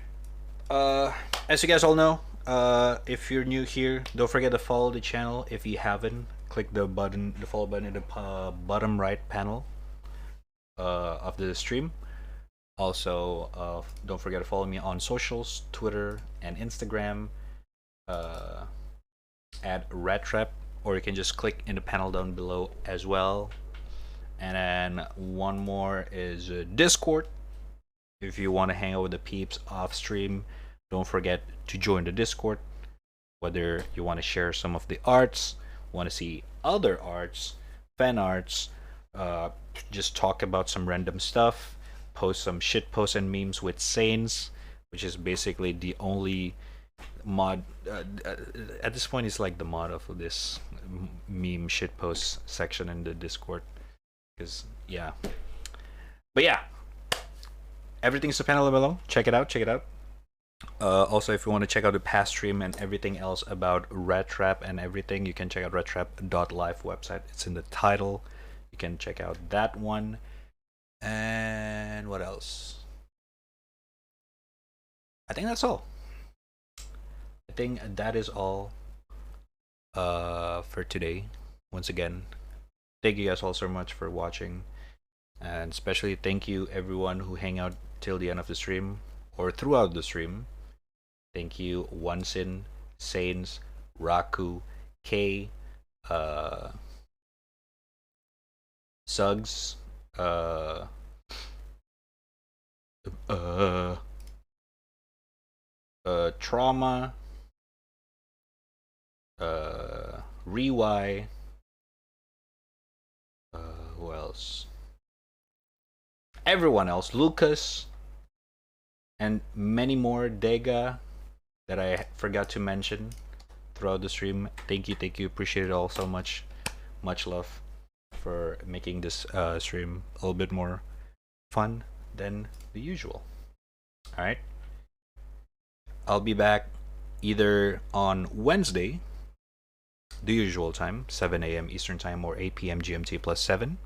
As you guys all know, if you're new here, don't forget to follow the channel. If you haven't, click the follow button in the bottom right panel of the stream. Also, don't forget to follow me on socials, Twitter and Instagram at raddtrap, or you can just click in the panel down below as well. And then one more is Discord. If you want to hang out with the peeps off stream, don't forget to join the Discord. Whether you want to share some of the arts, want to see other arts, fan arts, just talk about some random stuff, post some shit posts and memes with Saints, which is basically the only mod at this point. Is like the mod of this meme shit post section in the Discord. Because yeah, but yeah, everything's the panel below. Check it out. Also, if you want to check out the past stream and everything else about raddtrap and everything, you can check out raddtrap.live website. It's in the title. You can check out that one. And what else? I think that's all. I think that is all. for today. Once again, thank you guys all so much for watching, and especially thank you everyone who hang out till the end of the stream or throughout the stream. Thank you Onsin, Sains, Raku, K, Suggs, Trauma, Rewy, who else? Everyone else, Lucas, and many more, Dega, that I forgot to mention throughout the stream. Thank you, appreciate it all so much. Much love for making this stream a little bit more fun than the usual. Alright, I'll be back either on Wednesday, the usual time, 7 a.m. Eastern Time, or 8 p.m. GMT plus 7.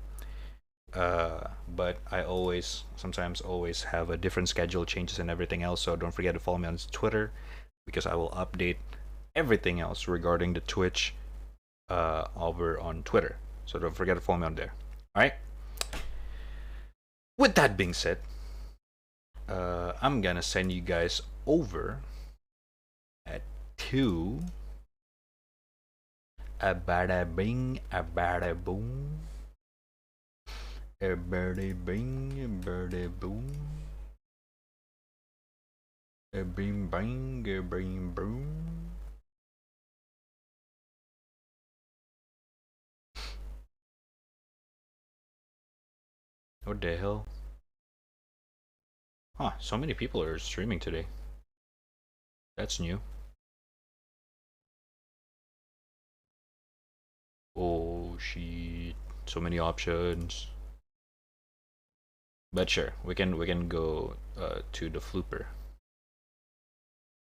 But I sometimes always have a different schedule, changes and everything else, so don't forget to follow me on Twitter, because I will update everything else regarding the Twitch over on Twitter. So don't forget to follow me on there. Alright? With that being said, I'm gonna send you guys over to a bada bing, a bada boom, a bada bing, a bada boom, a bing bang, a bing boom. What the hell? Huh, so many people are streaming today. That's new. Oh shit, so many options. But sure, we can go to the Flooper,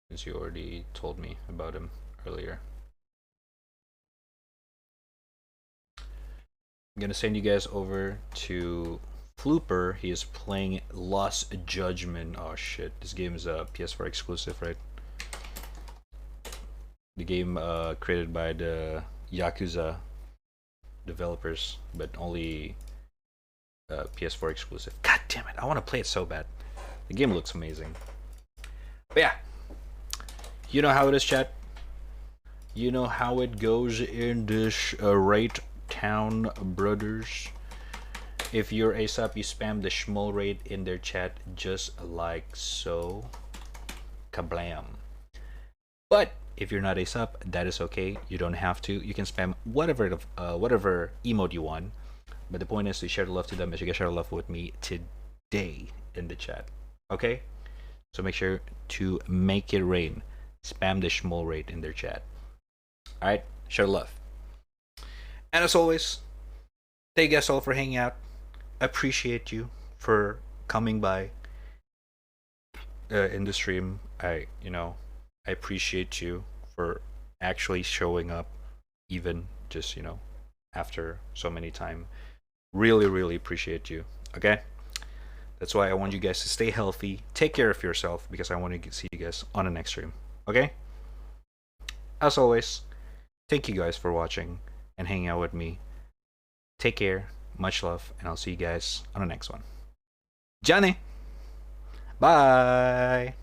since you already told me about him earlier. I'm gonna send you guys over to Flooper. He is playing Lost Judgment. Oh shit, this game is a PS4 exclusive, right? The game created by the Yakuza developers, but only PS4 exclusive. God damn it, I want to play it so bad. The game looks amazing. But yeah, you know how it is, chat. You know how it goes in this Raid Town, brothers. If you're ASAP, you spam the schmo raid in their chat just like so. Kablam. But if you're not ASAP, that is okay. You don't have to. You can spam whatever emote you want. But the point is to share the love to them as you can share the love with me today in the chat. Okay? So make sure to make it rain. Spam the schmo raid in their chat. Alright? Share the love. And as always, thank you guys all for hanging out. Appreciate you for coming by in the stream. I appreciate you for actually showing up, even just after so many time. Really appreciate you. Okay, that's why I want you guys to stay healthy, take care of yourself, because I want to see you guys on the next stream. Okay, as always, thank you guys for watching and hanging out with me. Take care, much love, and I'll see you guys on the next one. Johnny, bye.